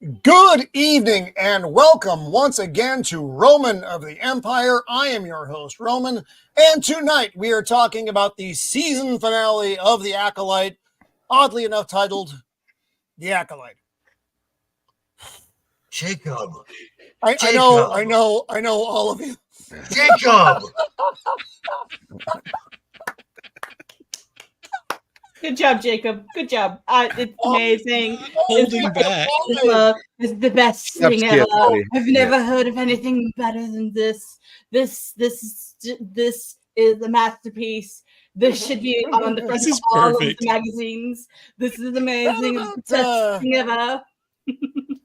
Good evening and welcome once again to Roman of the Empire. I am your host, Roman, and tonight we are talking about the season finale of The Acolyte, oddly enough titled The Acolyte. Jacob. I know all of you. Jacob. Good job, Jacob. Good job. It's amazing. Holding back. This is the best thing ever. I've never heard of anything better than this. This is a masterpiece. This should be on the front of all of the magazines. This is amazing. It's the best thing ever.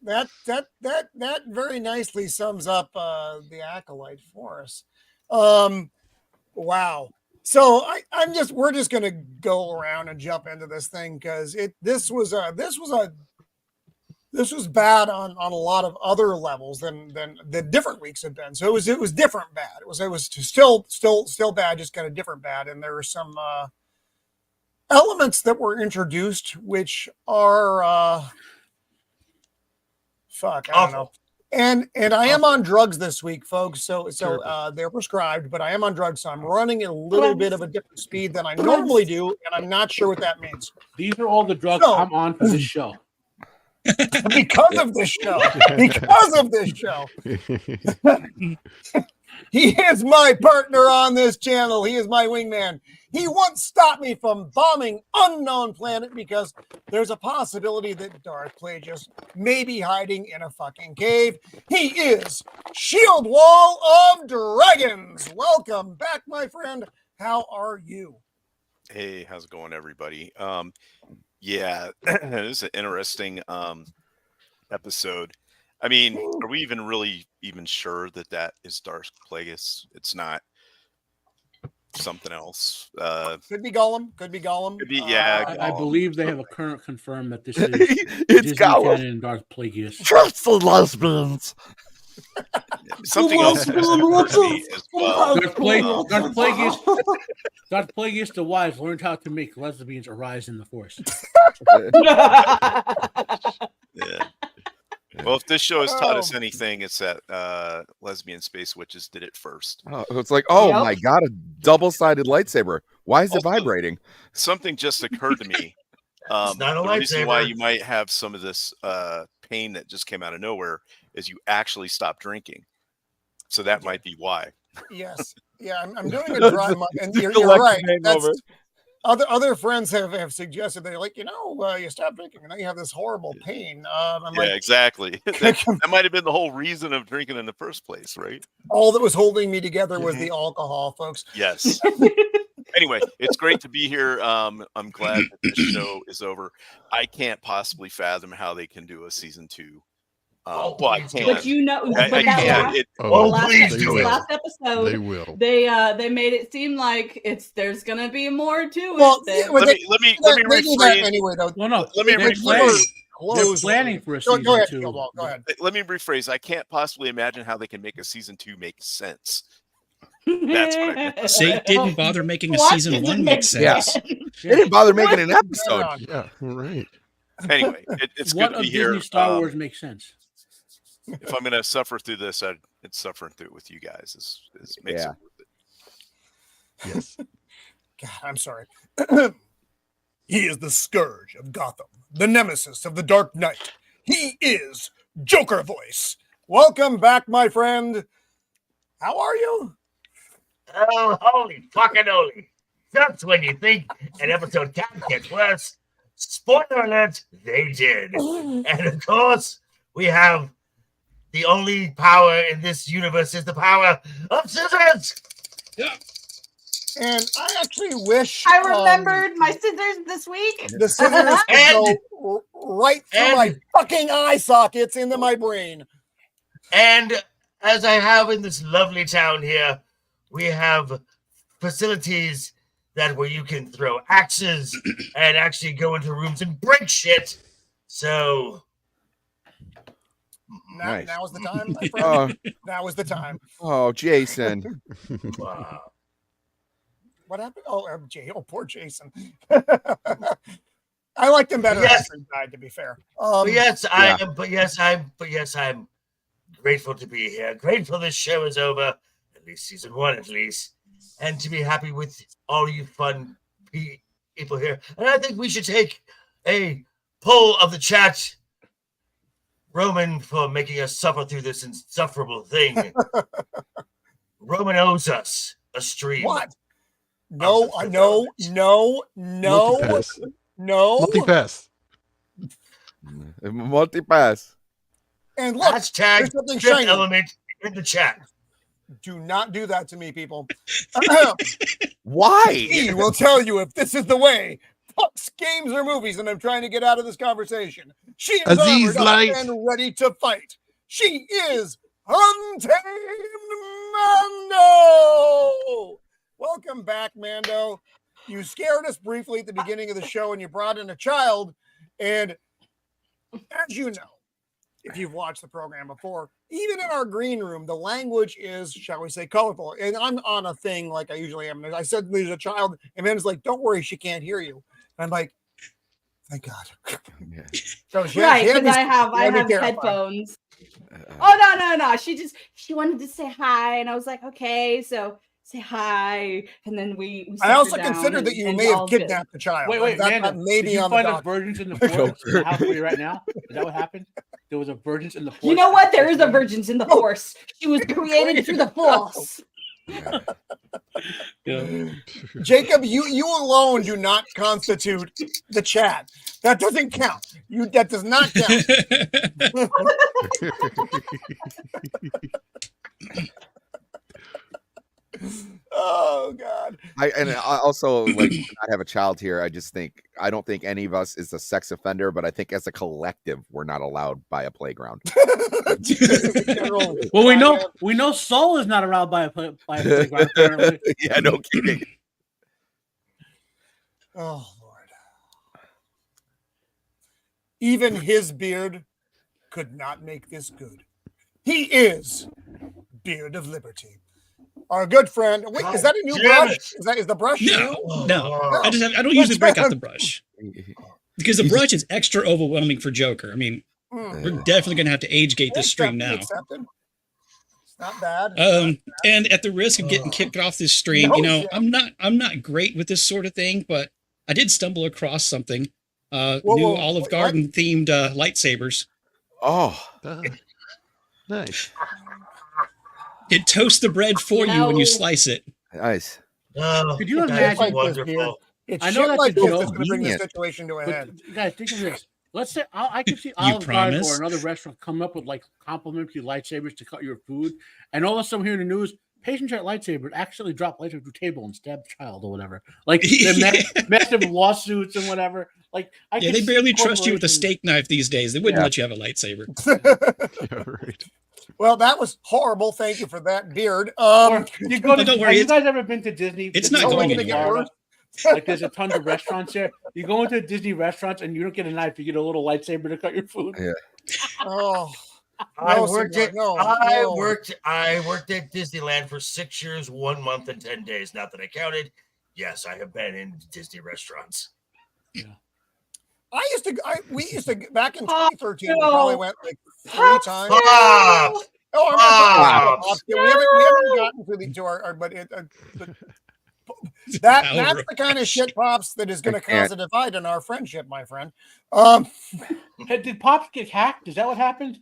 That very nicely sums up The Acolyte for us. Wow. So we're just gonna go around and jump into this thing because this was bad on a lot of other levels than the different weeks have been. So it was different bad. It was still bad, just kind of different bad. And there were some elements that were introduced which are I don't know. And I am on drugs this week, folks. So they're prescribed, but I am on drugs, so I'm running at a little bit of a different speed than I normally do, and I'm not sure what that means. These are all the drugs I'm on for this show. Because of this show. He is my partner on this channel. He is my wingman. He once stopped me from bombing unknown planet because there's a possibility that Darth Plagueis may be hiding in a fucking cave. He is Shieldwall of Dragons. Welcome back, my friend. How are you? Hey, how's it going, everybody? Yeah, this is an interesting episode. I mean, are we even sure that is Darth Plagueis? It's not something else. Could be Gollum. Could be, yeah. I believe they have a current confirmed that this is it's Disney Gollum. canon Darth Plagueis. Trust the lesbians. Something else has occurred to me as well. Darth Plagueis the Wise learned how to make lesbians arise in the Force. Yeah. Well, if this show has taught us anything, it's that lesbian space witches did it first. Oh, it's like, my God, a double-sided lightsaber. Why is it vibrating? Something just occurred to me. It's not a the reason lightsaber. why you might have some of this pain that just came out of nowhere is you actually stopped drinking. So that might be why. Yes. Yeah, I'm doing a dry month, and you're right. Other friends have suggested they're like, you stop drinking, and now you have this horrible pain. Exactly. That might have been the whole reason of drinking in the first place, right? All that was holding me together was the alcohol, folks. Yes. Anyway, it's great to be here. I'm glad that this show is over. I can't possibly fathom how they can do a season 2. Well, I can. But last episode, They will. They made it seem like there's gonna be more to it. Let me rephrase. Anyway, though. Well, no, let me rephrase. They're planning for a season 2. Go ahead. Let me rephrase. I can't possibly imagine how they can make a season 2 make sense. That's what I meant. They didn't bother making a season 1 make sense. Yes. They didn't bother making an episode. Yeah, right. Anyway, it's What good to of be here. Disney Star Wars makes sense? If I'm going to suffer through this, it's suffering through it with you guys. Is makes it worth it. Yes. God, I'm sorry. He is the scourge of Gotham, the nemesis of the Dark Knight. He is Joker Voice. Welcome back, my friend. How are you? Oh, holy fucking holy. That's when you think an episode can't get worse. Spoiler alert, they did. And of course, we have the only power in this universe is the power of scissors. Yeah. And I actually wish I remembered my scissors this week. the scissors could go right through my fucking eye sockets into my brain. And as I have in this lovely town here, we have facilities where you can throw axes and actually go into rooms and break shit. So Nice. Now is the time, my friend. Now is the time. Oh, Jason. wow. What happened? Oh, poor Jason. I liked him better Yes. after he died, to be fair. But yes, I'm grateful to be here. Grateful this show is over, at least season 1 at least, and to be happy with all you fun people here. And I think we should take a poll of the chat, Roman, for making us suffer through this insufferable thing. Roman owes us a stream. What? No, no. Multipass. No. Multipass. Multipass. And look, Hashtag there's something fifth shiny. element in the chat. Do not do that to me, people. Why? He will tell you if this is the way. Books, games, or movies, and I'm trying to get out of this conversation. She is Aziz armored up Light. and ready to fight. She is Untamed Mando. Welcome back, Mando. You scared us briefly at the beginning of the show, and you brought in a child. And as you know, if you've watched the program before, even in our green room, the language is, shall we say, colorful. And I'm on a thing like I usually am. I said there's a child, and Man's like, "Don't worry, she can't hear you." And I'm like, "Thank God." Yeah. So she Right, had because to I have terrified. headphones. Oh no. She wanted to say hi, and I was like, okay, so say hi, and then we I also considered that you may have kidnapped the child. Wait, that man. may Did be you on find the a dock. virgin in the forest in the house where you're at now? Is that what happened? There was a virgin in the forest. You know what? There is a virgin in the Force. She was created through the Force. Jacob, you alone do not constitute the chat. That doesn't count. That does not count. Oh God! I also like to not have a child here. I don't think any of us is a sex offender, but I think as a collective, we're not allowed by a playground. Well, we know Soul is not allowed by a playground. Apparently. Yeah, no kidding. Oh Lord! Even his beard could not make this good. He is Beard of Liberty. Our good friend. Wait, is that a new brush? Is the brush new? No. I don't usually break out the brush because the brush is extra overwhelming for Joker. I mean, we're definitely gonna have to age gate this stream now. Accepted. It's not bad. And at the risk of getting kicked off this stream, I'm not great with this sort of thing, but I did stumble across something. New Olive Garden themed lightsabers. Oh, nice. It toasts the bread for you when you slice it. Nice. Could you imagine? Wonderful. It's I know that's like a this joke. that's going to bring the situation to a head. But, guys, think of this. Let's say I could see Olive Garden promise? or another restaurant come up with like complimentary lightsabers to cut your food, and all of a sudden here in the news, patient at lightsaber actually dropped lightsaber through table and stabbed child or whatever. Like the massive lawsuits and whatever. Like they barely trust you with a steak knife these days. They wouldn't let you have a lightsaber. Yeah, right. Well, that was horrible. Thank you for that, Beard. Don't worry. worry, Have you guys ever been to Disney? It's not going anywhere. Like there's a ton of restaurants here. You go into Disney restaurants and you don't get a knife; you get a little lightsaber to cut your food. Yeah. Oh, I worked at Disneyland for 6 years, 1 month, and 10 days. Not that I counted. Yes, I have been in Disney restaurants. Yeah. We used to back in 2013. We probably went like 3 times. Pops! Oh, I'm not talking about Pops. We haven't gotten to our but that's the kind of shit, Pops, that is going to cause a divide in our friendship, my friend. Did Pops get hacked? Is that what happened?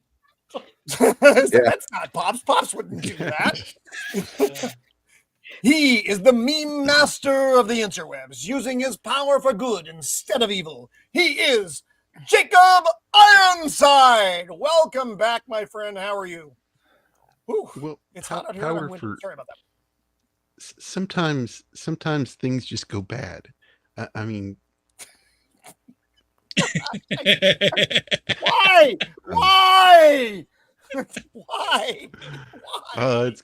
That's not Pops. Pops wouldn't do that. He is the meme master of the interwebs, using his power for good instead of evil. He is Jacob Ironside. Welcome back, my friend. How are you? Ooh, Well, it's hot out here. Sorry about that. Sometimes things just go bad. I mean, Why? Why? Why? it's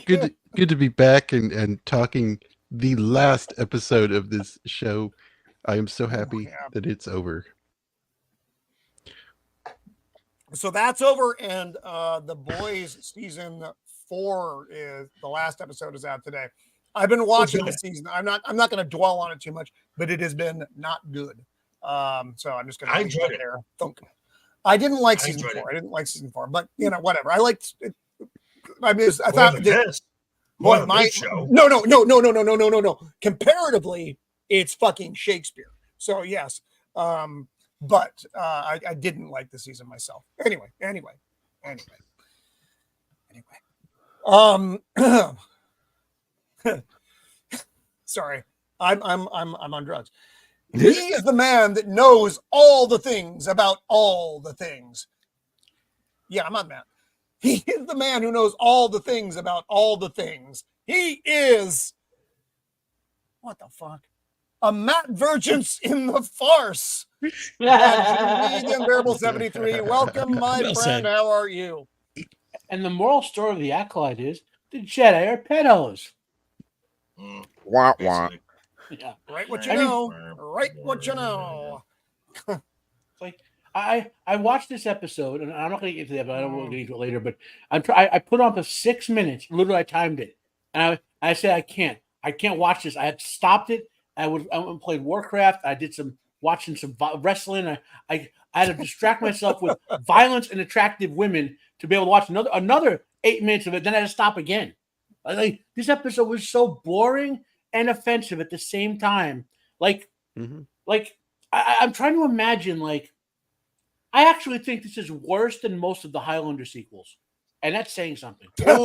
good to be back and talking the last episode of this show. I am so happy that it's over. So that's over, and The Boys season 4 is the last episode is out today. I've been watching the season. I'm not going to dwell on it too much, but it has been not good. So I'm just gonna. I enjoyed it. There. I didn't like I season enjoyed 4. it. I didn't like season 4, but whatever. I liked it. I mean, I More thought than that, this. More than my this show. no. Comparatively, it's fucking Shakespeare. So yes, but I didn't like the season myself. Anyway. Sorry, I'm on drugs. He is the man that knows all the things about all the things. Yeah, I'm on that. He is the man who knows all the things about all the things. He is what the fuck? A Matt Virgins in the farce. The Unbearable 73. Welcome, my Well friend. said. How are you? And the moral story of the Acolyte is the Jedi are pedos. Wah, wah. Basically. Yeah. Right what you know. Right what you know. It's like I watched this episode, and I'm not going to get into that, but I don't want to get into it later. But I put on for 6 minutes. Literally, I timed it, and I said I can't watch this. I had stopped it. I played Warcraft. I did watching some wrestling. I had to distract myself with violence and attractive women to be able to watch another 8 minutes of it. Then I had to stop again. Like this episode was so boring and offensive at the same time. Like I'm trying to imagine. Like I actually think this is worse than most of the Highlander sequels, and that's saying something. Oh,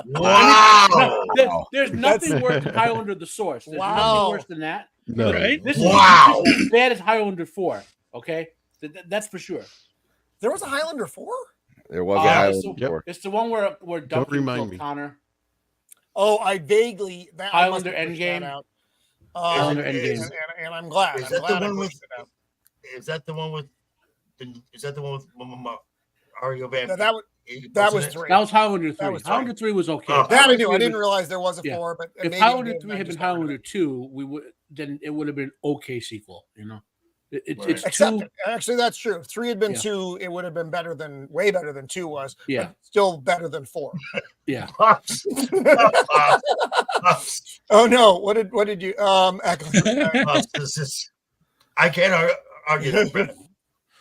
wow! There's nothing worse than Highlander the Source. There's nothing worse than that. No. Right? This is as bad as Highlander 4. Okay, that's for sure. There was a Highlander 4? There was a Highlander Yep. 4. It's the one where Don't remind me. Connor. Oh, I vaguely Highlander I must have pushed Endgame. that out. Highlander Endgame. And I'm glad. Is I'm that glad the I one with? pushed it out. Is that the one with? Is that the one with Ario Van? That was 3. That was Highlander 3. That was Highlander 3 was okay. Oh, That I knew. I didn't realize there was a Yeah. 4, but If maybe Highlander it did, 3 and I had been just got rid of Highlander it. 2, then it would have been okay sequel. You know, Right. it's Except too. actually, that's true. If 3 had been Yeah. 2, it would have been way better than 2 was. Yeah. But still better than 4. Yeah. Oh no! What did you I can't argue that.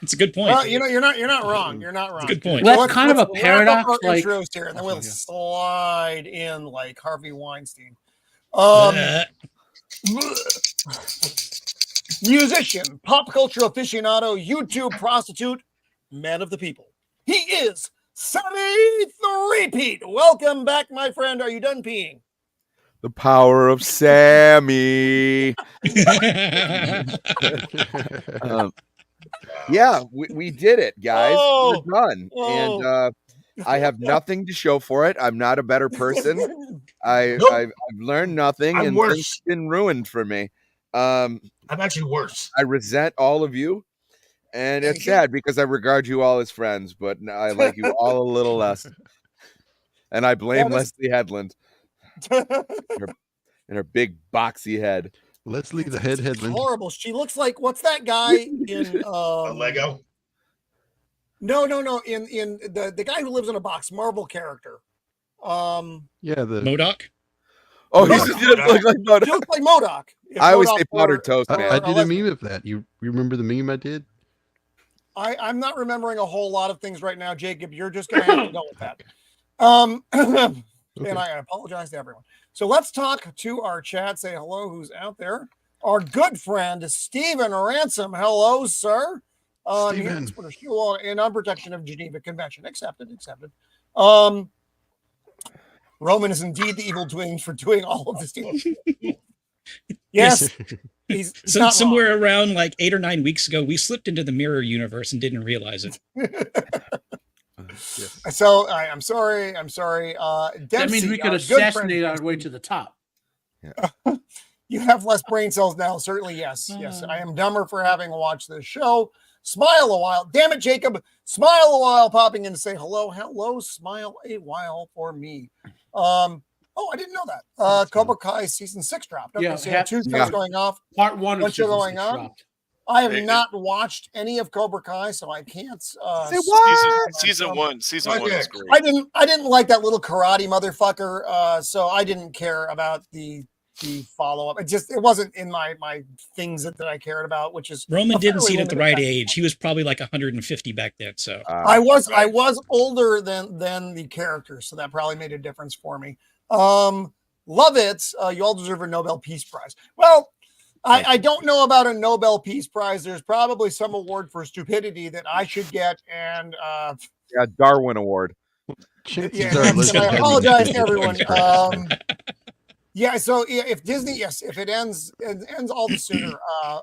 It's a good point. Well, you're not wrong. You're not wrong. It's a good point. Well, So that's kind of a let's wrap up paradox. our Like, intros here, and then we'll Yeah. slide in like Harvey Weinstein. Musician, pop culture aficionado, YouTube prostitute, man of the people. He is Sammy Threepeat. Welcome back, my friend. Are you done peeing? The power of Sammy. Yeah, we did it, guys. Oh. We're done. And I have nothing to show for it. I'm not a better person. I've learned nothing, I'm and worse. things have been ruined for me. I'm actually worse. I resent all of you, and it's sad because I regard you all as friends, but I like you all a little less. And I blame Leslie Headland and her big boxy head. Leslie the Headland. Horrible. She looks like what's that guy in A Lego. No. In the guy who lives in a box, Marvel character. Yeah, the MODOK? Oh, he MODOK. just didn't look like She looks like MODOK. If I always MODOK say powdered toast, man. I did a meme of that. You remember the meme I did? I'm not remembering a whole lot of things right now, Jacob. You're just gonna have to go with that. And I apologize to everyone. So let's talk to our chat. Say hello, who's out there? Our good friend Stephen Ransom. Hello, sir. Stephen. In unprotection of Geneva Convention. Accepted. Roman is indeed the evil twin for doing all of this. Yes. He's not somewhere around like 8 or 9 weeks ago, we slipped into the mirror universe and didn't realize it. So I'm sorry. Dempsey, that means we could assassinate our way to the top. You have less brain cells now. Certainly, yes. I am dumber for having watched this show. Smile a while. Damn it, Jacob. Smile a while, popping in to say hello. Hello, smile a while for me. Oh, I didn't know that. Cobra Kai season 6 dropped. Okay, so 2 shows going off. Part 1 of season going 6 on. Dropped. I have not watched any of Cobra Kai, so I can't say what? Season one is great. I didn't like that little karate motherfucker, so I didn't care about the the follow-up. It wasn't in my things that I cared about, which is Roman a didn't fairly see it at the limited right time. age. He was probably like 150 back then. So I was older than the character, so that probably made a difference for me. Love it. You all deserve a Nobel Peace Prize. Well, I don't know about a Nobel Peace Prize. There's probably some award for stupidity that I should get, and Darwin Award. Yeah, and I apologize to everyone. Yeah, so if Disney, if it ends all the sooner,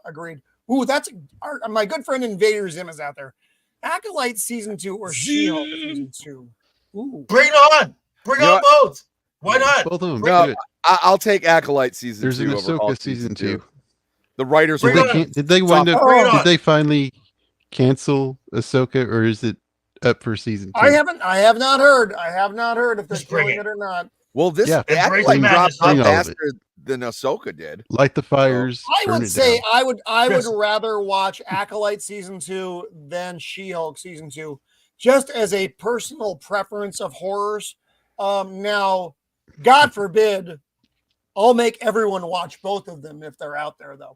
agreed. Ooh, that's my good friend Invader Zim is out there. Acolyte season 2 or She-Hulk season 2. Ooh. Bring on both. Why not? Both of them. No, I'll take Acolyte season 2. There's an over Ahsoka Hulk season 2. The writers did they wind up? Did they finally cancel Ahsoka, or is it up for season 2? I have not heard if they're killing it or not. Well, the Acolyte dropped out faster than Ahsoka did. Light the fires. I would say I would rather watch Acolyte season 2 than She-Hulk season 2, just as a personal preference of horrors. Now, God forbid, I'll make everyone watch both of them if they're out there, though.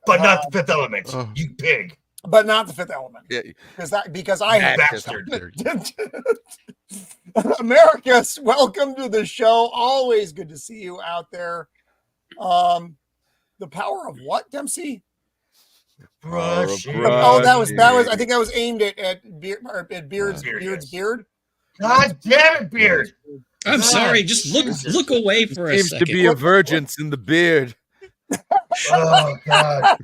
But not the Fifth Element, you pig. But not the Fifth Element, because I have bastard. Americus, welcome to the show. Always good to see you out there. The power of what, Dempsey? That was. I think that was aimed at Beard's beard. God damn it, Beard! I'm sorry. Just look away for a second. Seems to be a virgins in the beard. Oh God!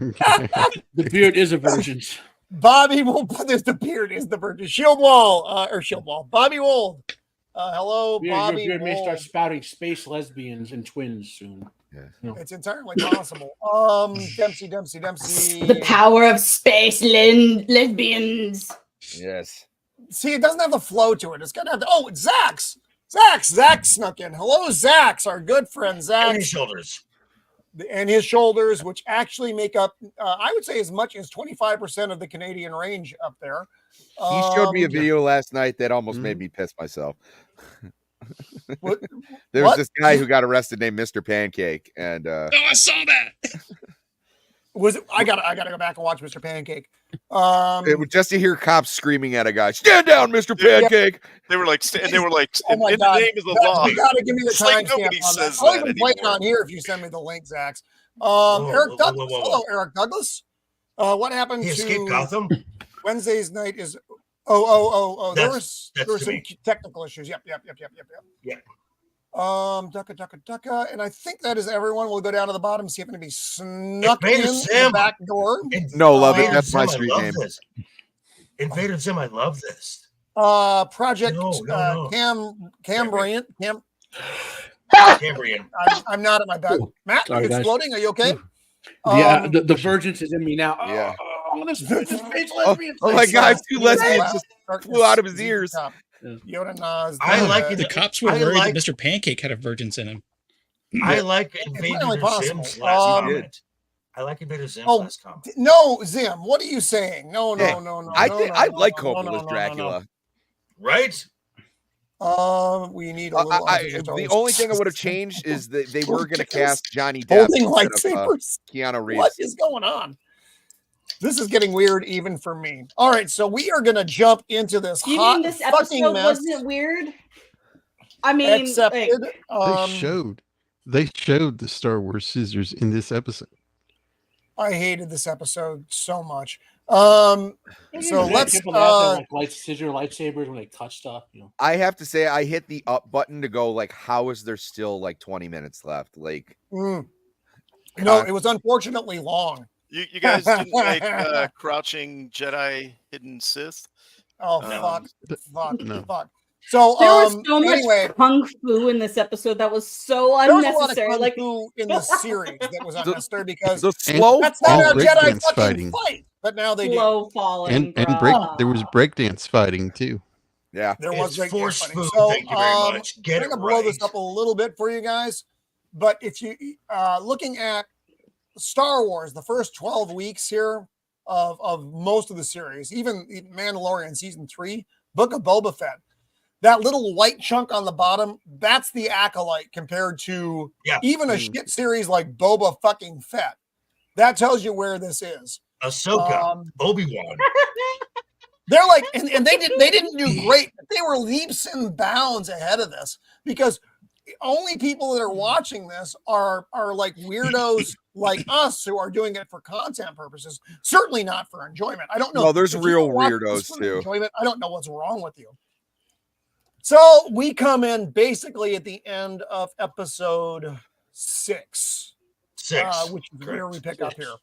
The beard is a virgin's. Bobby will put this. The beard is the virgin. Shieldwall. Bobby Wold. Hello, Bobby. Your beard may start spouting space lesbians and twins soon. Yeah. It's entirely possible. Dempsey. The power of space lesbians. Yes. See, it doesn't have the flow to it. It's gonna have it's Zach's. Zach snuck in. Hello, Zach's, our good friend Zach. And his shoulders, which actually make up, I would say, as much as 25% of the Canadian range up there. He showed me a video last night that almost made me piss myself. There was this guy who got arrested named Mr. Pancake, and I saw that. I gotta go back and watch Mr. Pancake. It was just to hear cops screaming at a guy, "Stand down, Mr. Pancake!" They were like, oh my in God. the name of the law. You gotta give me the timestamp nobody on says that. I'll that even play it anymore. on here if you send me the link, Zach. Eric Douglas. Hello, Eric Douglas. What happened He to escaped Gotham? Wednesday's night is there were some technical issues. Yep. Ducka, and I think that is everyone. We'll go down to the bottom, see if anybody snuck in the back door. No, love it. That's my street name. Invader Zim, I love this. Project Cambrian. Cambrian. I'm not at my back. Matt, Sorry, it's guys. floating. Are you okay? Yeah, the virgins is in me now. Yeah. This space lesbian. Oh my God, 2 lesbians just flew out of his ears. Yoda Nas. I like it. The cops were worried that Mr. Pancake had a virgins in him. I like Invader Zim's last comment. I like Invader Zim's last comment. No, Zim, what are you saying? No. I like Coppola's Dracula. Right? We need a little the only thing I would have changed is that they were going to cast Johnny Depp holding lightsabers. Keanu Reeves. What is going on? This is getting weird even for me. All right, so we are going to jump into this You hot mean this fucking episode mess. wasn't weird? I mean, Accepted. They showed the Star Wars scissors in this episode. I hated this episode so much. So let's people out there like scissor lightsabers when they cut stuff. I have to say, I hit the up button to go like, how is there still like 20 minutes left? Like, no, it was unfortunately long. You guys didn't like Crouching Jedi, Hidden Sith? Oh, No. fuck. So there was so anyway, much kung fu in this episode that was so there was unnecessary. A lot of kung fu in the series that was unnecessary because that's not how Jedi fucking fighting. fight. But now they slow do. falling. There was breakdance fighting too. Yeah, there was force fighting. food. So Thank you very much. I'm going to blow this up a little bit for you guys. But if you looking at Star Wars, the first 12 weeks here of most of the series, even Mandalorian season 3, Book of Boba Fett, that little white chunk on the bottom, that's the Acolyte compared to even a shit series like Boba fucking Fett. That tells you where this is. Ahsoka, Obi-Wan. They're like, and they didn't do great. They were leaps and bounds ahead of this because only people that are watching this are like weirdos like us who are doing it for content purposes. Certainly not for enjoyment. I don't know. No, there's real weirdos too. Enjoyment. I don't know what's wrong with you. So we come in basically at the end of episode 6, which is where we pick up here,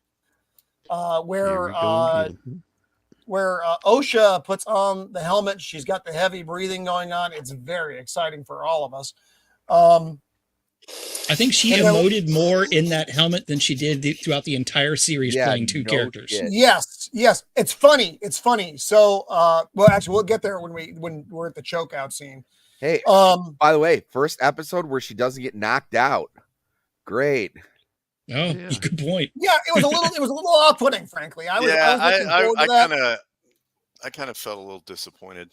where Osha puts on the helmet. She's got the heavy breathing going on. It's very exciting for all of us. I think she emoted more in that helmet than she did throughout the entire series playing two characters. Shit. Yes. It's funny. So, well, actually, we'll get there when we're at the chokeout scene. Hey, by the way, first episode where she doesn't get knocked out. Great. Oh, good point. Yeah, it was a little off-putting, frankly. I kind of felt a little disappointed.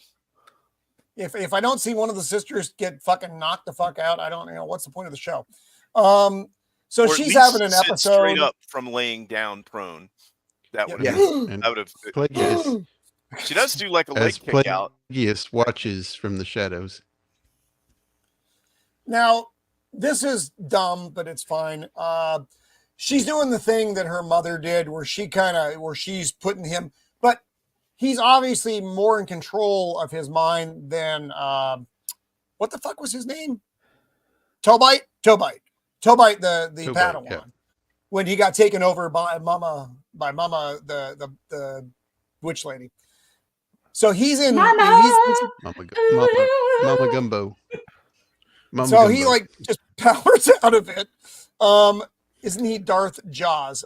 If I don't see one of the sisters get fucking knocked the fuck out, I don't know what's the point of the show. So or she's having an sit episode straight up from laying down prone. That would have. She does do like a leg kick out. Yes, watches from the shadows. Now, this is dumb, but it's fine. She's doing the thing that her mother did, where she's putting him, but he's obviously more in control of his mind than what the fuck was his name? Tobite, the Padawan. Yeah. When he got taken over by Mama, the witch lady. So he's in Mama Gumbo. He like just powers out of it. Isn't he Darth Jaws?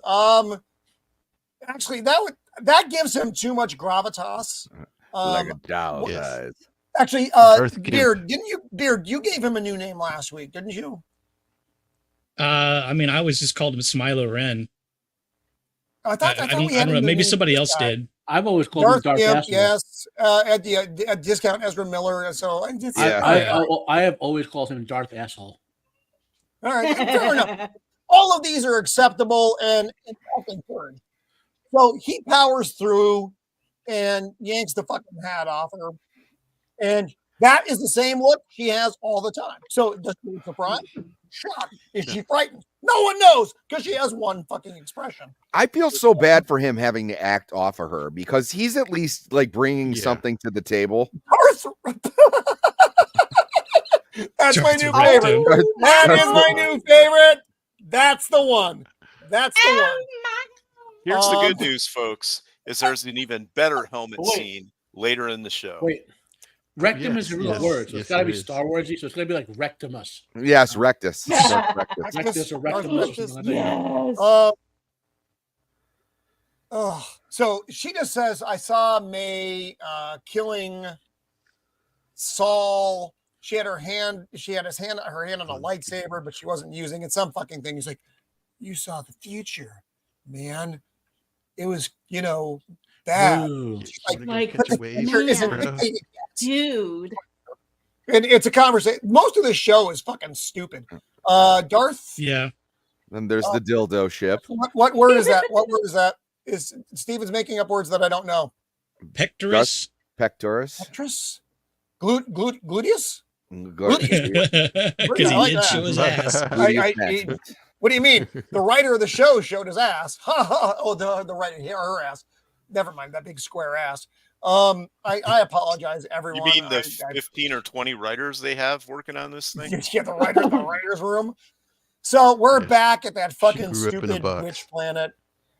Actually, that gives him too much gravitas. Like a doll. Yes. Actually, Beard, you gave him a new name last week, didn't you? I mean, I was just called him Smilo Ren. I don't know. Maybe somebody else did. I've always called him Darth Asshole. Yes, at discount Ezra Miller. So I have always called him Darth Asshole. All right, fair enough. All of these are acceptable and important. So he powers through and yanks the fucking hat off her, and that is the same look she has all the time. So does she surprise? Shocked? Is she frightened? No one knows because she has one fucking expression. I feel so bad for him having to act off of her because he's at least like bringing something to the table. That's my new favorite. That is my new favorite. That's the one. Here's the good news, folks, is there's an even better helmet scene later in the show. Wait. Rectum is a real word, so it's got to be Star Warsy, so it's going to be like Rectimus. Yes, Rectus. Rectus or Rectimus. Yes. So she just says, I saw Mae killing Saul. She had her hand on a lightsaber, but she wasn't using it. Some fucking thing. He's like, you saw the future, man. It was, bad. Dude. And it's a conversation. Most of the show is fucking stupid. Darth. Yeah. Then there's the dildo ship. What word is that? What word is that? Is Steven's making up words that I don't know? Pectorus. Pectorus. Gluteus. Because he did show his ass. What do you mean? The writer of the show showed his ass. Oh, the writer, her ass. Never mind that big square ass. I apologize, everyone. You mean the 15 or 20 writers they have working on this thing? Yeah, the writer's room. So we're back at that fucking stupid witch planet.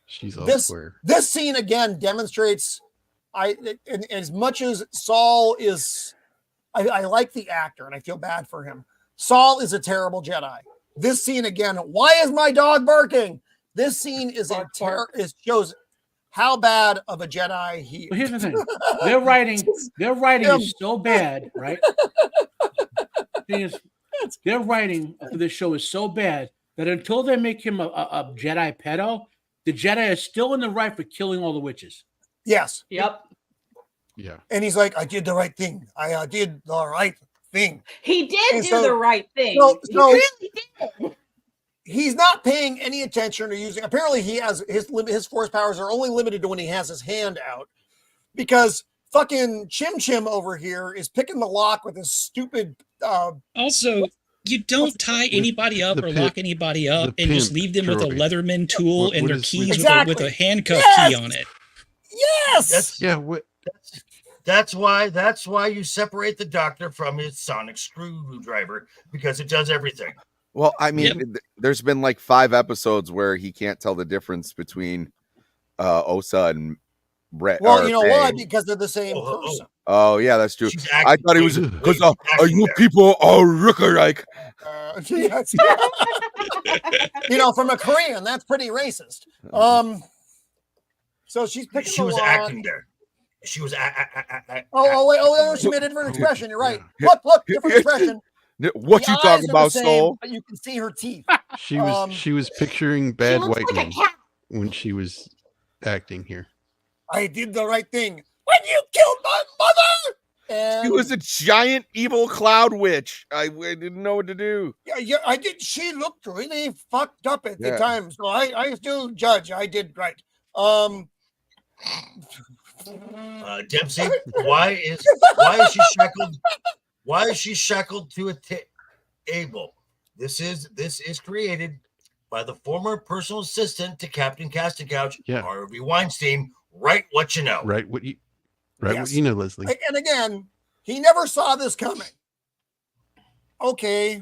She's all square. This scene again demonstrates. As much as Saul is, I like the actor and I feel bad for him. Saul is a terrible Jedi. This scene again. Why is my dog barking? This scene is it shows how bad of a Jedi he is. But here's the thing. Their writing is so bad, right? Their writing for this show is so bad that until they make him a Jedi pedo, the Jedi is still in the right for killing all the witches. Yes. Yep. Yeah. And he's like, I did the right thing. I did the right thing. He did And do so- the right thing. so- He so- really did. He's not paying any attention or using. Apparently, he has his force powers are only limited to when he has his hand out, because fucking Chim Chim over here is picking the lock with his stupid. Also, you don't tie anybody up the or pimp- lock anybody up the and just pimp leave them with a droid. Leatherman tool What- and what their is keys with- with, a, with Exactly. a handcuff Yes! key on it. Yes. Yeah. What? That's why you separate the Doctor from his sonic screwdriver, because it does everything. Well, I mean, there's been like 5 episodes where he can't tell the difference between Osa and Brett. Well, you know why? May. Because they're the same person. Oh, yeah, that's true. She's I thought he was acting- because she's acting you there. people are lookalike. Yes. You know, from a Korean, that's pretty racist. So she's picking She the was lock. acting there. She was. Oh, she made a different expression. You're right. Yeah. Look, different expression. What The you eyes talking are about, the same, Soul? But you can see her teeth. She was picturing bad looks white like a men cat. when she was acting here. I did the right thing when you killed my mother. And She was a giant evil cloud witch. I didn't know what to do. yeah, I did. She looked really fucked up at the Yeah. time, so I still judge. I did right. Dempsey, why is she shackled? Why is she shackled to a table? This is created by the former personal assistant to Captain Casting Couch, Yeah. Harvey Weinstein. Write what you know. Right? What you Yes. know, Leslie? And again, he never saw this coming. Okay,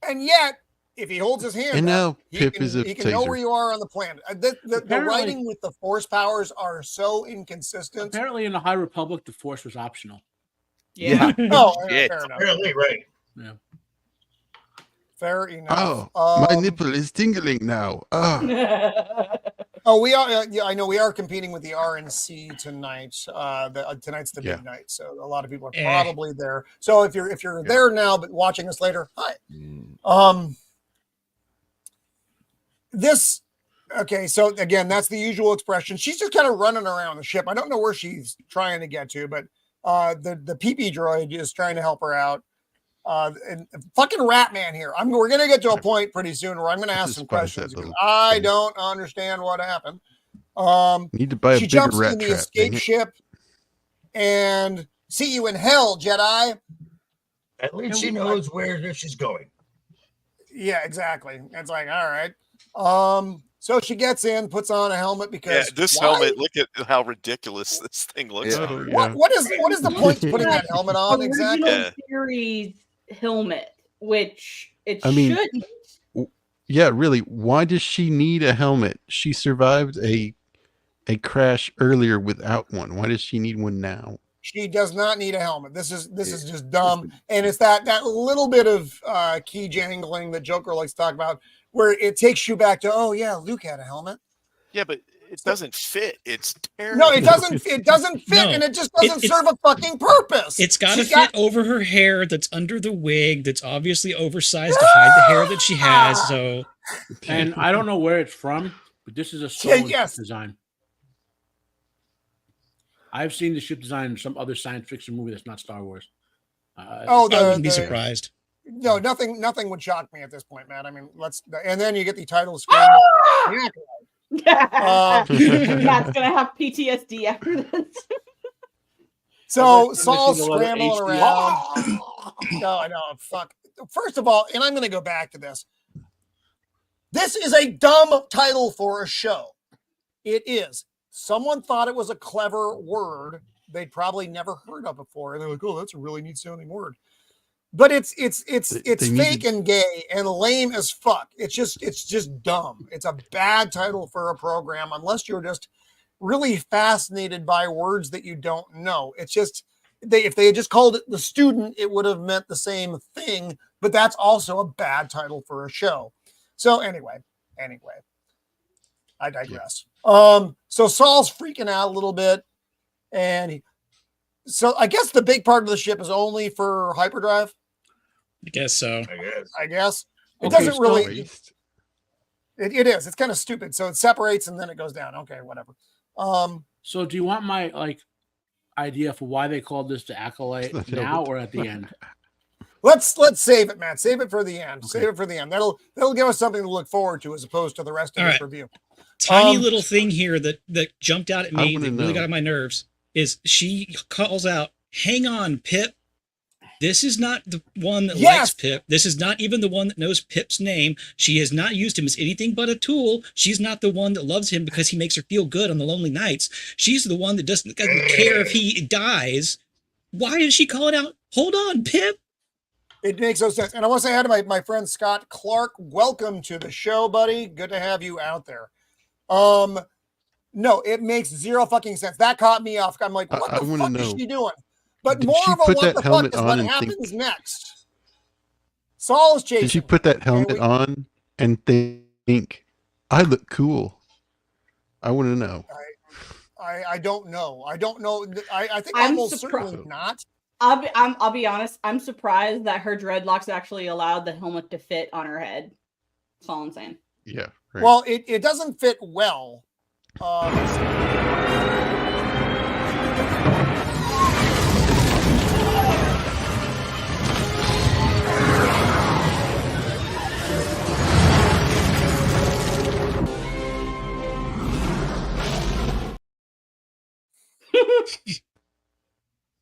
and yet, if he holds his hand, And up, now Pip is a he can know taser. where you are on the planet. The Apparently- writing with the force powers are so inconsistent. Apparently, in the High Republic, the Force was optional. Yeah. Oh, Shit. fair enough. Apparently, right. Yeah. Fair enough. Oh, my nipple is tingling now. Oh, we are. Yeah, I know we are competing with the RNC tonight. Tonight's the Yeah. big night, so a lot of people are Eh. probably there. So if you're there now but watching us later, hi. This. Okay, so again, that's the usual expression. She's just kind of running around the ship. I don't know where she's trying to get to, but the PP droid is trying to help her out. And fucking Rat Man here. We're gonna get to a point pretty soon where I'm gonna ask some Despise that questions. little I thing. don't understand what happened. Need to buy a She bigger jumps rat in the trap. escape dang it. ship and see you in hell, Jedi. At least she knows where she's going. Yeah, exactly. It's like, all right. So she gets in, puts on a helmet Yeah, because this why? helmet. Look at how ridiculous this thing looks. Yeah. Oh, What, yeah. what is the point to putting that helmet on exactly? Original Yeah. series helmet, which it I mean, shouldn't. Yeah, really. Why does she need a helmet? She survived a crash earlier without one. Why does she need one now? She does not need a helmet. This is just dumb, and it's that little bit of key jangling that Joker likes to talk about, where it takes you back to, oh yeah, Luke had a helmet. Yeah, but it doesn't fit. It's terrible. No, it doesn't. It doesn't fit, No. and it just doesn't It- serve a fucking purpose. It's got to She's fit over her hair that's under the wig that's obviously oversized to hide the hair that she has. So And I don't know where it's from, but this is a Yeah, stolen yes. ship design. I've seen the ship design in some other science fiction movie that's not Star Wars. Oh, I wouldn't be surprised. No, nothing would shock me at this point, Matt. I mean, and then you get the title screen. Matt's gonna have PTSD after this. So I've Saul's seen a lot of scrambling HD. around. No, I know. Fuck. First of all, and I'm going to go back to this. This is a dumb title for a show. It is. Someone thought it was a clever word they'd probably never heard of before, and they're like, "Oh, that's a really neat sounding word." But it's They fake needed- and gay and lame as fuck. It's just dumb. It's a bad title for a program unless you're just really fascinated by words that you don't know. It's just if they had just called it The Student, it would have meant the same thing, but that's also a bad title for a show. So anyway, I digress. So Saul's freaking out a little bit, and so I guess the big part of the ship is only for hyperdrive. I guess so. I guess. I guess it Okay, doesn't so- really. Waste. It is. It's kind of stupid. So it separates and then it goes down. Okay, whatever. So do you want my idea for why they called this the Acolyte now or at the end? Let's save it, Matt. Save it for the end. Okay. Save it for the end. That'll give us something to look forward to as opposed to the rest of All this right. review. Tiny little thing here that jumped out at I me wanna that really know. got on my nerves is she calls out, "Hang on, Pip. This is not the one that Yes! likes Pip. This is not even the one that knows Pip's name. She has not used him as anything but a tool. She's not the one that loves him because he makes her feel good on the lonely nights. She's the one that doesn't care if he dies. Why is she calling out, 'Hold on, Pip'?" It makes no sense. And I want to say hi to my friend Scott Clark. Welcome to the show, buddy. Good to have you out there. No, it makes zero fucking sense. That caught me off. I'm like, what I the wanna fuck is know, she doing? But did more she of a put what that the fuck helmet is on what and happens think- next. Saul is chasing. Did she put that helmet on and think, I look cool? I want to know. I don't know. I don't know. I think I'm almost surprised. certainly not. I'll be honest. I'm surprised that her dreadlocks actually allowed the helmet to fit on her head. That's all I'm saying. Yeah. Right. Well, it doesn't fit well.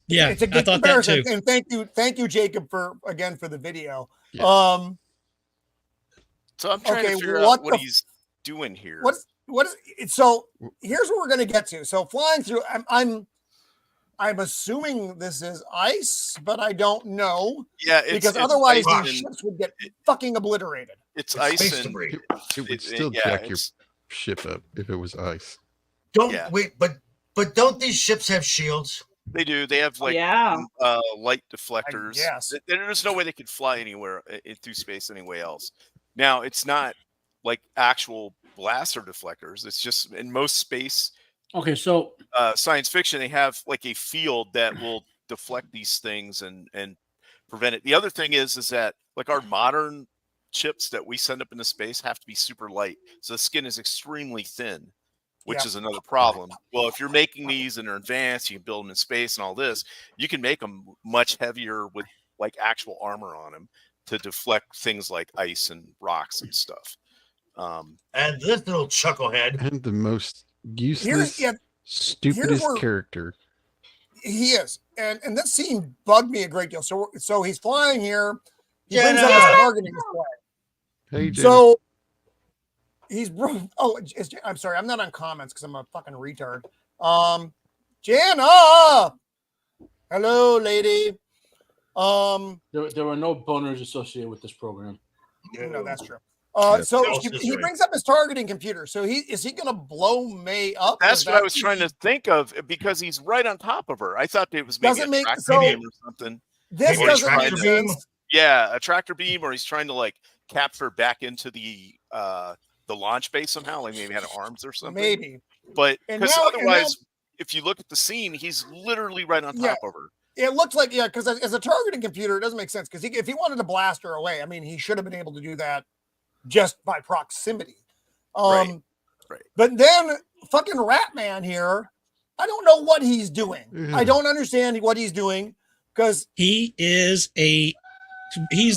Yeah, It's a I good thought that comparison. too. And thank you, Jacob, for the video. Yeah. So I'm trying Okay, to figure what out what the- he's doing here. What is it? So here's what we're gonna get to. So flying through, I'm assuming this is ice, but I don't know Yeah, because otherwise ice these and- ships would get fucking obliterated. it's Space ice and debris. It would it- still yeah, jack your it's- ship up if it was ice. Don't Yeah. wait, but don't these ships have shields? They do. They have like Yeah. light deflectors. guess. There's no way they could fly anywhere through space anyway else. Now it's not like actual blaster deflectors. It's just in most space Okay, so science fiction they have like a field that will deflect these things and prevent it. The other thing is that like our modern chips that we send up into space have to be super light, so the skin is extremely thin, which Yeah. is another problem. Well, if you're making these and they're advanced, you can build them in space and all this, you can make them much heavier with like actual armor on them to deflect things like ice and rocks and stuff. And this little chucklehead, And the most useless, yeah, stupidest where- character. He is, and this scene bugged me a great deal. So he's flying here. He Jenna! brings up his targeting display. Hey, Jenna. So he's I'm sorry, I'm not on comments because I'm a fucking retard. Jana, hello, lady. there were no boners associated with this program. No, that's true. Yeah. So That was he right. brings up his targeting computer. So is he going to blow May up? That's Is what I that- was trying to think of because he's right on top of her. I thought it was maybe Doesn't a make- tractor so- beam or something. This Maybe a doesn't make tractor beam? sense. Yeah, a tractor beam, or he's trying to like capture back into the launch bay somehow, like maybe had arms or something. Maybe. But And because now- otherwise, if you look at the scene, he's literally right on top Yeah. of her. It looks like, yeah, because as a targeting computer, it doesn't make sense. Because if he wanted to blast her away, I mean, he should have been able to do that just by proximity. Right. But then fucking Ratman here, I don't know what he's doing. Yeah. I don't understand what he's doing because He's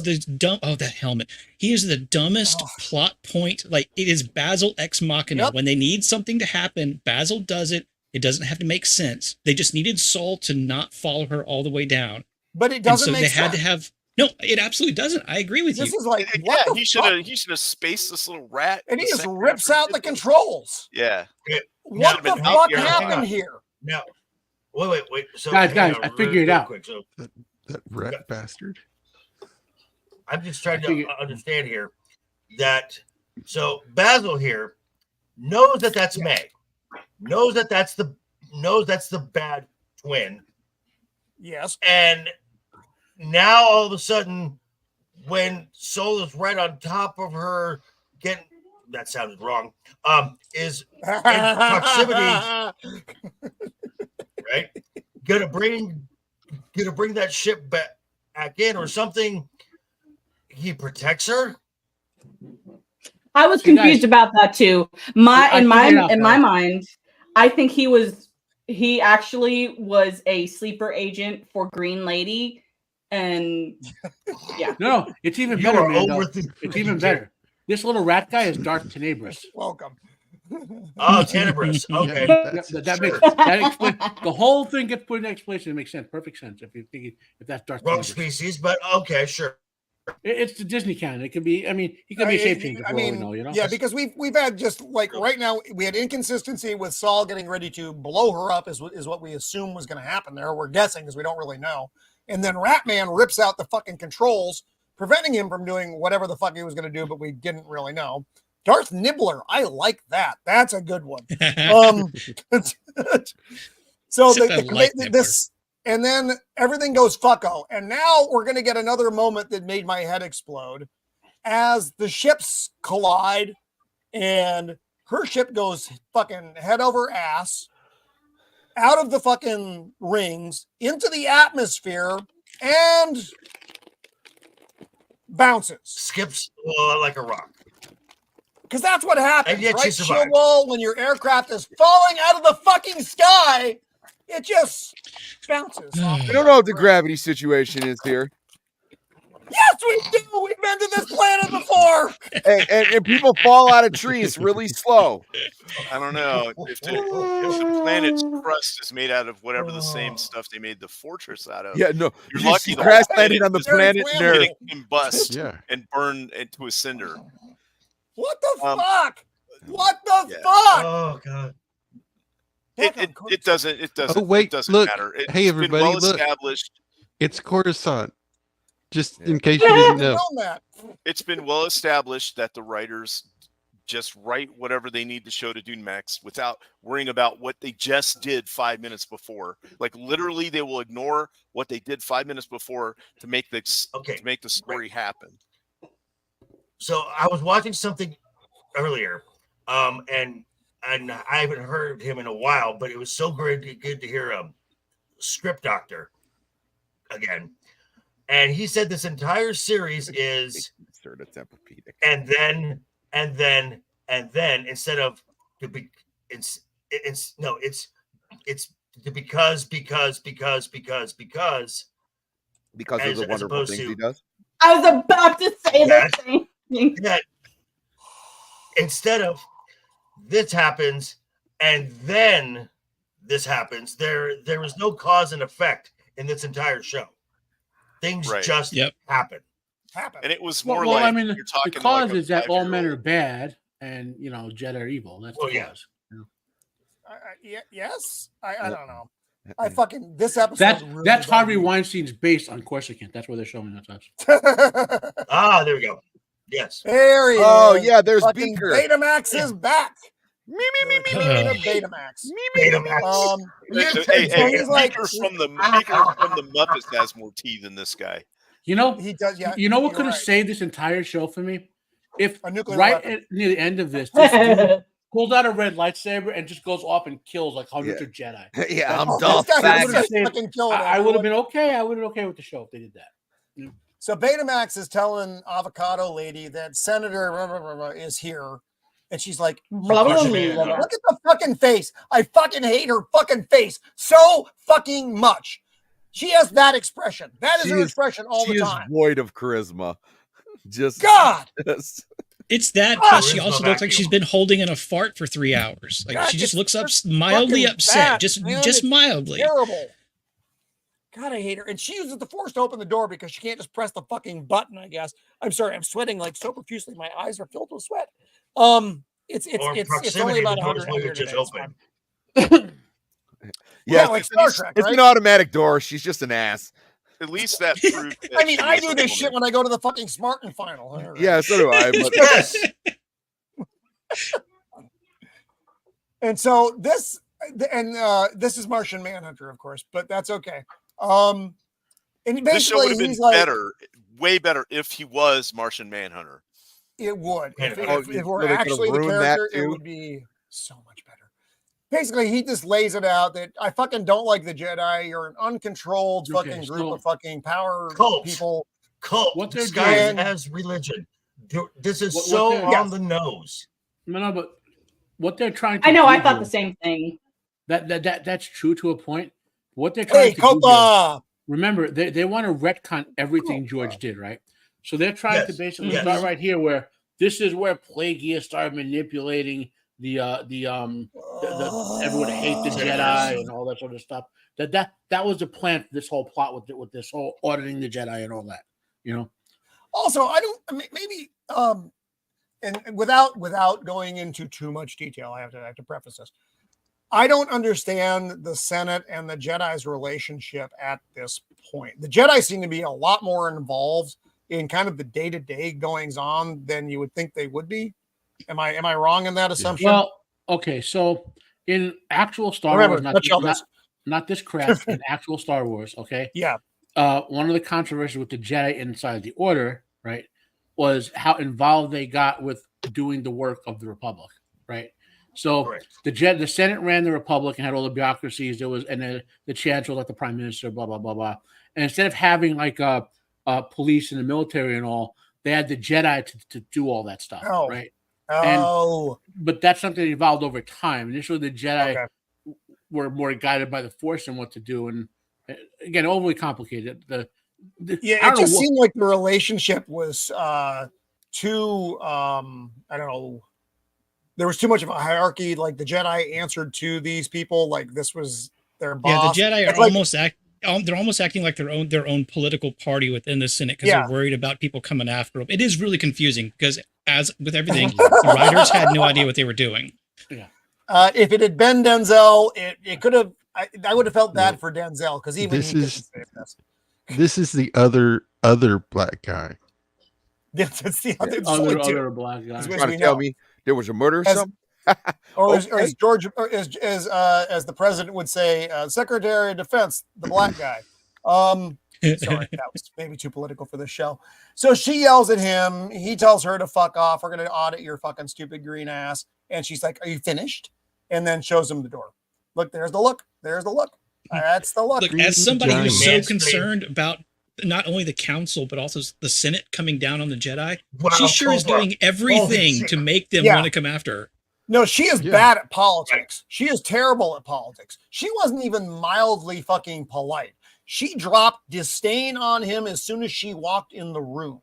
the dumb. Oh, that helmet. He is the dumbest plot point. Like it is Basil Ex Machina. Yep. When they need something to happen, Basil does it. It doesn't have to make sense. They just needed Saul to not follow her all the way down. but it And doesn't so make they sense. had to have. No, it absolutely doesn't. I agree with This you. is like, Yeah, what the he fuck? should have spaced this little rat. And he the just second rips after he out did the this. controls. Yeah, What should've the been out fuck here. Hang happened on. here? now, wait. So Guys, hang I on figured real it out. Quick. So That rat bastard. I'm just trying I figured- to understand here that so Basil here knows that that's May, knows that's the bad twin, Yes. and now all of a sudden, when Soul is right on top of her, that sounded wrong. Is proximity. right? Gonna bring that ship back in or something. He protects her. I was See, guys, confused about that too. I In figured it out, my guys. mind, I think he was he actually was a sleeper agent for Green Lady, and yeah. No, it's even You better, are man. overthinking It's even it. better. This little rat guy is Darth Tenebris. Welcome. Oh, Tenebris. Okay. Yeah, That makes Sure. that explain the whole thing gets put in explanation. It makes sense, perfect sense. If you think if that's Darth Rogue Tenebris. species, but okay, sure. It's the Disney canon. It can be. I mean, he could be a shape changer for I all we mean, know. You know. yeah, because we've had just like right now we had inconsistency with Saul getting ready to blow her up is what we assume was going to happen there. We're guessing because we don't really know. And then Ratman rips out the fucking controls, preventing him from doing whatever the fuck he was going to do, but we didn't really know. Darth Nibbler, I like that. That's a good one. So this. And then everything goes fucko. And now we're going to get another moment that made my head explode as the ships collide and her ship goes fucking head over ass out of the fucking rings into the atmosphere and bounces. Skips like a rock. Because that's what happens, And yet right? she survived. Shieldwall, when your aircraft is falling out of the fucking sky, it just bounces. I don't know what the gravity situation is here. Yes, we do. We've been to this planet before. And people fall out of trees really slow. I don't know if the planet's crust is made out of whatever the same stuff they made the fortress out of. Yeah, no. You're You lucky see the crash whole landing on the Very planet flammable. Nerf. combust Yeah. and burn into a cinder. What the Um, fuck? What the yeah. fuck? Oh god. It doesn't Oh, wait, it doesn't look. matter. It's Hey, been everybody, well look. established. It's Coruscant. Just Yeah. in case you didn't know. Known that. It's been well established that the writers just write whatever they need to show to do next without worrying about what they just did 5 minutes before. Like literally, they will ignore what they did 5 minutes before to make the story happen. So I was watching something earlier, and I haven't heard him in a while, but it was so good to hear Script Doctor again. And he said this entire series is Sort of Tempur-Pedic. and then instead of to be it's the because Because of As the wonderful opposed things to- he does. I was about to say Yes. the same thing. that instead of this happens and then this happens, there is no cause and effect in this entire show. Things Right. just Yep. happen. And it was more Well, like I mean, you're the talking cause like a is that all men are 5-year-old. bad, and Jedi are evil. That's Well, the yeah. cause. Yes, I don't know. I fucking this episode. That's really that's bugged Harvey me. Weinstein's based on Coruscant. That's where they're showing that us. Ah, there we go. Yes. There he Oh is. yeah, there's Fucking Beaker. Betamax is back. Uh, Betamax. Betamax. Hey, he's like- Beaker from the Muppets has more tea than this guy. You know, He does. Yeah. you know what you're could have right. saved this entire show for me? If A nuclear right weapon. near the end of this dude pulls out a red lightsaber and just goes off and kills like hundreds Yeah. of Jedi. Yeah, I'm Oh, Dolph this guy Faggot. was just Faggot. fucking killing I would have everyone. been okay. I would have been okay with the show if they did that. So Betamax is telling Avocado Lady that Senator is here. And she's like, Blah, blah, Martian blah, Man. blah, blah. look at the fucking face. I fucking hate her fucking face so fucking much. She has that expression. That is She her is- expression all she the is time. void of charisma. Just God. just- It's that, plus she Charisma also looks like she's vacuum. been holding in a fart for 3 hours. Like God, she just it's looks up just mildly fucking upset, bad, just man. just It's mildly. Terrible. God, I hate her. And she uses the force to open the door because she can't just press the fucking button, I guess. I'm sorry, I'm sweating like so profusely. My eyes are filled with sweat. It's Or only proximity about to doors 100 while you're here just today. It's open. fine. yeah, like Star Trek, it's right? an automatic door. She's just an ass. At least that proved. I mean, I do this shit when I go to the fucking Smartin final. All right. Yeah, so do I. But Yes. And so this is Martian Manhunter, of course, but that's okay. And This show would basically have been he's like, better, way better, if he was Martian Manhunter. it would. If, Oh, if you we're really could've actually the ruined that character, it too? would be so much better. Basically, he just lays it out that I fucking don't like the Jedi. You're an uncontrolled Okay, fucking group so- of fucking power Cult. people. Cult What they're disguised doing- as religion. This is What so they're- on Yes. the nose. No, but what they're trying to I know. do I thought here- the same thing. That's true to a point. What they're trying to do here, Copa! remember, they want to retcon everything George did, right? So they're trying to basically start right here, where this is where Plagueis started manipulating the everyone to hate the Jedi and all that sort of stuff. That was the plan for this whole plot with this whole auditing the Jedi and all that. Also, I don't maybe and without going into too much detail, I have to preface this. I don't understand the Senate and the Jedi's relationship at this point. The Jedi seem to be a lot more involved in kind of the day-to-day goings on than you would think they would be. Am I wrong in that assumption? Well, okay, so in actual Star Wars, not this crap, in actual Star Wars, okay? Yeah. One of the controversies with the Jedi inside the Order, right, was how involved they got with doing the work of the Republic, right? So the Senate ran the Republic and had all the bureaucracies. There was, and the Chancellor, like the Prime Minister, blah blah blah blah. And instead of having like police and the military and all, they had the Jedi to do all that stuff, right? But that's something that evolved over time. Initially, the Jedi were more guided by the Force and what to do, and again, overly complicated. It just seemed like the relationship was too. I don't know. There was too much of a hierarchy. Like the Jedi answered to these people. Like this was their boss. Yeah, the Jedi are they're almost acting like their own political party within the Senate because they're worried about people coming after them. It is really confusing because, as with everything, the writers had no idea what they were doing. Yeah. If it had been Denzel, it could have. I would have felt bad for Denzel because even this is the other black guy. It's the other black guy. Trying to tell me there was a murder or something? Or as George, or as the president would say, Secretary of Defense, the black guy. Sorry, that was maybe too political for this show. So she yells at him. He tells her to fuck off. We're going to audit your fucking stupid green ass. And she's like, "Are you finished?" And then shows him the door. Look, there's the look. There's the look. That's the look. Look, as somebody who's so concerned about not only the council but also the Senate coming down on the Jedi, she sure is doing everything to make them want to come after her. No, she is bad at politics. She is terrible at politics. She wasn't even mildly fucking polite. She dropped disdain on him as soon as she walked in the room.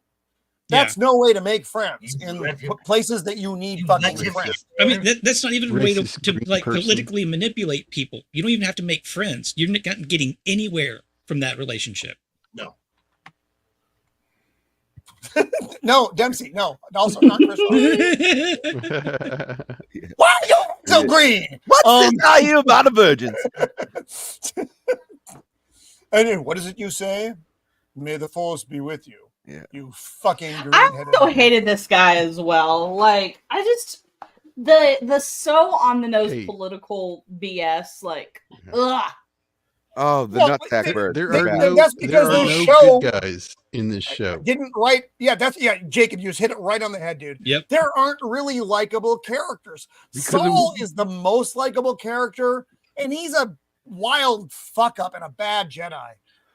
That's no way to make friends in places that you need fucking friends. I mean, that's not even a way to like politically manipulate people. You don't even have to make friends. You're not getting anywhere from that relationship. No. No, Dempsey. No, also not Chris. Why are you so green? What's this are you about a virgin? And then, what is it you say? May the force be with you. Yeah. You fucking I also hated this guy as well. Like, I just the so on the nose political BS. Like, ugh. Oh, the nutsack bird. There are no good guys in this show. Didn't write. Yeah, Jacob, you just hit it right on the head, dude. Yep. There aren't really likable characters. Saul is the most likable character, and he's a wild fuck up and a bad Jedi.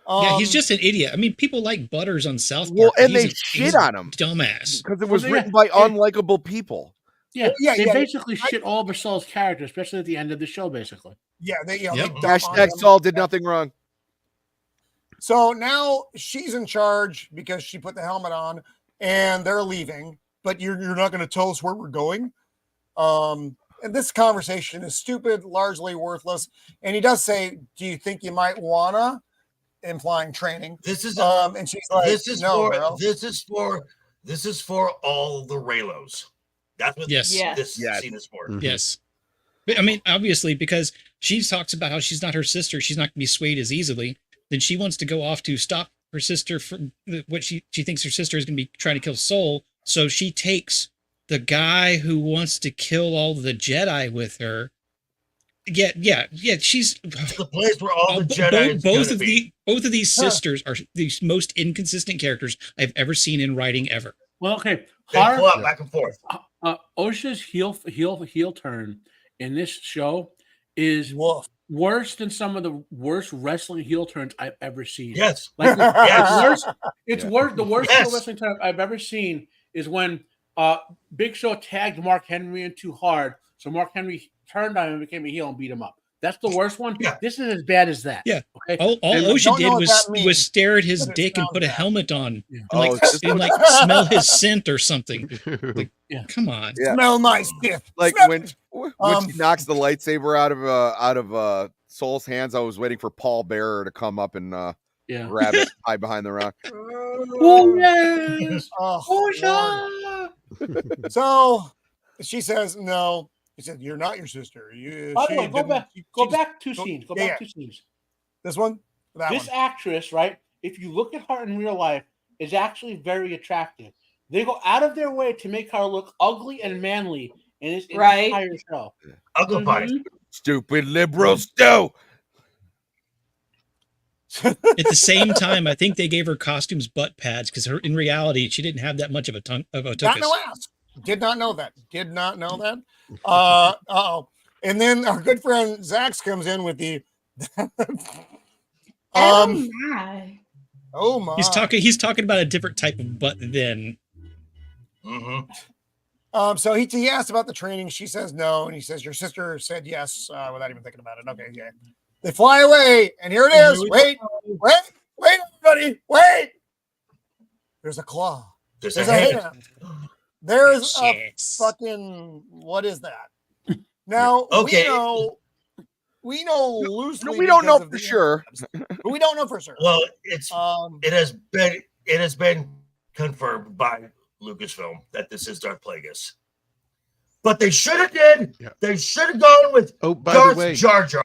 Yeah, he's just an idiot. I mean, people like Butters on South Park. Well, and they shit on him. Dumbass. Because it was written by unlikable people. Yeah, they basically shit all over Saul's character, especially at the end of the show, basically. Yeah, Hashtag Saul did nothing wrong. So now she's in charge because she put the helmet on, and they're leaving. But you're not going to tell us where we're going. And this conversation is stupid, largely worthless. And he does say, "Do you think you might wanna?" Implying training. This is and she's like, this is for all the Raylos. That's what this scene is for. Mm-hmm. Yes. But I mean, obviously, because she talks about how she's not her sister, she's not going to be swayed as easily. Then she wants to go off to stop her sister from what she thinks her sister is going to be trying to kill Soul. So she takes the guy who wants to kill all the Jedi with her. Yeah. She's the place where all the Jedi. Both of these sisters are the most inconsistent characters I've ever seen in writing ever. Well, okay, they flop back and forth. Osha's heel turn in this show is worse than some of the worst wrestling heel turns I've ever seen. Yes, like worse. It's worse. The worst heel wrestling turn I've ever seen is when Big Show tagged Mark Henry in too hard, so Mark Henry turned on him and became a heel and beat him up. That's the worst one. Yeah. This is as bad as that. Yeah. Okay. All And Osha don't know did what that means, was stare at his but it dick and sounds put a bad. helmet on, Yeah. and Oh, like smell his scent or something. Like, Yeah. come on. Yeah. Smell my stiff. like Smell when it. she knocks the lightsaber out of Soul's hands, I was waiting for Paul Bearer to come up and Yeah. grab it, hide behind the rock. Oh yes. Oh, Lord. Osha. So she says no. He said, "You're not your sister." By the way, go back. Go back two go- scenes. Go yeah, back yeah. 2 scenes. This one, that This one. actress, right? If you look at her in real life, is actually very attractive. They go out of their way to make her look ugly and manly in this Right. entire show. Uncle Pie. Mhm. Stupid liberals do. At the same time, I think they gave her costumes butt pads because in reality she didn't have that much of a Got tuchus. no ass. Did not know that. Did not know that. Oh. And then our good friend Zax comes in with the Oh my. oh my. He's talking about a different type of butt then. Mm-hmm. So he asked about the training. She says no, and he says your sister said yes without even thinking about it. Okay, yeah. They fly away, and here it is. Wait, everybody, wait. There's a claw. There's There's a a hand. hand. There's a Yes. fucking what is that? Now Okay. we know loosely. We don't know because of for the sure. interwebs, but we don't know for sure. Well, Um, it has been confirmed by Lucasfilm that this is Darth Plagueis. But they should have did. Yeah. They should have gone with Oh, by Darth the way, Jar Jar.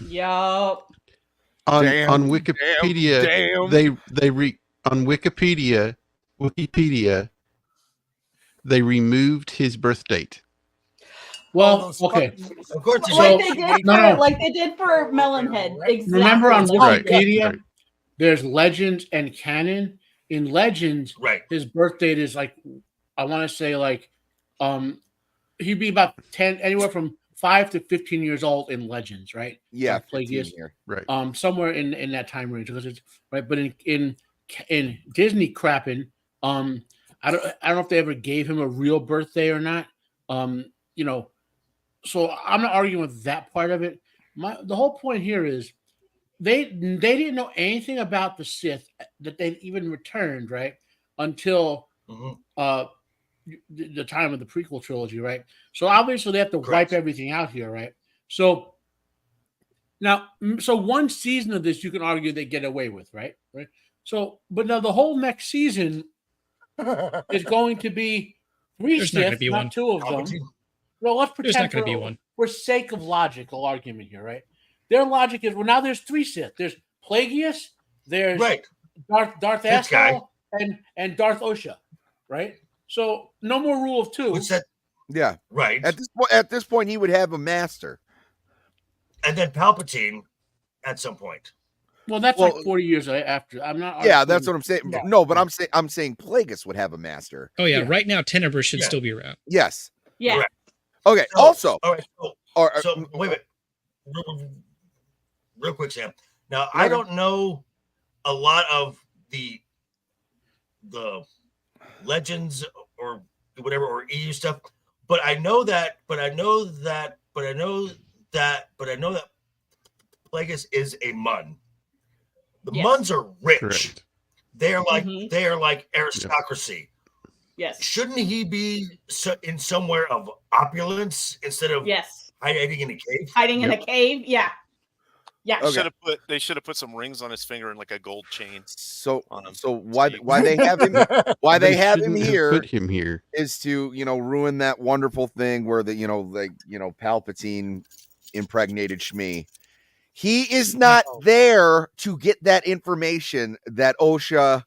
Yup. on Damn, Wikipedia, damn. on Wikipedia, they removed his birth date. Well, those okay. Of course, they Like should. they did No, for no. like they did for Melonhead. Exactly. Remember on Right, Wikipedia, right. there's Legends and Canon. In Legends, Right. his birth date is like, I want to say like, he'd be about 10, anywhere from 5 to 15 years old in Legends, right? Yeah, Darth 15 Plagueis. here. Right. Somewhere in that time range, because it's right. But in Disney crapping, I don't know if they ever gave him a real birthday or not. You know, so I'm not arguing with that part of it. The whole point here is they didn't know anything about the Sith that they even returned, right? Until Mhm. the time of the prequel trilogy, right? So obviously they have to Correct. wipe everything out here, right? So now, so one season of this you can argue they get away with, right? Right. So, but now the whole next season is going to be 3 There's not gonna Sith, be not one. 2 of them. Palpatine. Well, let's There's pretend not going to be one. for sake of logical argument here, right? Their logic is, well, now there's 3 Sith. There's Plagueis, there's Right. Darth This guy. Asshole, and Darth Osha, right? So no more rule of 2. Which that Yeah. right. At this point, he would have a master. And then Palpatine at some point. Well, that's Well, like 40 years after. I'm not. Yeah, that's what I'm saying. Yeah. No, but I'm saying Plagueis would have a master. Oh yeah, Yeah. right now Tenebrae should Yeah. still be around. Yes. Yeah. Correct. Okay. So- Also, all right. So, or so wait a minute. Real quick, Sam. Now I don't know a lot of the Legends or whatever or EU stuff, but I know that Plagueis is a Mun. The Yes. Muns are rich. Correct. They are like Mhm. they are like aristocracy. Yes. Shouldn't he be in somewhere of opulence instead of Yes. hiding in a cave? Hiding in a cave. Yeah. Yeah. Okay. They should have put some rings on his finger and like a gold chain. so On him. why they have him They have him shouldn't have here Put him here. is to ruin that wonderful thing where Palpatine impregnated Shmi. He is not there to get that information that Osha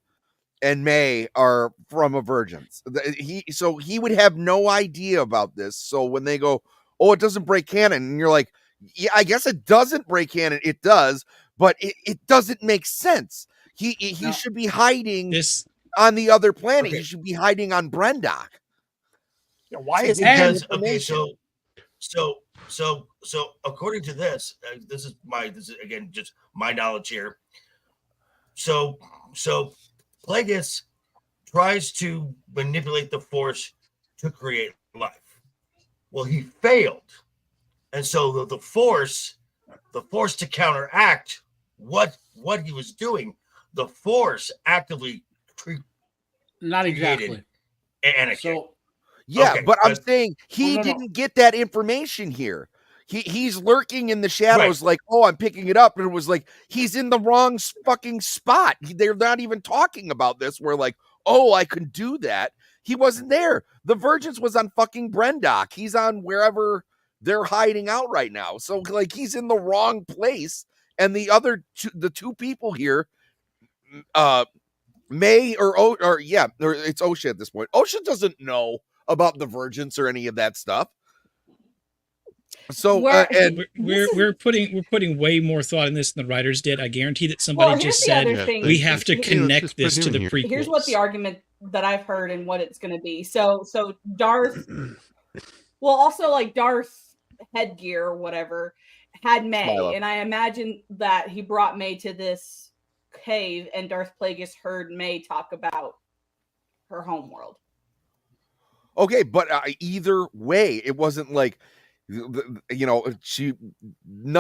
and Mae are from a virgins. He would have no idea about this. So when they go, oh, it doesn't break canon, and you're like, yeah, I guess it doesn't break canon. It does, but it doesn't make sense. He No. should be hiding This on the other planet. Okay. He should be hiding on Brendok. Yeah, why is he Because getting okay, information? so according to this, this is again just my knowledge here. So Plagueis tries to manipulate the Force to create life. Well, he failed. And so the force to counteract what he was doing, the force actively Not exactly. Anakin. So yeah, Okay, but I'm but- saying he no. didn't get that information here. He's lurking in the shadows, like, oh, I'm picking it up, and it was like he's in the wrong fucking spot. They're not even talking about this. We're like, oh, I can do that. He wasn't there. The Virgins was on fucking Brendock. He's on wherever they're hiding out right now. So like he's in the wrong place. And the other the two people here, May or it's Osha at this point. Osha doesn't know about the Virgins or any of that stuff. So we're putting way more thought in this than the writers did. I guarantee that somebody just said we have to connect this to the prequels. Here's what the argument that I've heard and what it's going to be. So Darth, well, also like Darth headgear or whatever had May, and I imagine that he brought May to this cave, and Darth Plagueis heard May talk about her homeworld. Okay, but either way, it wasn't like, none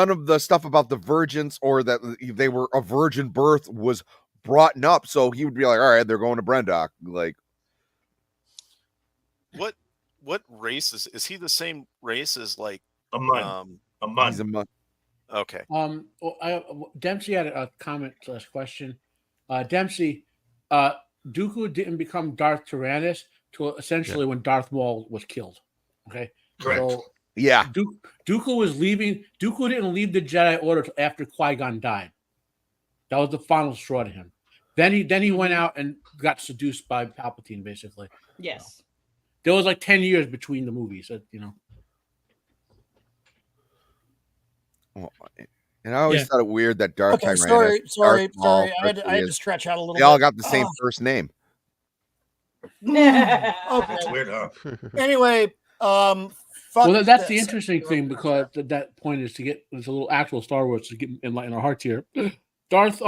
of the stuff about the virgins or that they were a virgin birth was brought up. So he would be like, all right, they're going to Brendock. Like, what race is he the same race as like a Mun? He's a Mun. Okay. Dempsey had a comment / question. Dempsey, Dooku didn't become Darth Tyrannus till essentially when Darth Maul was killed. Okay, correct. So, yeah, Dooku was leaving. Dooku didn't leave the Jedi Order till after Qui-Gon died. That was the final straw to him. Then he went out and got seduced by Palpatine, basically. Yes. There was like 10 years between the movies, And I always thought it weird that Darth Okay, Tyrannus. sorry. I had to stretch out a little bit. They all got the same first name. Okay. It's weird, huh? Anyway, well, that's the interesting thing, because that point is to get there's a little actual Star Wars to get enlighten our hearts here. Darth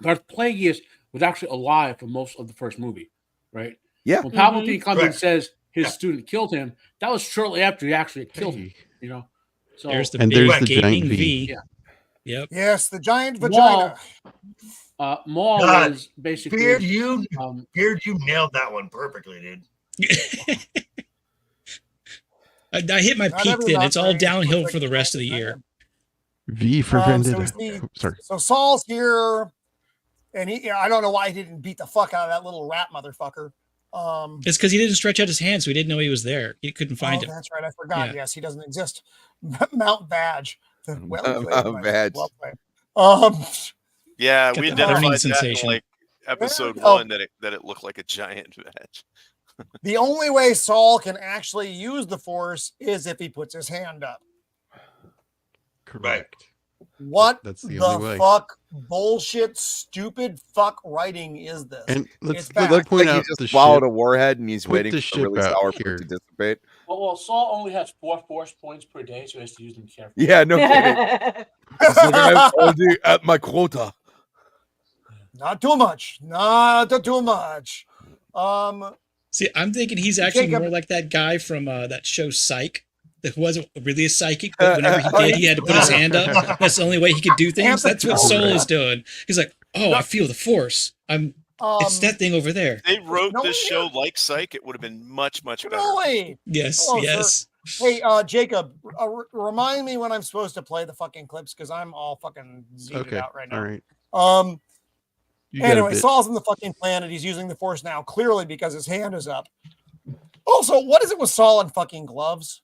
Plagueis was actually alive for most of the first movie, right? Yeah. When Palpatine comes and says his student killed him, that was shortly after he actually killed him. So there's the giant V. Yeah. Yep. Yes, the giant vagina. Maul was basically Beard, you nailed that one perfectly, dude. I hit my peak then. It's all downhill for the rest of the year. V for Vendetta. Sorry. So Saul's here, and I don't know why he didn't beat the fuck out of that little rat motherfucker. It's because he didn't stretch out his hand, so he didn't know he was there. He couldn't find him. That's right. I forgot. Yeah. Yes, he doesn't exist. Mount Badge. Badge. Yeah, Got we the humming identified that sensation. in like episode 1 that it looked like a giant badge. The only way Saul can actually use the Force is if he puts his hand up. Correct. What That's the only way. fuck bullshit stupid fuck writing is this? And let's Looks point like out he just the swallowed ship. a warhead and he's Put waiting the for the really ship out sour here. fruit to dissipate. Well, Saul only has 4 force points per day, so he has to use them carefully. Yeah, no kidding. I'm already at my quota. Not too much. Not too much. See, I'm thinking he's actually Jacob- more like that guy from that show Psych, that wasn't really a psychic, but whenever he did, he had to put his hand up. That's the only way he could do things. That's what Soul is doing. He's like, oh, I feel the Force. It's that thing over there. They wrote this show like Psych. It would have been much, much better. Really? Yes, Hello, yes. sir. Hey, Jacob, remind me when I'm supposed to play the fucking clips, because I'm all fucking zooted out right now. All right. You got a Anyway, bit. Saul's in the fucking planet. He's using the Force now, clearly because his hand is up. Also, what is it with Saul and fucking gloves?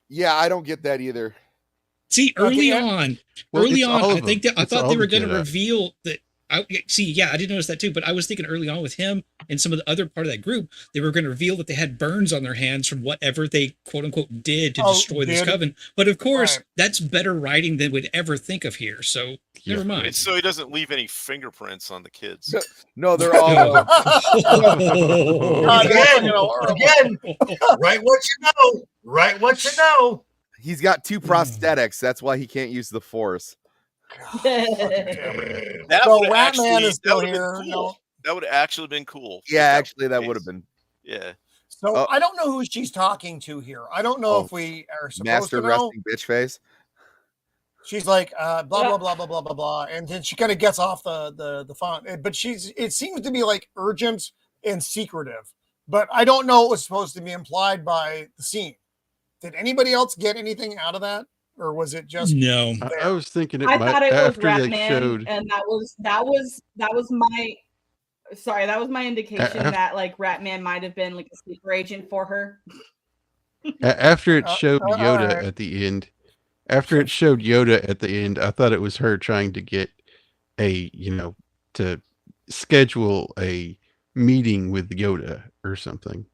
Yeah, I don't get that either. See, early on, I think that I thought they were going to Jedi. reveal that. I didn't notice that too, but I was thinking early on with him and some of the other part of that group, they were going to reveal that they had burns on their hands from whatever they quote unquote did to destroy this coven. But of course, that's better writing than we'd ever think of here. So never mind. And so he doesn't leave any fingerprints on the kids. No, they're all. Again, write what you know. Write what you know. He's got 2 prosthetics. That's why he can't use the Force. That So would've Ratman is still that would've been here. cool. No. That would have actually been cool. Yeah, actually, that would have been. Yeah. So I don't know who she's talking to here. I don't know if we are supposed Master to know. resting bitch face. She's like blah blah blah blah blah blah blah, and then she kind of gets off the phone. But it seems to be like urgent and secretive. But I don't know what was supposed to be implied by the scene. Did anybody else get anything out of that, or was it just no? I was thinking I thought it was after they Ratman, showed and that was my. Sorry, that was my indication that like Ratman might have been like a sleeper agent for her. after it showed Yoda right. at the end. After it showed Yoda at the end, I thought it was her trying to get to schedule a meeting with Yoda or something.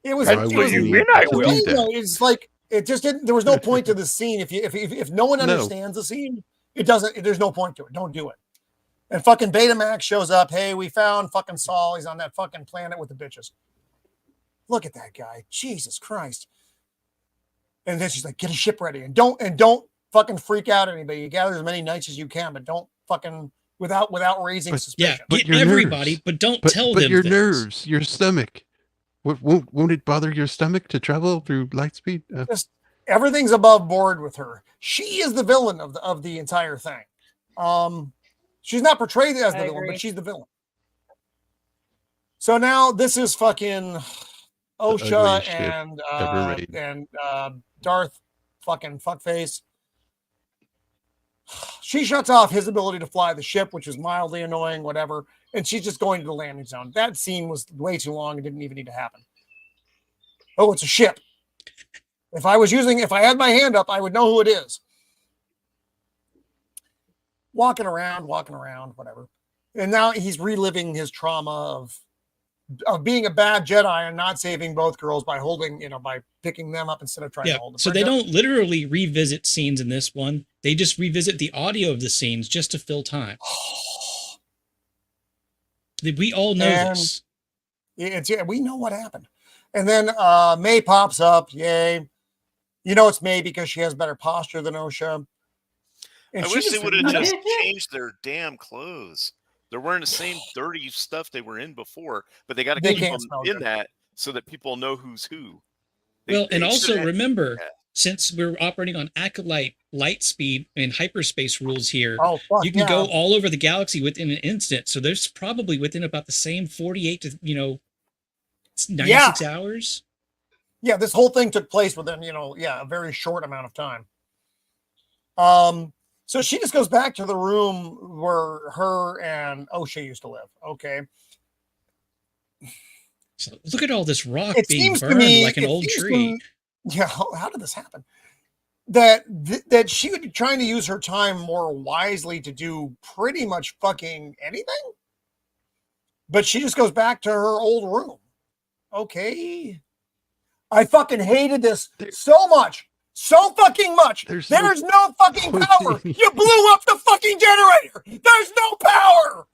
It was. It's like it just didn't. There was no point to the scene if no one understands the scene. It doesn't. There's no point to it. Don't do it. And fucking Betamax shows up. Hey, we found fucking Saul. He's on that fucking planet with the bitches. Look at that guy. Jesus Christ. And then she's like, get a ship ready. And don't fucking freak out anybody. You gather as many knights as you can, but don't fucking without raising suspicion. Yeah, get everybody, nerves. But don't tell them your things. Nerves, your stomach. Won't it bother your stomach to travel through light speed? Just everything's above board with her. She is the villain of the entire thing. She's not portrayed as the villain, but she's the villain. So now this is fucking Osha and Darth fucking fuckface. She shuts off his ability to fly the ship, which was mildly annoying, whatever. And she's just going to the landing zone. That scene was way too long and didn't even need to happen. Oh, it's a ship. If I had my hand up, I would know who it is. Walking around, whatever. And now he's reliving his trauma of being a bad Jedi and not saving both girls by by picking them up instead of trying to hold them. So they don't literally revisit scenes in this one. They just revisit the audio of the scenes just to fill time. We all know this. We know what happened. And then Mae pops up. Yay. You know it's Mae because she has better posture than Osha. And I wish they would have just changed their damn clothes. They're wearing the same dirty stuff they were in before, but they got to keep them in that so that people know who's who. And also remember, since we're operating on Acolyte light speed and hyperspace rules here, you can go all over the galaxy within an instant. So there's probably within about the same 48 to 96 hours. Yeah, this whole thing took place within a very short amount of time. So she just goes back to the room where her and Osha used to live. Okay. So look at all this rock being burned like an old tree. How did this happen? That she would be trying to use her time more wisely to do pretty much fucking anything. But she just goes back to her old room. Okay. I fucking hated this so much. So fucking much. There's no fucking power. You blew up the fucking generator. There's no power.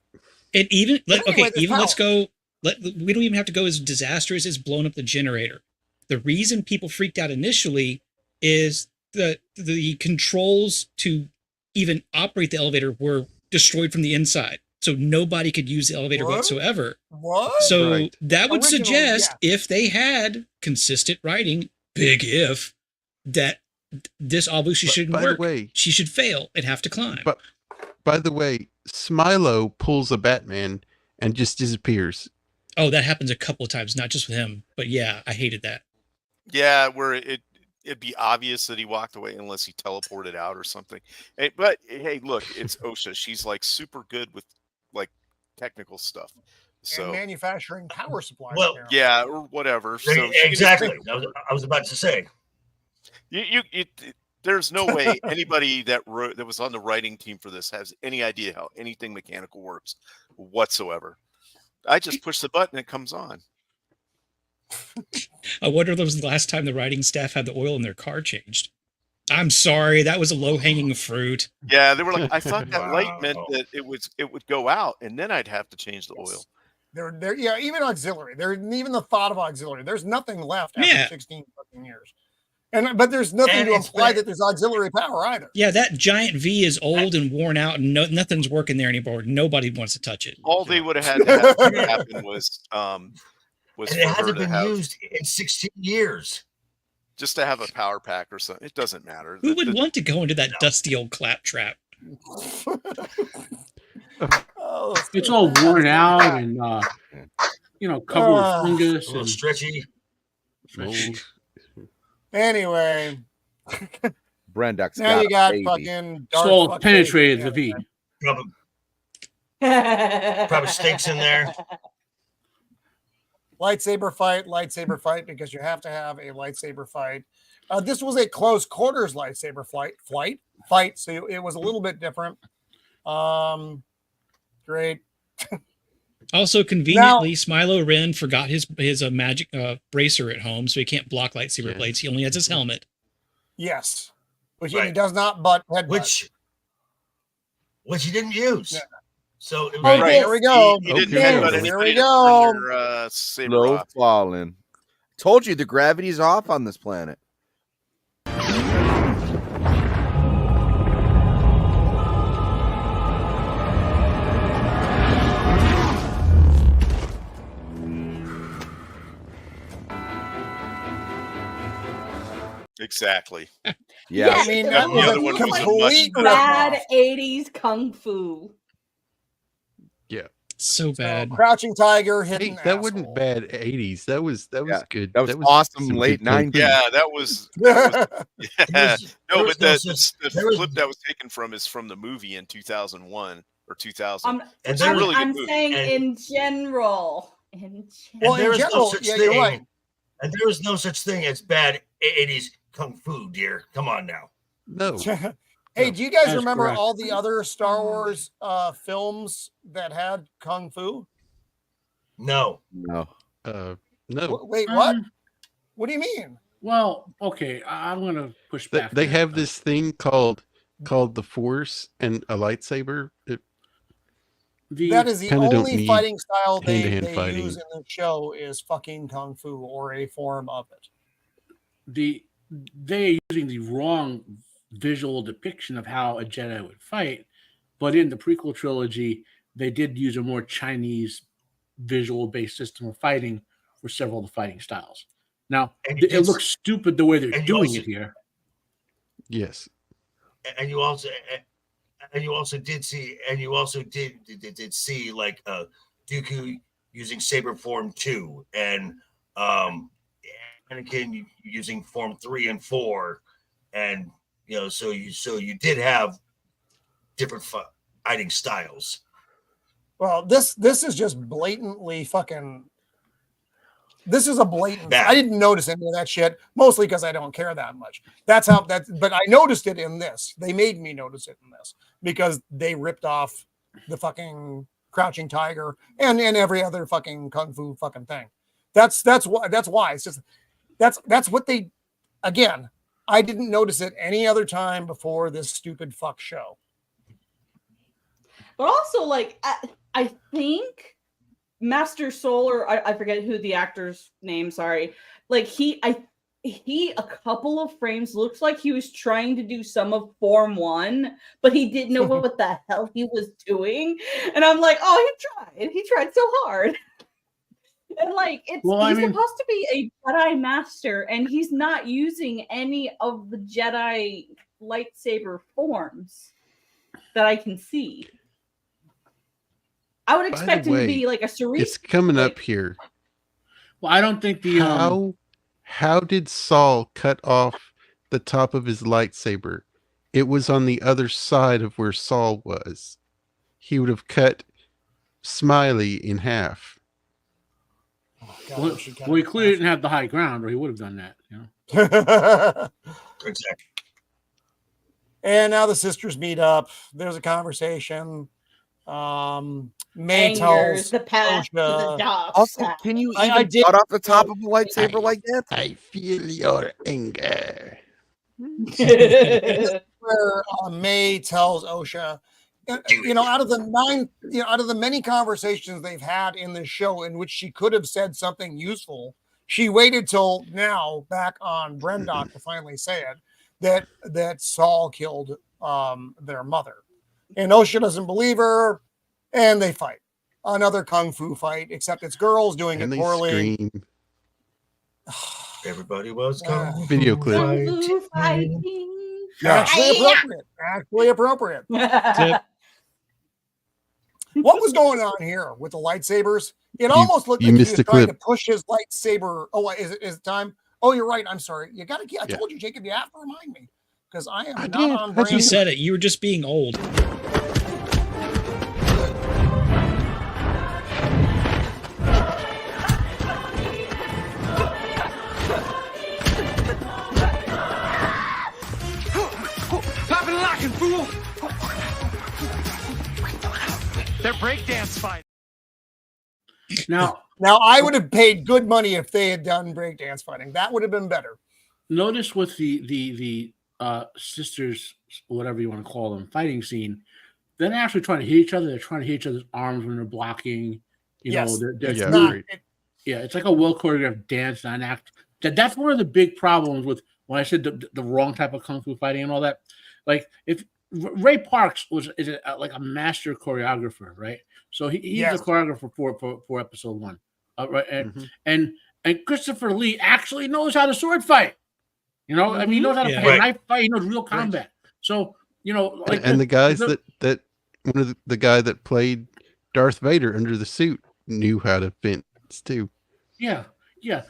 And let's go. We don't even have to go as disastrous as blowing up the generator. The reason people freaked out initially is the controls to even operate the elevator were destroyed from the inside. So nobody could use the elevator whatsoever. What? So that would suggest if they had consistent writing, big if, that this obviously shouldn't work. She should fail and have to climb. But by the way, Smilo pulls a Batman and just disappears. Oh, that happens a couple of times, not just with him. But yeah, I hated that. Yeah, where it'd be obvious that he walked away unless he teleported out or something. But hey, look, it's Osha. She's like super good with like technical stuff. So and manufacturing power supplies. Well, apparently. Yeah, or whatever. So exactly. I was about to say. There's no way anybody that was on the writing team for this has any idea how anything mechanical works whatsoever. I just push the button and it comes on. I wonder if that was the last time the writing staff had the oil in their car changed. I'm sorry, that was a low-hanging fruit. Yeah, they were like, I thought that light meant that it would go out, and then I'd have to change the oil. Even auxiliary. Even the thought of auxiliary. There's nothing left after 16 fucking years. But there's nothing to imply that there's auxiliary power either. Yeah, that giant V is old and worn out, and nothing's working there anymore. Nobody wants to touch it. All they would have had to happen was was And for it her hasn't to been have used in 16 years. just to have a power pack or something. It doesn't matter. Who would want to go into that dusty old claptrap? Oh, It's all worn out and covered with fungus A little and stretchy. Mold. Anyway, Brendak's now got you got a baby. fucking dark soul fuckface penetrated the again. V. Probably stinks in there. Lightsaber fight, because you have to have a lightsaber fight. This was a close quarters lightsaber fight, so it was a little bit different. Great. Also, conveniently, Smilo Ren forgot his magic bracer at home, so he can't block lightsaber blades. He only has his helmet. Yes, which Right. he does not butt headbutt. Which he didn't use. Yeah. So it was Right. Here we go. He didn't Okay. headbutt Here anybody we to go. turn your saber Low off. falling. Told you the gravity's off on this planet. Exactly. Yeah. I mean, that that was was a a one was complete much Bad ripoff. 80s kung fu. So bad. Crouching Tiger, Hey, hidden that asshole. wasn't bad 80s. That was Yeah, good. that was awesome some late good kung 90s. fu. Yeah, that was There no, was but no the such- there was- clip that was taken from is from the movie in 2001 or 2000. I'm, and It's a there was- really good I'm movie. saying And- in general. Well, there in is no general, such yeah, thing. you're right. And there is no such thing as bad 80s kung fu, dear. Come on now. No. Hey, do you guys That's remember correct. all the other Star Wars films that had kung fu? No. No. No. Wait, what? Um, What do you mean? Well, okay, I'm gonna push They, back. they there. have this thing called the Force and a lightsaber. That is the Kinda don't only need fighting style they hand-to-hand fighting. use in the show is fucking kung fu or a form of it. They're using the wrong visual depiction of how a Jedi would fight, but in the prequel trilogy, they did use a more Chinese visual-based system of fighting for several of the fighting styles. Now, And you it did- looks stupid the way they're and you doing also- it here. Yes. And you also did see like Dooku using saber form 2 and Anakin using form 3 and 4, and so you did have different fighting styles. Well, this is just blatantly fucking. This is a blatant. Bad. I didn't notice any of that shit, mostly because I don't care that much. That's how that. But I noticed it in this. They made me notice it in this because they ripped off the fucking Crouching Tiger and every other fucking kung fu fucking thing. That's why it's just that's what they. Again, I didn't notice it any other time before this stupid fuck show. But also, like, I think Master Solar, I forget who the actor's name, sorry. Like, he a couple of frames looks like he was trying to do some of Form 1, but he didn't know what the hell he was doing. And I'm like, oh, he tried so hard. And like, he's supposed to be a Jedi Master, and he's not using any of the Jedi lightsaber forms that I can see. I would expect him to be like a cerebral. It's coming up here. Well, I don't think the how did Saul cut off the top of his lightsaber? It was on the other side of where Saul was. He would have cut Smiley in half. well, he clearly didn't have the high ground, or he would have done that. Exactly. And now the sisters meet up. There's a conversation. May Anger, tells the path to the Osha- dark Also, side. can you I even did- cut off the top of a lightsaber like that? I feel your anger. where May tells Osha, out of the many conversations they've had in this show in which she could have said something useful, she waited till now back on Brendok to finally say it that Saul killed their mother, and Osha doesn't believe her, and they fight. another kung fu fight, except it's girls doing And it they poorly. scream. Everybody was kung Video fu clip. Kung fu fighting. fighting. Actually appropriate. Actually appropriate. Tip. What was going on here with the lightsabers? It almost looked you like he missed was a trying clip. to push his lightsaber. Oh, is it time? Oh, you're right. I'm sorry. You got to. I Yeah. told you, Jacob. You have to remind me because I am I not did. on I brand. You said it. You were just being old. Pop and locking, fool! They're breakdance fight. Now, I would have paid good money if they had done breakdance fighting. That would have been better. notice with the sisters, whatever you want to call them, fighting scene, they're not actually trying to hit each other. They're trying to hit each other's arms when they're blocking. You know, they're Yeah, Not, right. yeah, it's like a well choreographed dance, not an act. That's one of the big problems with when I said the wrong type of kung fu fighting and all that. Like if Ray Parks is like a master choreographer, right? So he's Yes. the choreographer for episode 1, right? And Christopher Lee actually knows how to sword fight. You know, I mean, he knows how to Yeah. fight a Right. knife fight. He knows real combat. So you know, like And the guys the- that one of the guy that played Darth Vader under the suit knew how to fence too. Yeah.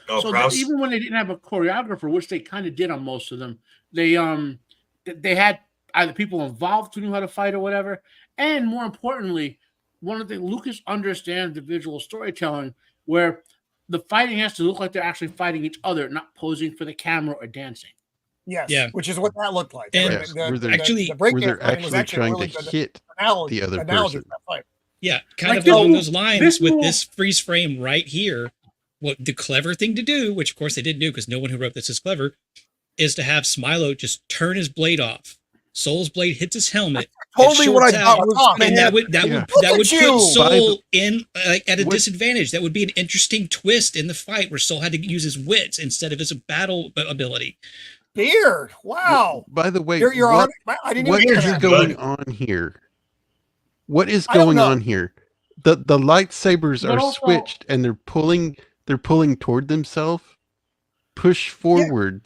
Oh, So Prowse? even when they didn't have a choreographer, which they kind of did on most of them, they had either people involved who knew how to fight or whatever. And more importantly, one of the Lucas understands the visual storytelling where the fighting has to look like they're actually fighting each other, not posing for the camera or dancing. Yes. Yeah. Which is what that looked like. And Yes, where they're actually- the Where breakdance they're fighting was actually a trying really to good hit analogy, the other analogy person. for that fight. Yeah, kind Like of this along move- those lines this with move- this freeze frame right here. What the clever thing to do, which of course they didn't do because no one who wrote this is clever, is to have Smilo just turn his blade off. Soul's blade hits his helmet. Totally what I shorts thought out, was gonna and that happen. would Yeah. Look that would at put you! Soul in at a What- disadvantage. That would be an interesting twist in the fight where Soul had to use his wits instead of his battle ability. Beard. Wow. By the way, You're what, on. I didn't what even is hear that. going on here? What is I don't going know. on here? The lightsabers But are also- switched and they're pulling toward themselves. Push forward.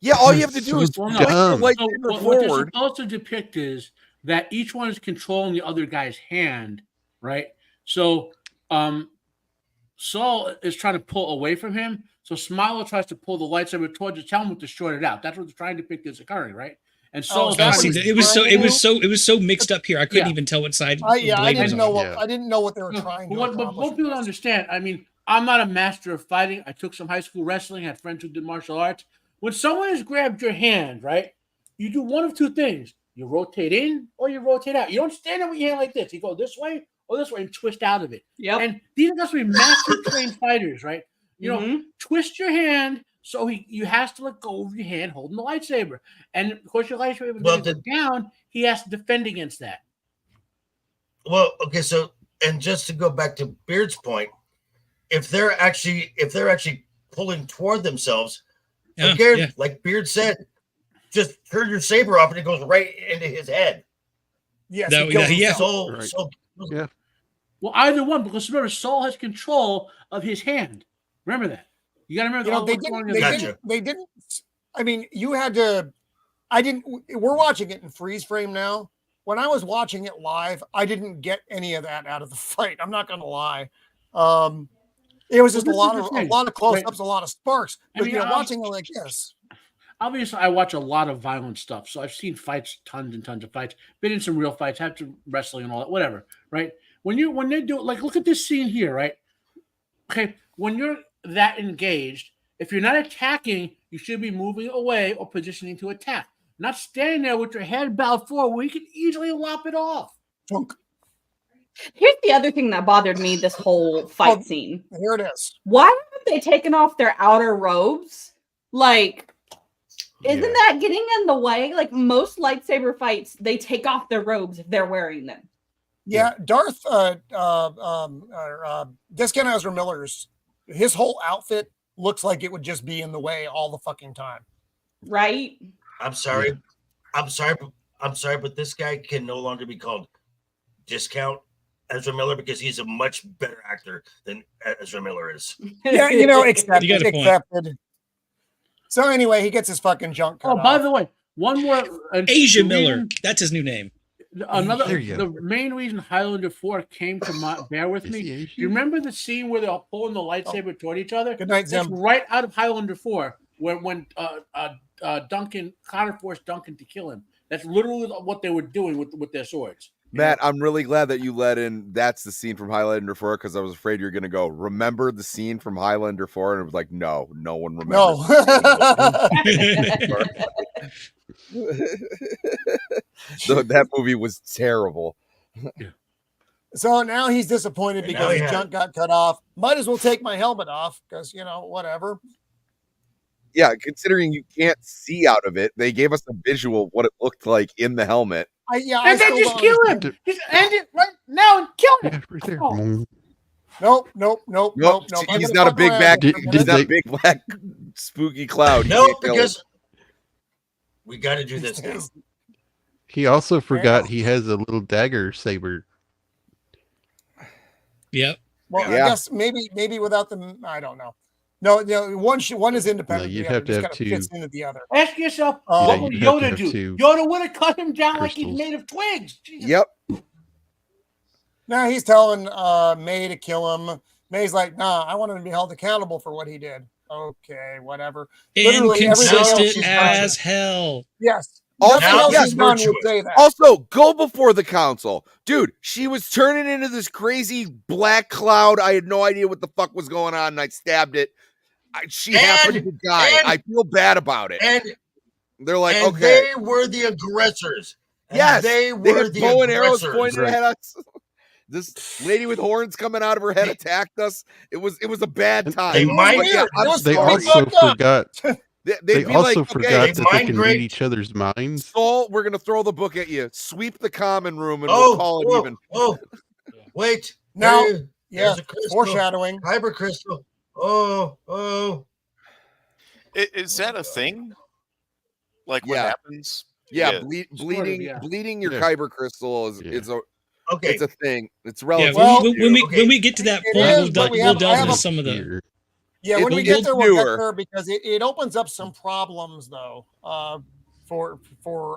Yeah, all you have to do is So point your dumb. lightsaber So what they're forward. supposed to depict is that each one is controlling the other guy's hand, right? So Saul is trying to pull away from him. So Smilo tries to pull the lightsaber towards his helmet to short it out. That's what they're trying to depict as occurring, right? And Saul's that Oh, trying see, to- it was so mixed up here. I couldn't Yeah. even tell what side. I the blade was didn't on. know what Yeah. I didn't know what they were No, trying but to what accomplish. people don't understand, I mean, I'm not a master of fighting. I took some high school wrestling, had friends who did martial arts. When someone has grabbed your hand, right, you do one of two things. You rotate in or you rotate out. You don't stand there with your hand like this. You go this way or this way and twist out of it. Yep. And these are supposed to be master trained fighters, right? You know, Mhm. twist your hand so you has to let go of your hand holding the lightsaber. And of course, your lightsaber Well, goes down. He has to defend against that. Well, okay, so and just to go back to Beard's point, if they're actually pulling toward themselves, Yeah, again, yeah. like Beard said, just turn your saber off and it goes right into his head. Yes, That- he kills yeah. himself. Right. So Well, either one, because remember, Saul has control of his hand. Remember that. You got to remember. You know, all they what's didn't. going They on. Gotcha. didn't. They didn't. I mean, you had to. I didn't. We're watching it in freeze frame now. When I was watching it live, I didn't get any of that out of the fight. I'm not going to lie. It was just Well, a lot this is of the thing, close-ups, right? a lot of sparks. I But mean, you know, I'm- watching it like this, Obviously, I watch a lot of violent stuff, so I've seen fights, tons and tons of fights. Been in some real fights, had to wrestling and all that, whatever. Right? When they do like, look at this scene here, right? Okay, when you're that engaged, if you're not attacking, you should be moving away or positioning to attack. Not standing there with your head bowed forward, where you can easily lop it off. Chunk. Here's the other thing that bothered me this whole fight Oh. scene. Here it is. Why haven't they taken off their outer robes? Like, isn't Yeah. that getting in the way? Like most lightsaber fights, they take off their robes if they're wearing them. Yeah, Darth. Discount Ezra Miller's. His whole outfit looks like it would just be in the way all the fucking time. Right? I'm sorry. I'm sorry, but this guy can no longer be called Discount Ezra Miller because he's a much better actor than Ezra Miller is. Yeah, accepted. You got a point. Accepted. So anyway, he gets his fucking junk cut by off. the way, one more Asia Miller. That's his new name. The main reason Highlander 4 came to bear with me. Do you remember the scene where they're pulling the lightsaber toward each other? Good night, That's Zim. right out of Highlander 4, when Connor forced Duncan to kill him. That's literally what they were doing with their swords. Matt, I'm really glad that you let in that's the scene from Highlander 4 because I was afraid you're going to go, remember the scene from Highlander 4? And it was like, no one remembers. So that movie was terrible. So now he's disappointed because his junk got cut off. Might as well take my helmet off because, whatever. Yeah, considering you can't see out of it, they gave us a visual of what it looked like in the helmet. And then just kill him. Just end it right now and kill him. Nope. He's not a big black. He's not a big black spooky cloud. No, because we got to do this now. He also forgot he has a little dagger saber. Yep. Well, I guess maybe without the, I don't know. No, one is independent. No, you'd have to have two. Fits into the other. Ask yourself, what would Yoda do? Yoda would have cut him down like he's made of twigs. Jesus. Yep. Now he's telling Mae to kill him. Mae's like, nah, I want him to be held accountable for what he did. Okay, whatever. Inconsistent as hell. Yes. Also, go before the council. Dude, she was turning into this crazy black cloud. I had no idea what the fuck was going on, and I stabbed it. She happened to die. I feel bad about it. And they're like, and okay. They were the aggressors. Yes. They were the bow and aggressors. arrows pointed at us. This lady with horns coming out of her head attacked us. It was a bad time. They also forgot. They also forgot that they can read each other's minds. Saul, we're gonna throw the book at you. Sweep the common room and we'll call it even. Wait. Now, there's a crystal. Foreshadowing. Hyper crystal. Is that a thing? Like what happens? Yeah, bleeding your kyber crystal is it's a thing. It's relative. Yeah, when we get to that point, we'll delve into some of the. Yeah, when we get there, we'll get there because it opens up some problems though for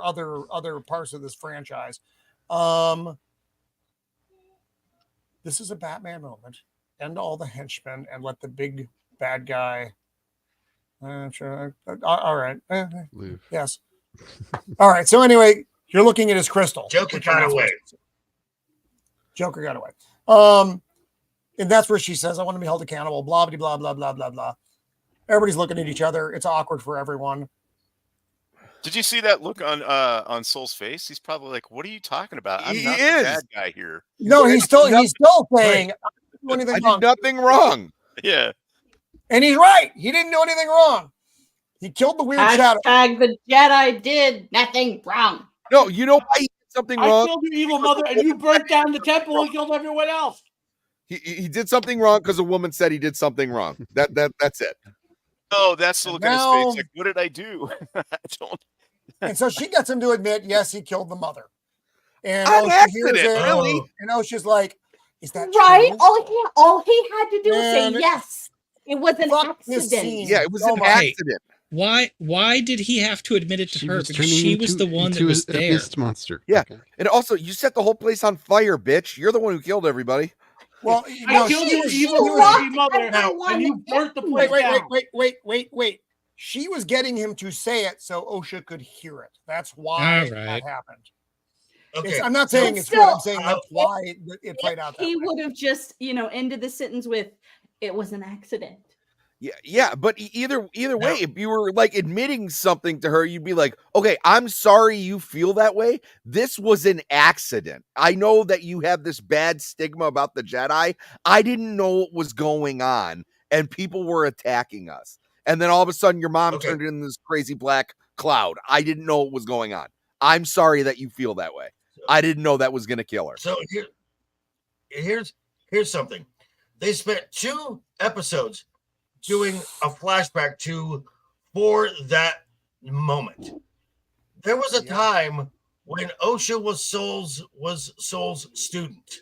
other parts of this franchise. This is a Batman moment. End all the henchmen and let the big bad guy. Sure. All right. Yes. All right. So anyway, you're looking at his crystal. Joker got away. Joker got away. And that's where she says, I want to be held accountable, blah, blah, blah, blah, blah, blah. Everybody's looking at each other. It's awkward for everyone. Did you see that look on Soul's face? He's probably like, what are you talking about? I'm not the bad guy here. No, he's still saying, I did nothing wrong. Yeah. And he's right. He didn't do anything wrong. He killed the weird shadow. The Jedi did nothing wrong. No, you know why he did something wrong? I killed your evil mother and you burnt down the temple and killed everyone else. He did something wrong because a woman said he did something wrong. That's it. Oh, that's the look on his face. Like, what did I do? I don't. And so she gets him to admit, yes, he killed the mother. And Osha hears it, really? And Osha's like, is that right? true? All he had to do was say yes. It was an accident. Yeah, it was an accident. Why did he have to admit it to her? Because she was the one that was there. Beast monster. Yeah, and also you set the whole place on fire, bitch. You're the one who killed everybody. Well, I killed your evil mother and you burnt the place down. Wait. She was getting him to say it so Osha could hear it. That's why that happened. Okay. I'm not saying it's good. I'm saying that's why it played out that way. He would have just, ended the sentence with, it was an accident. Yeah, but either way, if you were like admitting something to her, you'd be like, okay, I'm sorry you feel that way. This was an accident. I know that you have this bad stigma about the Jedi. I didn't know what was going on, and people were attacking us. And then all of a sudden, your mom turned into this crazy black cloud. I didn't know what was going on. I'm sorry that you feel that way. I didn't know that was going to kill her. So here's something. They spent 2 episodes doing a flashback for that moment. There was a time when Osha was Soul's student.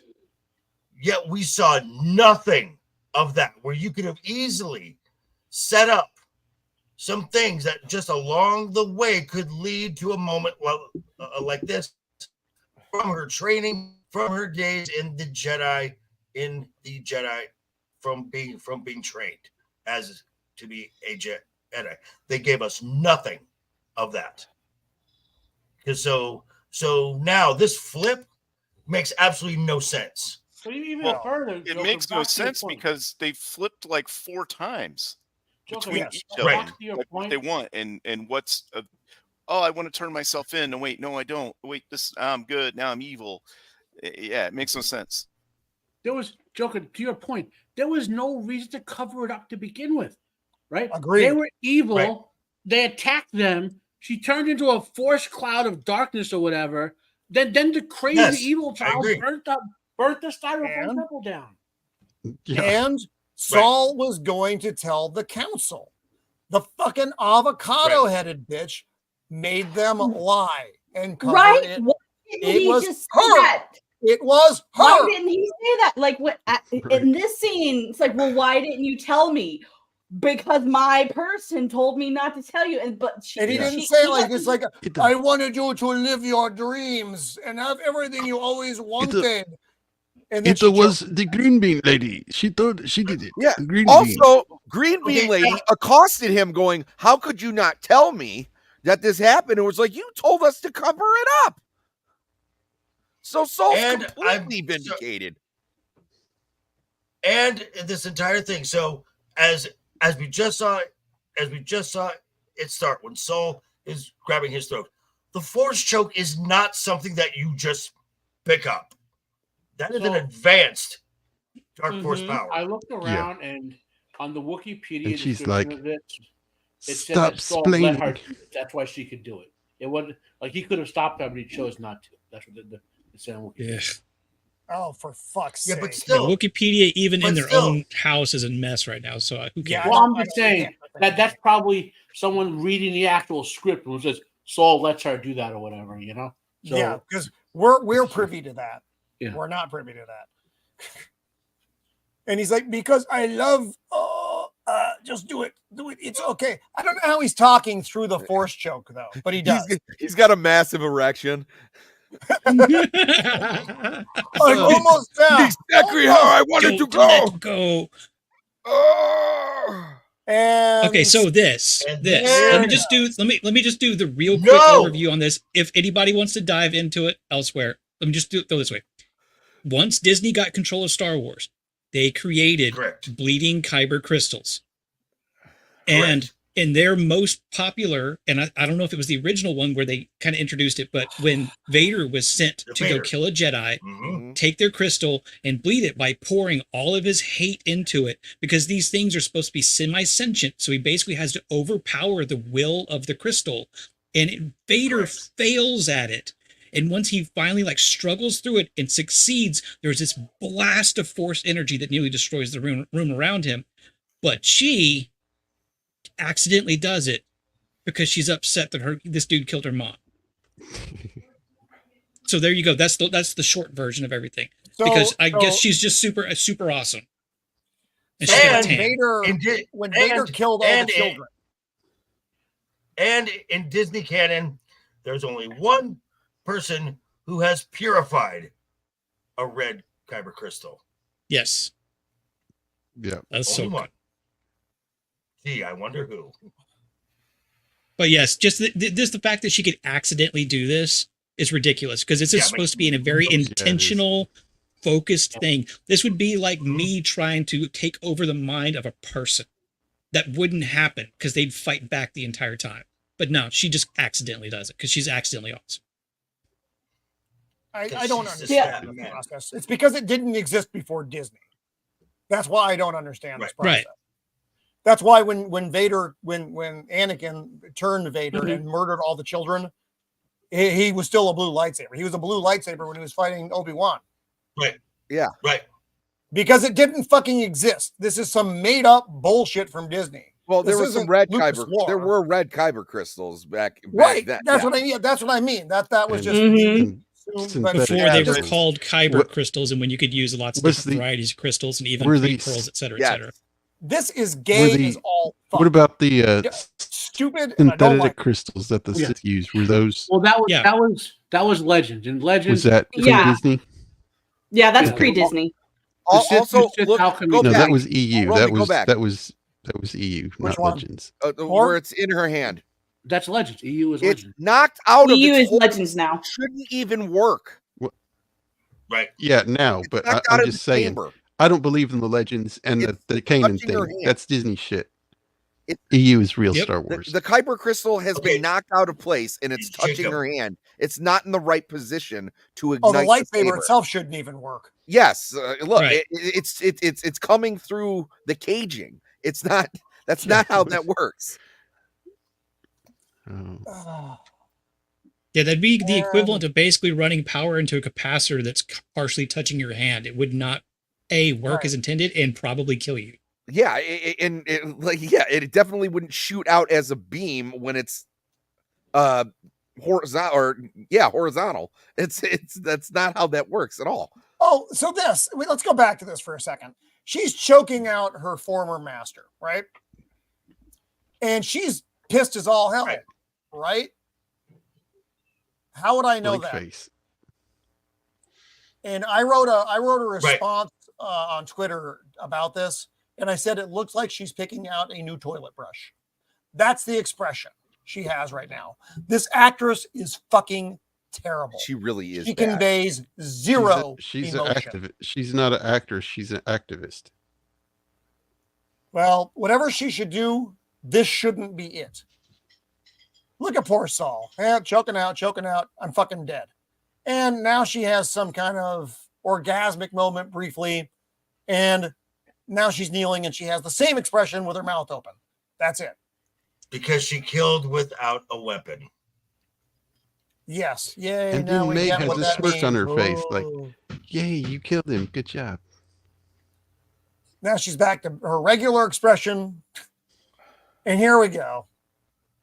Yet we saw nothing of that, where you could have easily set up some things that just along the way could lead to a moment like this, from her training, from her days in the Jedi, from being trained as to be a Jedi. They gave us nothing of that. So now this flip makes absolutely no sense. So even Well, further, it makes no sense because they flipped like 4 times between each of them. Like what they want and what's oh, I want to turn myself in. No, wait, no, I don't. Wait, I'm good. Now I'm evil. Yeah, it makes no sense. There was, Joker, to your point, there was no reason to cover it up to begin with, right? Agreed. They were evil. Right. They attacked them. She turned into a force cloud of darkness or whatever. Then the crazy evil child burnt the styrofoam temple down. Yeah. And Saul was going to tell the council. The fucking avocado-headed bitch made them lie and cover it. It was her. That? It was her. Why didn't he say that? Like what in this scene? It's like, well, why didn't you tell me? Because my person told me not to tell you, and he didn't say it like this. Like I wanted you to live your dreams and have everything you always wanted. And it was the green bean lady. She thought she did it. Yeah. Green bean lady accosted him, going, "How could you not tell me that this happened?" And was like, "You told us to cover it up." So Saul's completely vindicated. And this entire thing. So as we just saw it start when Saul is grabbing his throat. The force choke is not something that you just pick up. That is an advanced dark force power. I looked around and on the Wikipedia and she's like, it stop said that Saul let her. splaining. That's why she could do it. It wasn't like he could have stopped her, but he chose not to. That's what the saying on Wikipedia. Oh, for fuck's sake. But still, Wikipedia, even in their own house, is a mess right now. So who cares? Well, I'm just saying that's probably someone reading the actual script who says Saul lets her do that or whatever, you know? So, yeah, because we're privy to that. Yeah. We're not privy to that. And he's like, because I love, just do it. It's okay. I don't know how he's talking through the force choke, though, but he does. He's got a massive erection. I'm almost down. Exactly how I wanted to go. And okay, so this. Let me just do the real quick overview on this. If anybody wants to dive into it elsewhere, let me just throw this way. Once Disney got control of Star Wars, they created bleeding kyber crystals. And in their most popular, and I don't know if it was the original one where they kind of introduced it, but when Vader was sent to go kill a Jedi, take their crystal and bleed it by pouring all of his hate into it, because these things are supposed to be semi-sentient. So he basically has to overpower the will of the crystal. And Vader fails at it. And once he finally struggles through it and succeeds, there's this blast of force energy that nearly destroys the room around him. But she accidentally does it because she's upset that this dude killed her mom. So there you go. That's the short version of everything. Because I guess she's just super awesome. And when Vader killed all the children. And in Disney canon, there's only one person who has purified a red kyber crystal. Yes. Yeah. That's so one. Gee, I wonder who. But yes, just the fact that she could accidentally do this is ridiculous, because this is supposed to be in a very intentional, focused thing. This would be like me trying to take over the mind of a person. That wouldn't happen because they'd fight back the entire time. But no, she just accidentally does it because she's accidentally awesome. I don't understand the process. It's because it didn't exist before Disney. That's why I don't understand this process. Right. That's why when Anakin turned Vader and murdered all the children, he was still a blue lightsaber. He was a blue lightsaber when he was fighting Obi-Wan. Right. Yeah. Right. Because it didn't fucking exist. This is some made up bullshit from Disney. Well, there was some red kyber. There were red kyber crystals back then. That's what I mean. That's what I mean. That was just soon. But Synthetic Before they were crystals. called kyber What- crystals, and when you could use lots of was different the- varieties of crystals and even were free these- pearls, etc., Yes. etc. this is Were gay the- as all fuck. What about the Stupid, and I don't synthetic like it. crystals that the Yeah. Sith used? Were those Well, that was Yeah. that was Legends, and Legends. was that from Yeah. Disney? Yeah, that's Okay. pre-Disney. The Sith- Also, the Sith look, alchemy- go No, back. that was EU. Roman, go That back. was EU, Which not one? Legends. Where it's in her hand. That's Legends. EU is It's Legends. knocked out of EU its is hold. Legends now. Shouldn't even work. Right. Yeah, now, It's but knocked out I'm of just the saying, chamber. I don't believe in the Legends and the Kanan touching her thing. hand. That's Disney shit. It- EU is real Yep. Star The, Wars. the Kyber crystal has Okay. been knocked out of place and it's touching Jacob. her hand. It's not in the right position to Oh, ignite the lightsaber saber. itself shouldn't even work. Yes, look, Right. it's coming through the caging. It's not. That's not how that works. Oh. Ah. Yeah, that'd be the Yeah. equivalent of basically running power into a capacitor that's partially touching your hand. It would not work Right. as intended and probably kill you. Yeah, it definitely wouldn't shoot out as a beam when it's horizontal. It's that's not how that works at all. Oh, so let's go back to this for a second. She's choking out her former master, right? And she's pissed as all hell, right? How would I know Blank that? face. And I wrote a response on Twitter about this, and I said it looks like she's picking out a new toilet brush. That's the expression she has right now. This actress is fucking terrible. She really is. She bad. conveys zero She's an emotion. activist. She's not an actress. She's an activist. Well, whatever she should do, this shouldn't be it. Look at poor Saul. Yeah, choking out. I'm fucking dead. And now she has some kind of orgasmic moment briefly. And now she's kneeling and she has the same expression with her mouth open. That's it. Because she killed without a weapon. Yes. Yay. And now then we May get has what a that smirk on means. her face, like- Oh. Yay, you killed him. Good job. Now she's back to her regular expression. And here we go.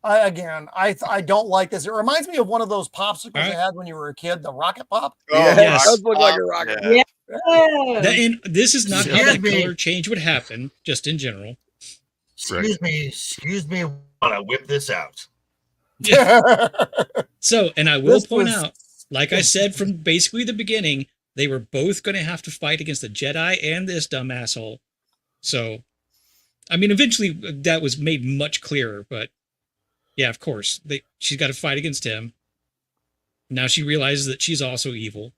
I don't like this. It reminds me of one of those popsicles you had when you were a kid, the rocket pop. Yeah, yes. it does look like a rocket. Yeah. Yeah. And this is not how Excuse that me. color change would happen, just in general. Excuse me while I whip this out. So, and I will This point was- out, like I said from basically the beginning, they were both going to have to fight against the Jedi and this dumb asshole. So, I mean, eventually that was made much clearer, but yeah, of course, she's got to fight against him. Now she realizes that she's also evil.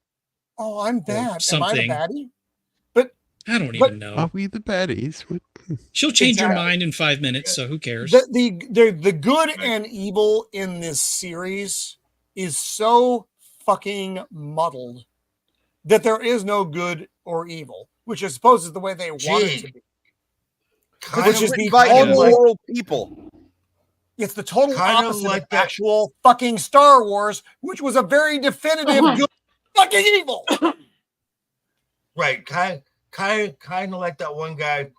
Oh, I'm bad. Am I the something. baddie? I don't But- even know. Are we the baddies? What? She'll change her Exactly. mind in 5 minutes, so who cares? The good and evil in this series is so fucking muddled that there is no good or evil, which I suppose is the way they want it to be. Kind Which of is like- the By kind of total- like- immoral people. It's the total Kind of opposite like of that- actual fucking Star Wars, which was a very definitive good fucking evil. Right, kind of like that one guy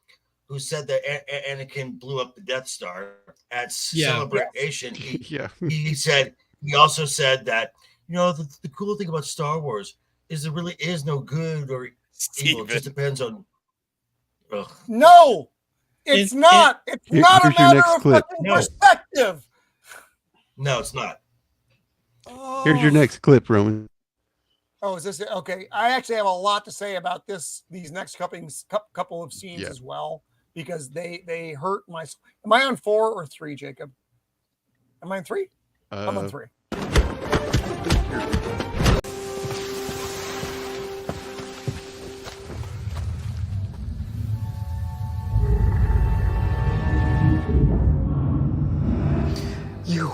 who said that Anakin blew up the Death Star at Yeah. Celebration. Yeah. He also said that, you know, the cool thing about Star Wars is there really is no good or evil. It just depends on. Ugh. No, it's And- not. It's Here- not a here's your matter next of clip. fucking No. perspective. No, it's not. Here's your next clip, Roman. Oh, is this it? Okay? I actually have a lot to say about these next couple of scenes Yeah. as well, because they hurt my. Am I on 4 or 3, Jacob? Am I on 3? I'm on 3. You.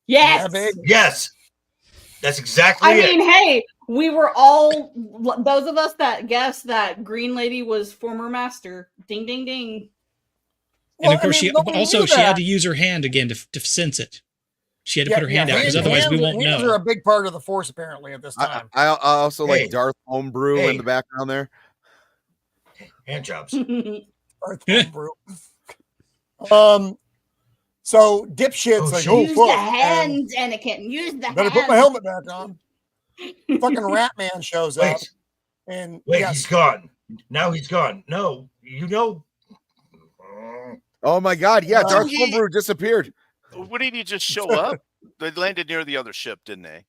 Yes. Yeah, big. Yes, that's exactly I it. mean, hey, we were all those of us that guessed that Green Lady was former master. Ding, ding, ding. And Well, of course, I mean, but we knew she had that. to use her hand again to sense it. She had to put her hand out because otherwise we won't hands know. are a big part of the Force apparently at this time. I also Hey. like Darth Homebrew Hey. in the background there. Hand jobs. Earth homebrew. So dipshit's like, oh, use fuck, the hands, Anakin. Use the better hands. put my helmet back on. Fucking Rat Man shows up. Wait, And he's gone. Now he's gone. No, you know. Oh my God! Yeah, Dark Homebrew disappeared. Wouldn't he just show up? They landed near the other ship, didn't they?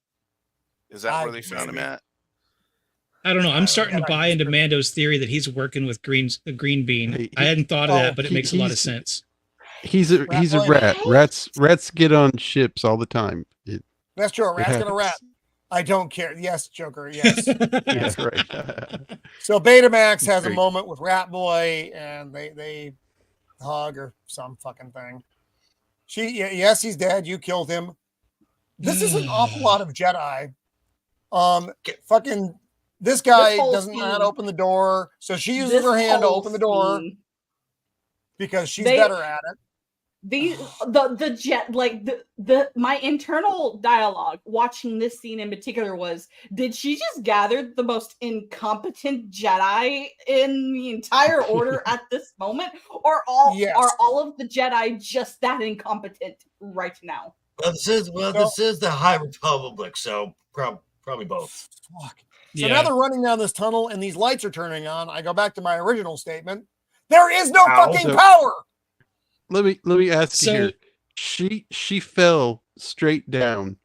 Is that where they found him at? I don't know. I'm starting to buy into Mando's theory that he's working with the green bean. I hadn't thought of that, but it makes a lot of sense. He's a rat. Rats get on ships all the time. That's true. A rat's gonna rat. I don't care. Yes, Joker. Yes. That's right. So Betamax has a moment with Rat Boy, and they hug or some fucking thing. Yes, he's dead. You killed him. This is an awful lot of Jedi. Fucking this guy doesn't know how to open the door, so she uses her hand to open the door because she's better at it. The jet, like my internal dialogue watching this scene in particular was, did she just gather the most incompetent Jedi in the entire order at this moment, or are all of the Jedi just that incompetent right now? Well, this is the High Republic, so probably both. Fuck. So now they're running down this tunnel, and these lights are turning on. I go back to my original statement: there is no fucking power. Let me ask you here. She fell straight down.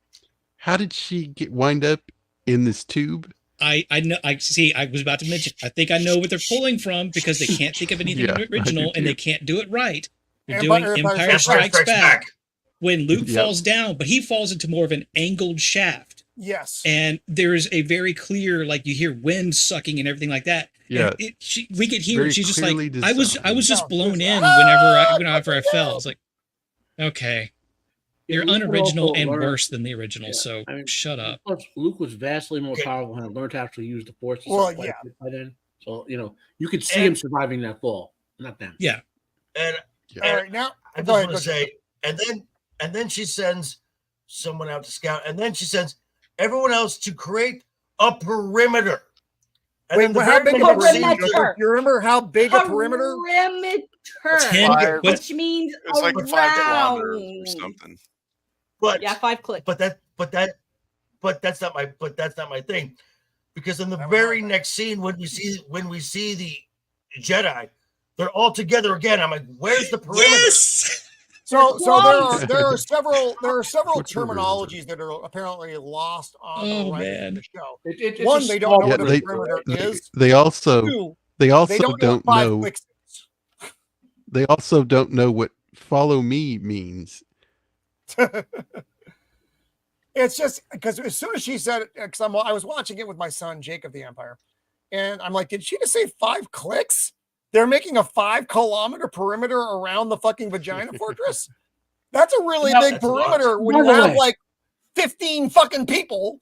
How did she wind up in this tube? I know. I see. I was about to mention. I think I know what they're pulling from because they can't think of anything original and they can't do it right. They're doing Empire Strikes Back. When Luke falls down, but he falls into more of an angled shaft. Yes. And there's a very clear, like you hear wind sucking and everything like that. Yeah. We could hear it. She's just like, I was just blown in whenever I fell. I was like, okay, you're unoriginal and worse than the original. So shut up. Luke was vastly more powerful and learned to actually use the Force. Well, by then. So you could see him surviving that fall, not them. Yeah. And all right, now I just want to say, and then she sends someone out to scout, and then she sends everyone else to create a perimeter. And wait, how big a perimeter? You remember how big a perimeter? Perimeter, which means it's like 5 kilometers or something. But 5 clicks. But that's not my thing, because in the very next scene when we see the Jedi, they're all together again. I'm like, where's the perimeter? Yes! So there are several terminologies that are apparently lost on the show. One, they don't know what a perimeter is. They also don't know. Clicks. They also don't know what "follow me" means. It's just because as soon as she said it, because I was watching it with my son Jacob the Empire, and I'm like, did she just say 5 clicks? They're making a 5-kilometer perimeter around the fucking vagina fortress. That's a really big perimeter when you have like 15 fucking people.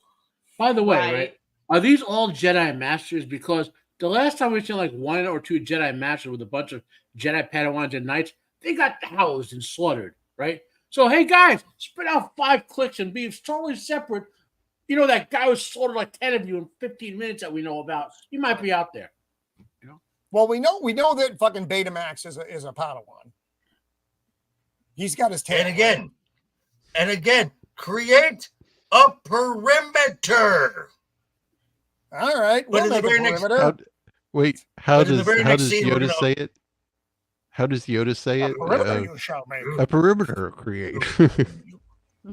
By the way, right? Are these all Jedi Masters? Because the last time we seen like 1 or 2 Jedi Masters with a bunch of Jedi Padawans and Knights, they got housed and slaughtered, right? So hey guys, spit out 5 clicks and be totally separate. You know that guy was slaughtered like 10 of you in 15 minutes that we know about. He might be out there. Well, we know that fucking Betamax is a Padawan. He's got his tail. And again, create a perimeter. All right, we'll make a perimeter. How does Yoda say it? How does Yoda say it? A perimeter create.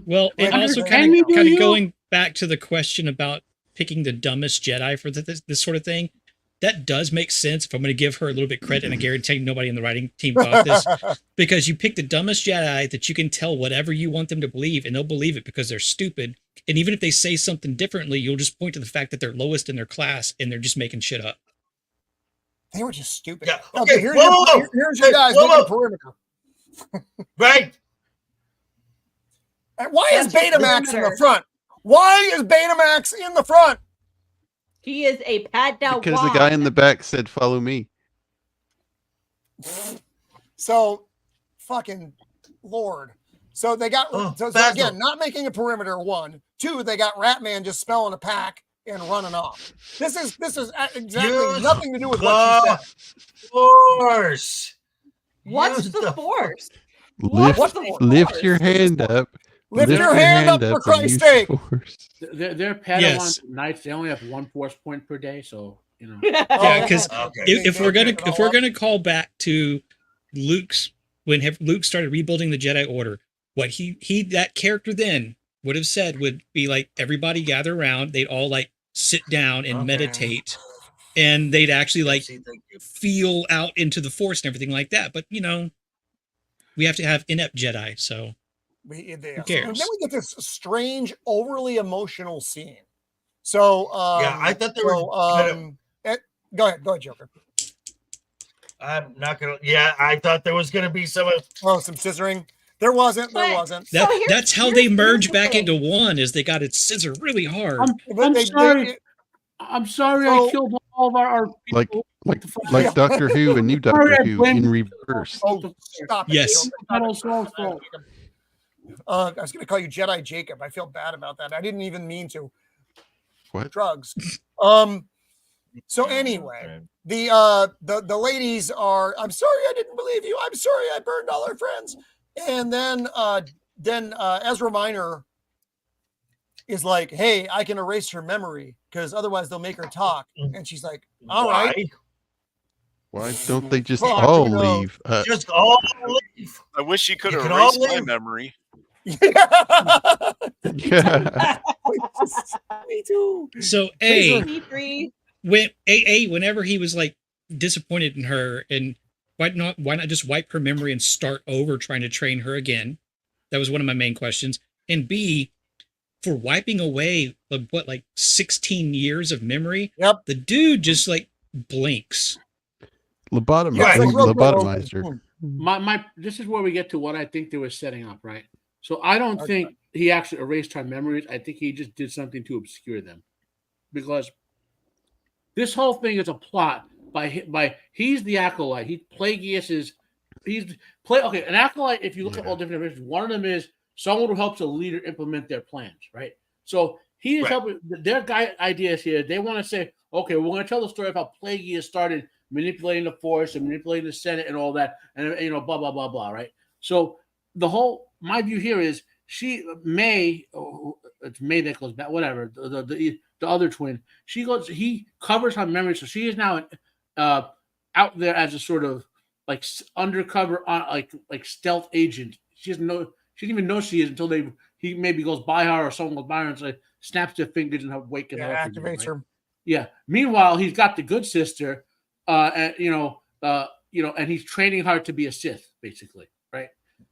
Well, and also kind of going back to the question about picking the dumbest Jedi for this sort of thing. That does make sense if I'm going to give her a little bit credit, and I guarantee nobody in the writing team thought this, because you pick the dumbest Jedi that you can tell whatever you want them to believe, and they'll believe it because they're stupid. And even if they say something differently, you'll just point to the fact that they're lowest in their class, and they're just making shit up. They were just stupid. Yeah. Okay, here's your guys making a perimeter. Right. And why is Betamax in the front? Why is Betamax in the front? He is a Padawan. Because the guy in the back said, "Follow me." So, fucking Lord. So they got again, not making a perimeter. 1, 2. They got Ratman just smelling a pack and running off. This is exactly nothing to do with what she said. Force. What's Use the force? Lift, What's the lift force? your hand up. Lift your hand up, for and Christ's use sake. the force. They're Padawan Yes. knights. They only have 1 force point per day, so you know. Yeah, because Okay. if we're They gonna pick it if all we're up. gonna call back to Luke's when Luke started rebuilding the Jedi Order, what he that character then would have said would be like, everybody gather around, they'd all like sit down and Okay. meditate, and they'd actually like See, thank you. feel out into the Force and everything like that. But you know, we have to have inept Jedi, so Who cares? And then we get this strange, overly emotional scene. So, Yeah, I thought they were go ahead, Joker. I'm not gonna. Yeah, I thought there was gonna be some. Some scissoring. There wasn't. That's how they here's merge the back thing. into one, is they got it scissor really hard. I'm sorry. I'm sorry. I killed all of our Like people. like Doctor Who and New Doctor Who in reverse. Oh, stop it. Yes. I was going to call you Jedi Jacob. I feel bad about that. I didn't even mean to. What? Drugs. So anyway, the ladies are, I'm sorry I didn't believe you. I'm sorry I burned all our friends. And then Ezra Minor is like, hey, I can erase her memory because otherwise they'll make her talk. And she's like, all right. Why don't they just Fuck, all you know, leave? Just all leave. I wish you could You have can all erased my leave. memory. Yeah. Me too. So whenever he was like disappointed in her, and why not just wipe her memory and start over trying to train her again? That was one of my main questions. And B, for wiping away like 16 years of memory, Yep. the dude just like blinks. Lobotomized her. This is where we get to what I think they were setting up, right? So I don't think he actually erased her memories. I think he just did something to obscure them, because this whole thing is a plot by he's the acolyte. An acolyte. If you look at all different versions, one of them is someone who helps a leader implement their plans, right? So he is helping. Their ideas here. They want to say, okay, we're going to tell the story of how Plagueis started manipulating the Force and manipulating the Senate and all that, and blah blah blah blah, right? So my view here is it's May that goes back, whatever, the other twin. He covers her memory, so she is now out there as a sort of like undercover, like stealth agent. She didn't even know she is until he maybe goes by her, or someone goes by her and like snaps their fingers and waking her up. Activates her. Yeah. Meanwhile, he's got the good sister, and he's training her to be a Sith, basically, right?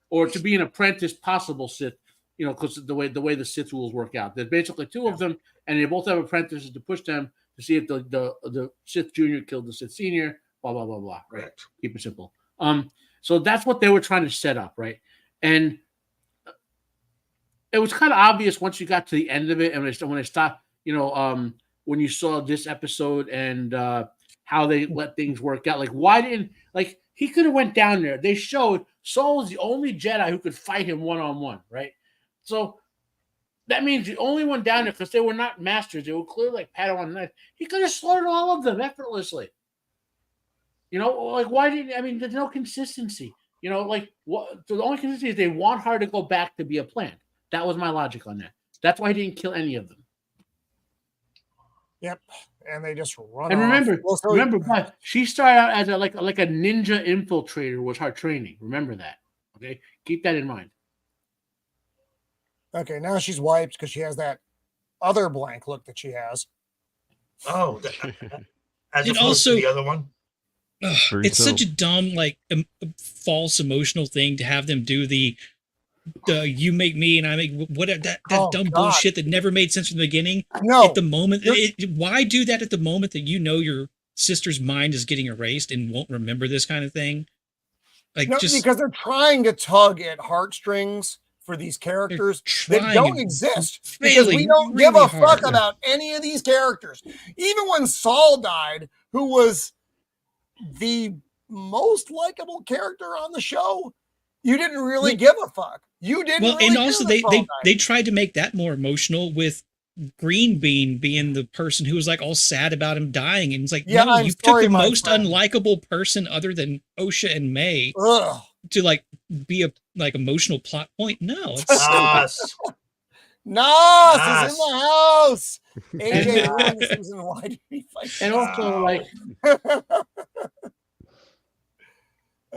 Or to be an apprentice, possible Sith, because the way the Sith rules work out. There's basically two of them, and they both have apprentices to push them to see if the Sith Junior killed the Sith Senior. Blah blah blah blah. Right. Keep it simple. So that's what they were trying to set up, right? And it was kind of obvious once you got to the end of it, and when they stopped, when you saw this episode and how they let things work out. Like, why didn't he could have went down there? They showed Saul was the only Jedi who could fight him one-on-one, right? So that means the only one down there, because they were not masters, they were clearly like Padawan knights. He could have slaughtered all of them effortlessly. Why didn't? I mean, there's no consistency. What? The only consistency is they want her to go back to be a plant. That was my logic on that. That's why he didn't kill any of them. Yep. And they just run. And off. remember, but she started out as a ninja infiltrator was her training. Remember that. Okay, keep that in mind. Okay, now she's wiped because she has that other blank look that she has. Oh, as It opposed also to the other one. It's such a dumb, false emotional thing to have them do the you make me and I make whatever that dumb bullshit that never made sense from the beginning. No, at the moment, why do that at the moment that your sister's mind is getting erased and won't remember this kind of thing? Because they're trying to tug at heartstrings for these characters that don't exist. Because we don't give a fuck about any of these characters. Even when Saul died, who was the most likable character on the show, you didn't really give a fuck. You didn't. Well, and also they tried to make that more emotional with Green Bean being the person who was like all sad about him dying, and it's like, Yeah, no, I'm you took sorry, the my most friend. unlikable person other than Osha and Mae Ugh. to like be a like emotional plot point. No, it's Nas. Nos is in Nas. the house. And- AJ ruined the season. Why did he fight? And also, like,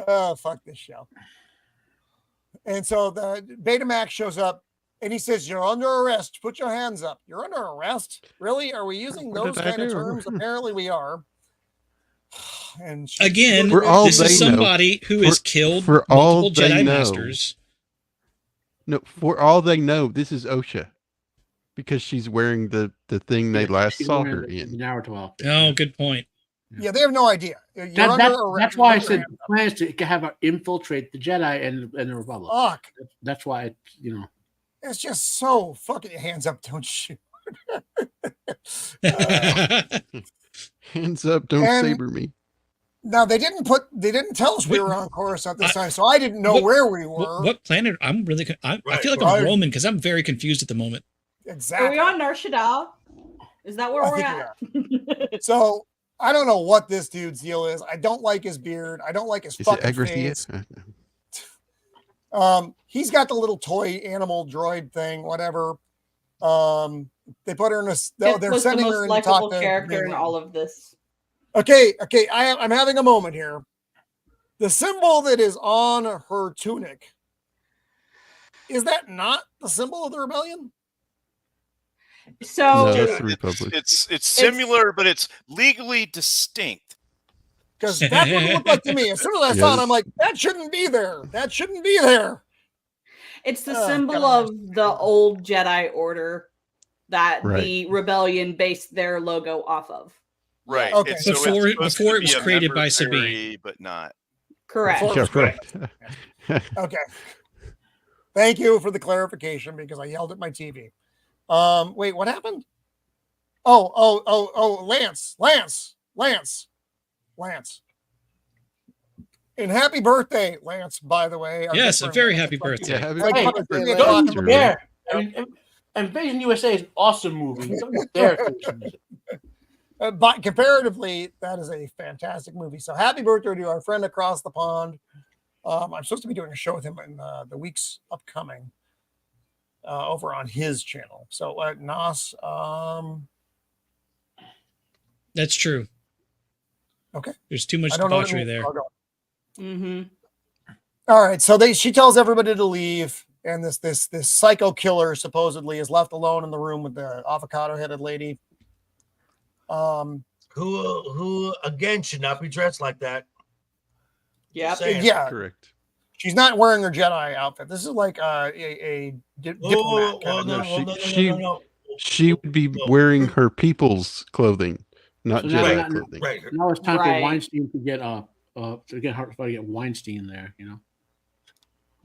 Oh, fuck this show. And so the Betamax shows up and he says, "You're under arrest. Put your hands up." You're under arrest? Really? Are we using What those did I kind of do? terms? Apparently we are. And she- again, For all this is they know- somebody who has killed for all multiple they Jedi know. Masters. No, for all they know, this is Osha. Because she's wearing the thing they last she's saw wearing her the in. Naruto outfit. Oh, good point. Yeah, they have no idea. You're That- under that- arrest. that's why I Put your said hands the plan is to have her infiltrate the Jedi and the Republic. up. Fuck. That's why, It's just so fucking hands up, don't shoot. Hands up, don't And- saber me. Now they didn't tell us we were on Coruscant this time, so I didn't know what- where we were. What planet? I feel like right. I'm Roman because I'm very confused at the moment. Exactly. Are we on Nar Shaddaa? Is that where I we're think at? So I don't know what this dude's deal is. I don't like his beard. I don't like his Is it fucking Agrathia? face. He's got the little toy animal droid thing, whatever. They put her in a. It They're was the sending her most in to talk likable to character in Green all Lantern. of this. Okay. I'm having a moment here. The symbol that is on her tunic, is that not the symbol of the rebellion? So No, that's Yeah, the Republic. It's similar, but it's legally distinct. Because that's what it looked like to me. As soon as I saw it, I'm like, that shouldn't be there. That shouldn't be there. it's the Oh, symbol God. of the old Jedi Order that Right. the rebellion based their logo off of. Right. Okay. It's, so it's Before supposed to it be was a created by member Sabine. berry, but not. Correct. Before- Yeah, right. Okay. Thank you for the clarification because I yelled at my TV. Wait, what happened? Oh, Lance. And happy birthday, Lance, by the way. Our Yes, good a friend very Lance. happy It's like- birthday. Yeah, happy it's like Hey, fucking birthday, 3 Lance. o'clock in the Sure. morning. there. I mean, Invasion USA is an awesome movie. There, But comparatively, that is a fantastic movie. So happy birthday to our friend across the pond. I'm supposed to be doing a show with him in the weeks upcoming over on his channel. So Nos, That's true. Okay. There's too much I don't know. debauchery there. Mm-hmm. All right, so she tells everybody to leave, and this psycho killer supposedly is left alone in the room with the avocado-headed lady. Who again should not be dressed like that. Yep. Saying. Yeah, Correct. she's not wearing her Jedi outfit. This is like a diplomat kind of. no, thing. No. She would be wearing her people's clothing, not So Jedi now- clothing. Right. now it's time Right. for Weinstein to get hard to get Weinstein there.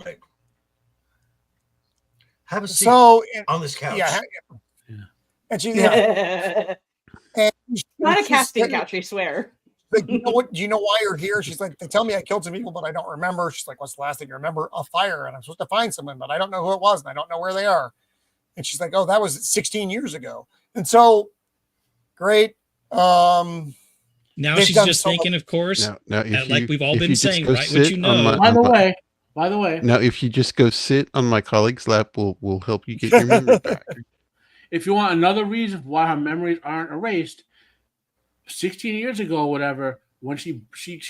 Right. Have a seat So on this couch. yeah, Yeah. and she's Not a she's casting sitting- couch, I swear. Like, you know what? Do you know why you're here? She's like, they tell me I killed some people, but I don't remember. She's like, what's the last thing you remember? A fire, and I'm supposed to find someone, but I don't know who it was, and I don't know where they are. And she's like, oh, that was 16 years ago. And so, great. Now They've she's done just so thinking, of course, Now, if like you- we've all if been you just saying, go right? What sit you on know. By the way, now if you just go sit on my colleague's lap, we'll help you get your memory back. if you want another reason why her memories aren't erased, 16 years ago, whatever, when she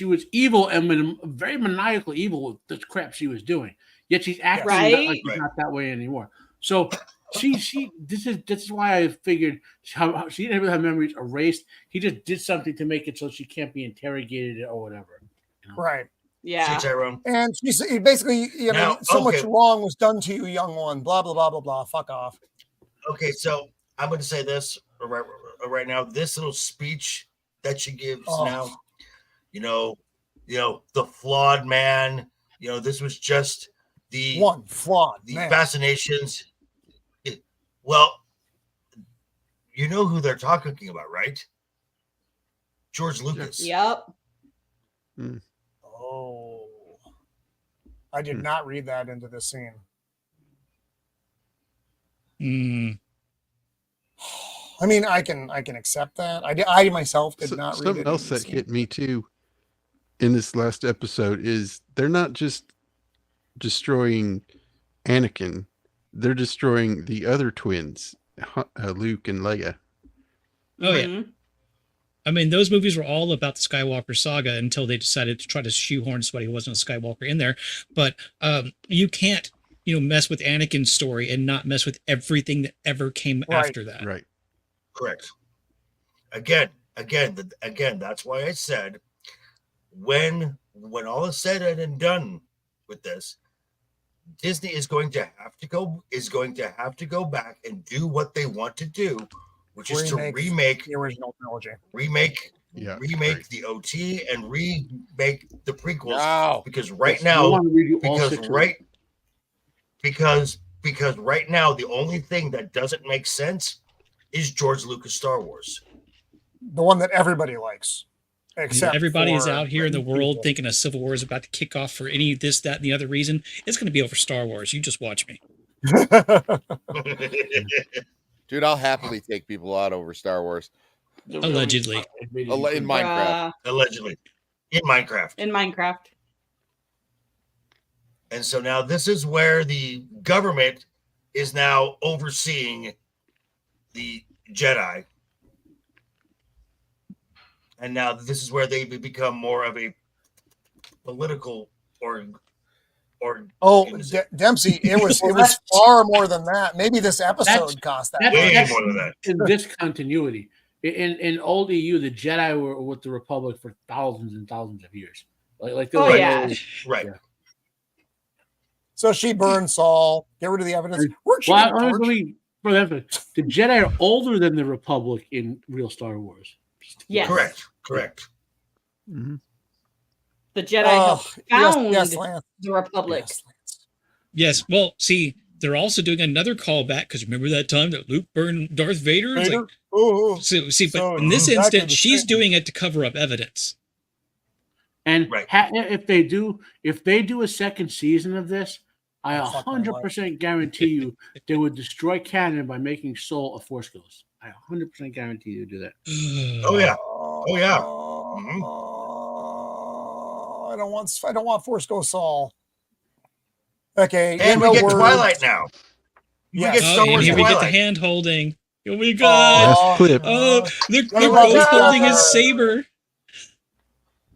was evil and very maniacal evil with the crap she was doing, yet she's acting Right. like she's not that way anymore. So this is why I figured how she didn't have her memories erased. He just did something to make it so she can't be interrogated or whatever. Right. Yeah. See, Tyrone. And she's basically, Now, so much okay. wrong was done to you, young one. Blah, blah, blah, blah, blah. Fuck off. Okay, so I'm going to say this right now. This little speech that she gives now, the flawed man. This was just the One flawed man. fascinations. Well, you know who they're talking about, right? George Lucas. Yep. Oh. I did not read that into the scene. Mm. I mean, I can accept that. I myself did not read Something it. else that hit me too in this last episode is they're not just destroying Anakin, they're destroying the other twins, Luke and Leia. Oh yeah. I mean, those movies were all about the Skywalker saga until they decided to try to shoehorn somebody who wasn't a Skywalker in there. But you can't, mess with Anakin's story and not mess with everything that ever came after that. Right. Correct. Again, that's why I said when all is said and done with this, Disney is going to have to go back and do what they want to do, which is to remake the original trilogy, remake right. the OT and remake the prequels. Wow. Because right now the only thing that doesn't make sense is George Lucas Star Wars, the one that everybody likes. Except everybody is for out here in the world people. thinking a civil war is about to kick off for any this, that, and the other reason. It's going to be over Star Wars. You just watch me. Dude, I'll happily take people out over Star Wars. Allegedly. In Minecraft. Allegedly. In Minecraft. In Minecraft. And so now this is where the government is now overseeing the Jedi. And now this is where they become more of a political or Dempsey, it was far more than that. Maybe this episode cost that. Way more than that. In this continuity. In old EU, the Jedi were with the Republic for thousands and thousands of years. Right. So she burned Saul. Get rid of the evidence. The Jedi are older than the Republic in real Star Wars. Yes. Correct. Mm-hmm. The Jedi have found the Republic. Yes. Well, see, they're also doing another callback because remember that time that Luke burned Darth Vader? It's like, but in this instance, she's doing it to cover up evidence. And if they do a second season of this, I 100% guarantee you they would destroy canon by making Soul a Force Ghost. I 100% guarantee you do that. Oh yeah. Mm-hmm. I don't want Force Ghost Saul. Okay, and we get Twilight now. Yes. We get Star Wars. Here we get the hand holding. Oh my God! Last clip. Oh, they're both holding his saber.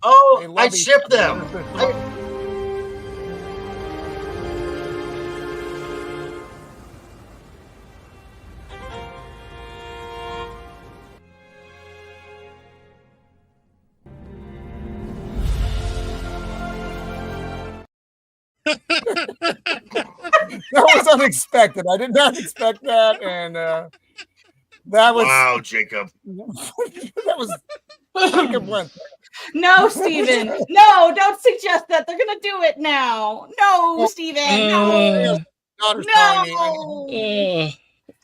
Oh, I ship them. That was unexpected. I did not expect that, and that was wow, Jacob. That was Jacob went. No, Steven. No, don't suggest that. They're gonna do it now. No, Steven. No.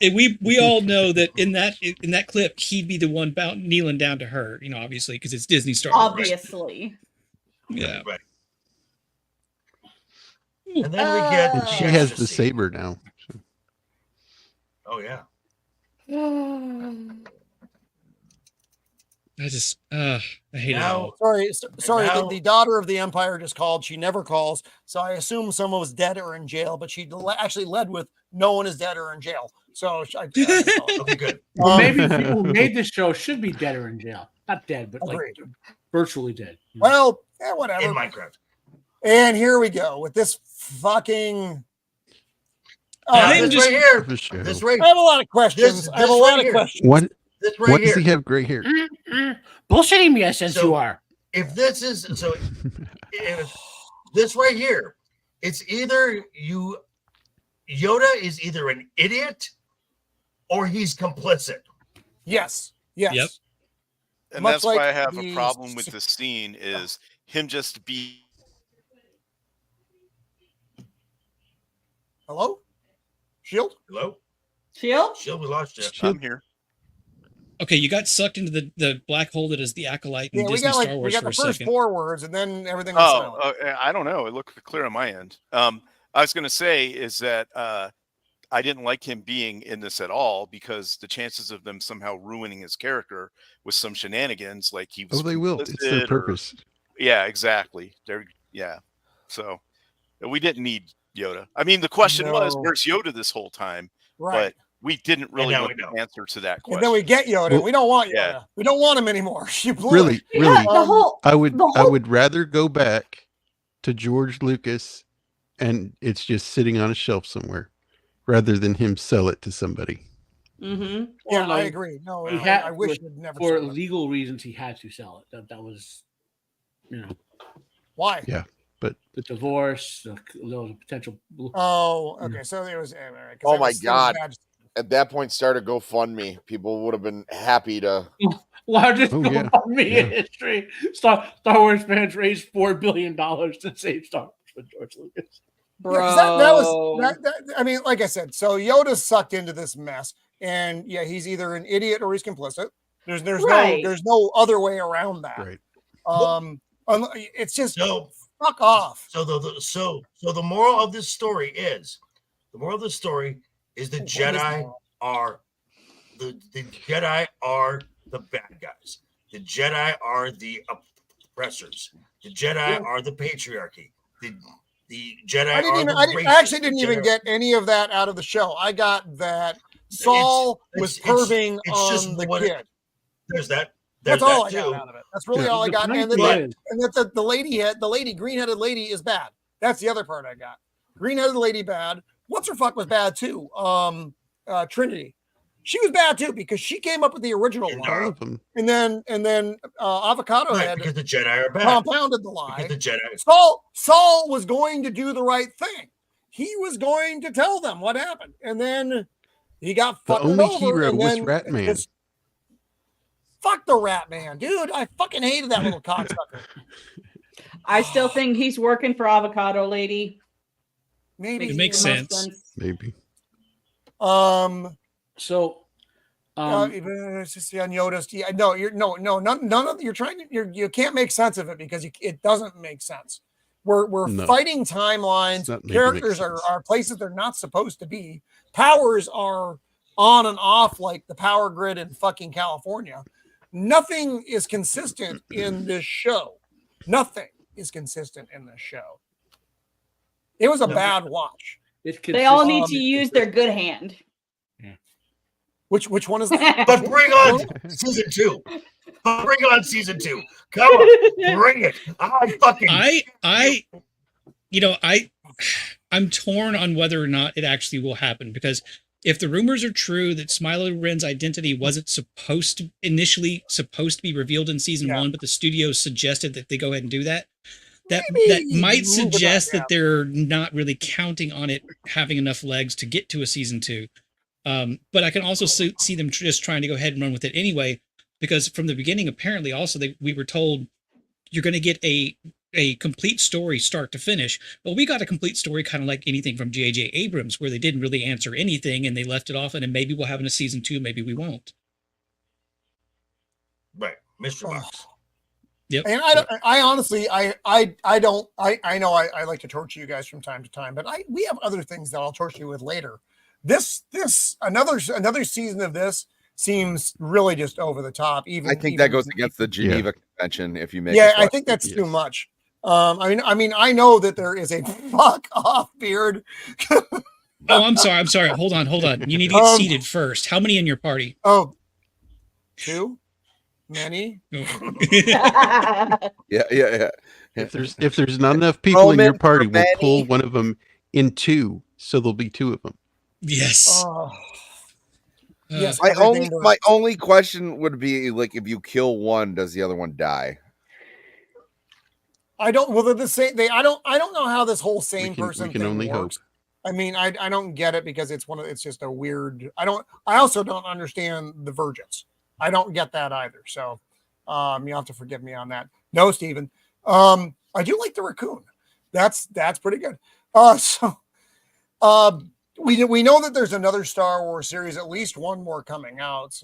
We all know that in that clip, he'd be the one kneeling down to her. Obviously, because it's Disney Star Wars. Obviously. Yeah. Right. And then we get. She has the saber now. So. Oh yeah. I hate it all. Sorry. The daughter of the Empire just called. She never calls, so I assume someone was dead or in jail. But she actually led with no one is dead or in jail. So okay, good. Well, maybe people who made this show should be dead or in jail. Not dead, but like virtually dead. Well, whatever. In Minecraft. And here we go with this fucking. This right here. This right. I have a lot of questions. I have a lot of questions. What? This right what here. does he have gray hair? Bullshitting me, since you are. If this is so, if this right here, it's either Yoda is either an idiot or he's complicit. Yes. Yep. And that's why I have a problem with this scene is him just be. Hello? Shield? Hello? Shield? Shield, we lost you. I'm here. Okay, you got sucked into the black hole that is the Acolyte in Disney Star Wars we got for a the first second. 4 words, and then everything was silent. I don't know. It looked clear on my end. I was going to say is that I didn't like him being in this at all because the chances of them somehow ruining his character with some shenanigans, like he was Oh, they will. It's their complicit or- purpose. yeah, exactly. So we didn't need Yoda. I mean, the question was, No. where's Yoda this whole time? Right. But we didn't really now know we know. the answer to that And question. then we get Yoda. Well, we don't want Yoda. yeah. We don't want him anymore. You blew Really, it. Yeah, really, the whole I the whole would rather go back to George Lucas and it's just sitting on a shelf somewhere rather than him sell it to somebody. Mm-hmm. Yeah, Or I like, agree. No, he I, had- I wish you'd never for said that. legal reasons, he had to sell it. That was, Why? Yeah. the divorce, the potential. Oh, okay. So there was. All right, 'cause Oh that my was- that was God. bad. At that point, start a GoFundMe. People would have been happy to. Largest Oh, yeah. GoFundMe Yeah. in history. Star Wars fans raised $4 billion to save Star Wars for George Lucas. Bro. Yeah, 'cause that was that. I mean, like I said, so Yoda's sucked into this mess, and yeah, he's either an idiot or he's complicit. There's Right. no other way around that. Right. It's just So fuck off. So the moral of this story is the What is Jedi moral? are the Jedi are the bad guys. The Jedi are the oppressors. The Jedi are the patriarchy. The Jedi I actually didn't even get any of that out of the show. I got that Saul was perving on the kid. There's that. That's There's all that I got too. out of it. That's really Yeah. all I The got. funny And thing then is- and that the lady, green-headed lady is bad. That's the other part I got. Green-headed lady bad. What's her fuck was bad too. Trinity. She was bad too because she came up with the original And, All lie, of them. and then Avocado Right, Head because the Jedi are bad. compounded the lie. Because the Jedi. Saul was going to do the right thing. He was going to tell them what happened, and then he got The fucked only over. hero and was then Ratman. just- Fuck the Rat Man, dude! I fucking hated that little cocksucker. I still think he's working for Avocado Lady. Maybe It makes the most sense. Maybe. So, It's just on Yoda's. Yeah, no, none of you're trying to you can't make sense of it because it doesn't make sense. We're No. fighting It's timelines. not made to make Characters sense. are places they're not supposed to be. Powers are on and off like the power grid in fucking California. Nothing is consistent in this show. Nothing is consistent in this show. It was a bad watch. They all need to use their good hand. Which one is that? But bring on season 2. Bring on season 2. Come on, bring it. I'm torn on whether or not it actually will happen because if the rumors are true that Smiler Ren's identity wasn't initially supposed to be revealed in season 1, but the studio suggested that they go ahead and do that, that might suggest that they're not really counting on it having enough legs to get to a season 2. But I can also see them just trying to go ahead and run with it anyway, because from the beginning, apparently also we were told you're going to get a complete story start to finish. Well, we got a complete story kind of like anything from J.J. Abrams, where they didn't really answer anything and they left it off, and then maybe we'll have in a season 2, maybe we won't. Right, Mr. Box. Yep. And I honestly, I know I like to torture you guys from time to time, but we have other things that I'll torture you with later. This another season of this seems really just over the top. I think that goes against the Geneva Convention. If you make, I think that's too much. I mean, I know that there is a fuck off beard. Oh, I'm sorry. Hold on. You need to get seated first. How many in your party? Oh, 2? Many? Yeah. If there's not enough people in your Roman party, we'll Romani. pull one of them in 2, so there'll be 2 of them. Yes. Yes. My only question would be like, if you kill one, does the other one die? I don't. Well, they're the same. I don't know how this whole same person We can thing only works. hope. I mean, I don't get it because it's just a weird. I also don't understand the Virgins. I don't get that either. So, you'll have to forgive me on that. No, Steven. I do like the raccoon. That's pretty good. We know that there's another Star Wars series, at least one more coming out.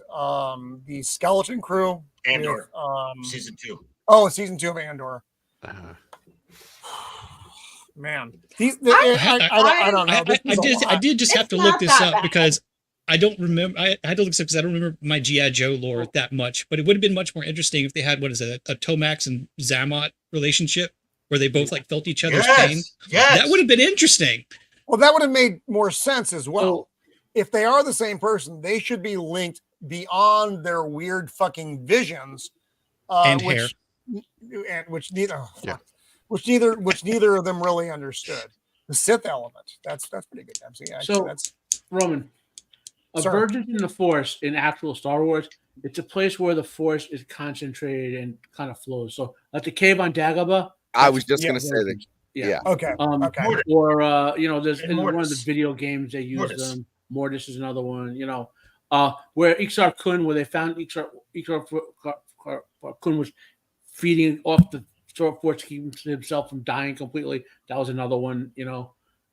The Skeleton Crew. Andor. With, season 2. Oh, season 2 of Andor. Man, I don't know. I did just have to look this up because I don't remember. I had to look this up because I don't remember my G.I. Joe lore that much. But it would have been much more interesting if they had, what is it, a Tomax and Xamot relationship where they both like felt each other's pain. Yes. That would have been interesting. Well, that would have made more sense as well. If they are the same person, they should be linked beyond their weird fucking visions, and hair, which neither of them really understood. The Sith element. That's pretty good, MC. So Roman, Virgins in the Force in actual Star Wars, it's a place where the Force is concentrated and kind of flows. So like the cave on Dagobah. I was just gonna say that. Yeah. Okay. Okay. Or there's in one of the video games they use them. Mortis is another one. Where Ixar Kun, where they found Ixar Kun was feeding off the Force to keep himself from dying completely. That was another one.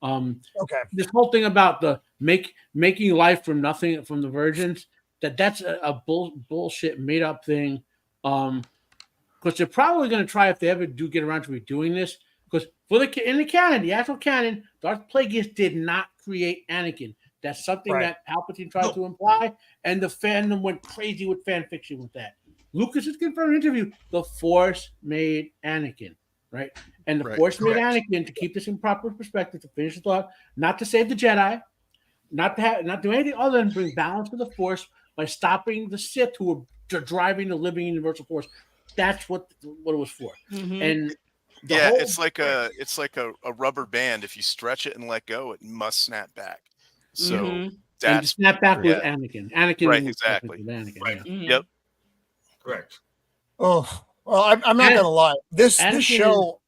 Okay. This whole thing about the making life from nothing from the Virgins, that's a bullshit made up thing. Because they're probably going to try, if they ever do get around to redoing this, because in the canon, the actual canon, Darth Plagueis did not create Anakin. That's something that Palpatine tried to imply, and the fandom went crazy with fan fiction with that. Lucas has confirmed in an interview, the Force made Anakin, right? And the Force made Anakin, to keep this in proper perspective, to finish the thought, not to save the Jedi, not do anything other than bring balance to the Force by stopping the Sith who were driving the living universal Force. That's what it was for. Mm-hmm. And it's like a rubber band. If you stretch it and let go, it must snap back. So that's snap back with Anakin. Anakin, right? Exactly. Anakin, right. Yeah. Yep. Correct. Oh well, I'm not gonna lie. This show.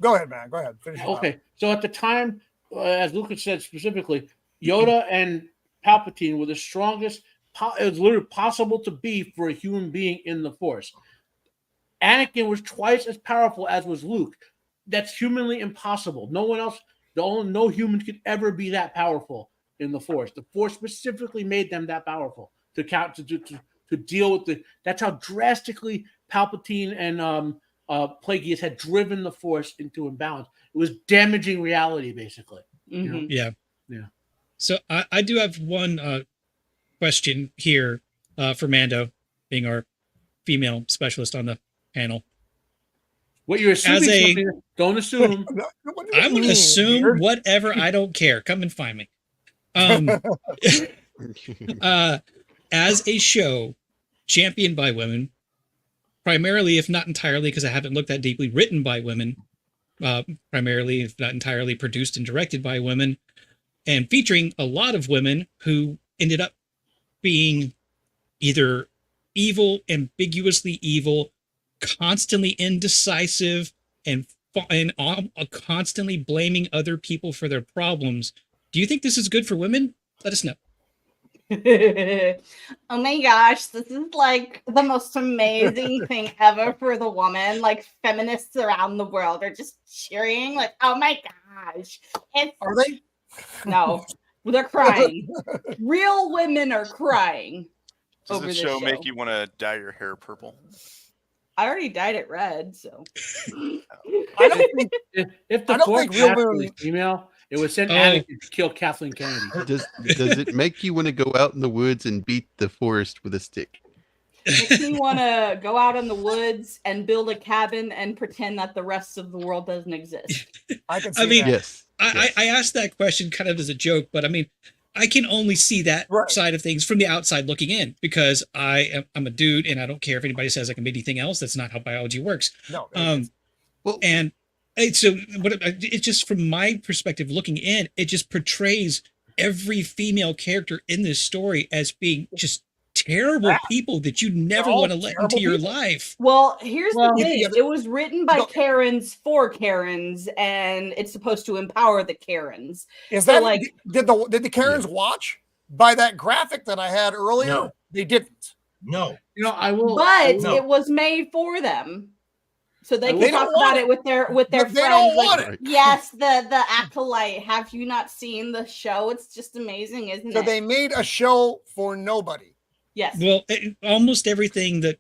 Go ahead, man. Go ahead. Finish okay. So at the time, as Lucas said specifically, Yoda and Palpatine were the strongest. It was literally possible to be for a human being in the Force. Anakin was twice as powerful as was Luke. That's humanly impossible. No one else, no humans could ever be that powerful in the Force. The Force specifically made them that powerful to deal with the. That's how drastically Palpatine and Plagueis had driven the Force into imbalance. It was damaging reality, basically. Mm-hmm. Yeah. So I do have one question here for Mando, being our female specialist on the panel. What you're assuming? Don't assume. I'm going to assume whatever. I don't care. Come and find me. As a show championed by women, primarily, if not entirely, because I haven't looked that deeply, written by women, primarily, if not entirely, produced and directed by women, and featuring a lot of women who ended up being either evil, ambiguously evil, constantly indecisive, and constantly blaming other people for their problems. Do you think this is good for women? Let us know. Oh my gosh, this is like the most amazing thing ever for the woman. Like, feminists around the world are just cheering, like, oh my gosh. Are they? No, they're crying. Real women are crying. Does the show make you want to dye your hair purple? I already dyed it red, so. I don't think if the Force was female, it would send Anakin to kill Kathleen Kennedy. Does it make you want to go out in the woods and beat the forest with a stick? Makes me want to go out in the woods and build a cabin and pretend that the rest of the world doesn't exist. I can see that. Yes. I asked that question kind of as a joke, but I mean, I can only see that side of things from the outside looking in, because I'm a dude and I don't care if anybody says I can be anything else. That's not how biology works. No. And so it's just from my perspective looking in, it just portrays every female character in this story as being just terrible people that you never want to let into your life. Well, here's the thing. It was written by Karens for Karens, and it's supposed to empower the Karens. Is that like, did the Karens watch by that graphic that I had earlier? No. They didn't. No. I will. But it was made for them. So they can talk about it with their friends. They don't want it. Yes, the Acolyte. Have you not seen the show? It's just amazing, isn't it? So they made a show for nobody. Yes. Well, almost everything that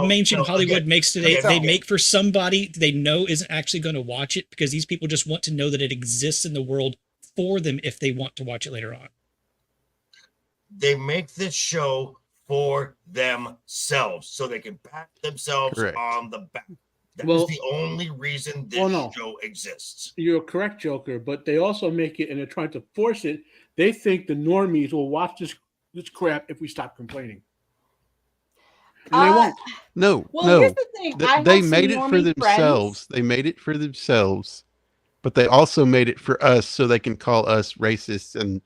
mainstream Hollywood makes today, they make for somebody they know isn't actually going to watch it because these people just want to know that it exists in the world for them if they want to watch it later on. They make this show for themselves so they can pat themselves on the back. That is the only reason this show exists. You're correct, Joker, but they also make it, and they're trying to force it. They think the normies will watch this crap if we stop complaining. And they won't. No, here's the thing. They made it for themselves. They made it for themselves, but they also made it for us so they can call us racists and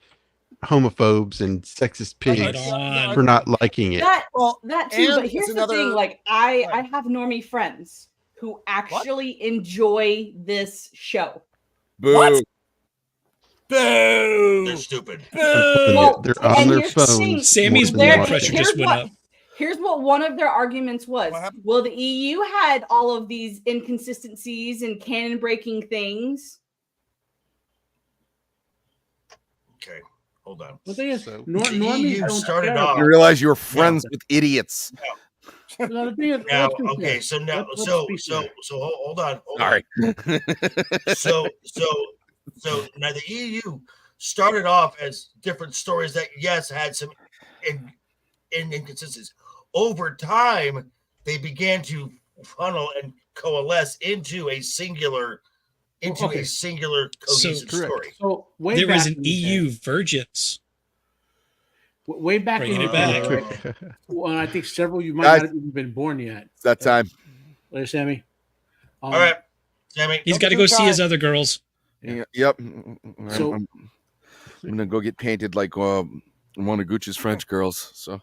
homophobes and sexist pigs for not liking it. That too, but here's the thing. Like, I have normie friends who actually enjoy this show. Boo. What? Boo! They're stupid. Well, they're on their phones. Sammy's blood pressure just went up. Here's what one of their arguments was. Well, the EU had all of these inconsistencies and canon breaking things. Okay, hold on. The thing is, normies started off. You realize you were friends with idiots. Now, okay, so hold on. Sorry. So now the EU started off as different stories that had some inconsistencies. Over time, they began to funnel and coalesce into a singular cohesive story. So there was an EU Virgins. Way back in the day. Well, I think several you might not have even been born yet. It's that time. Later, Sammy. All right, Sammy. He's got to go see his other girls. Yep. So I'm gonna go get painted like one of Gucci's French girls. So.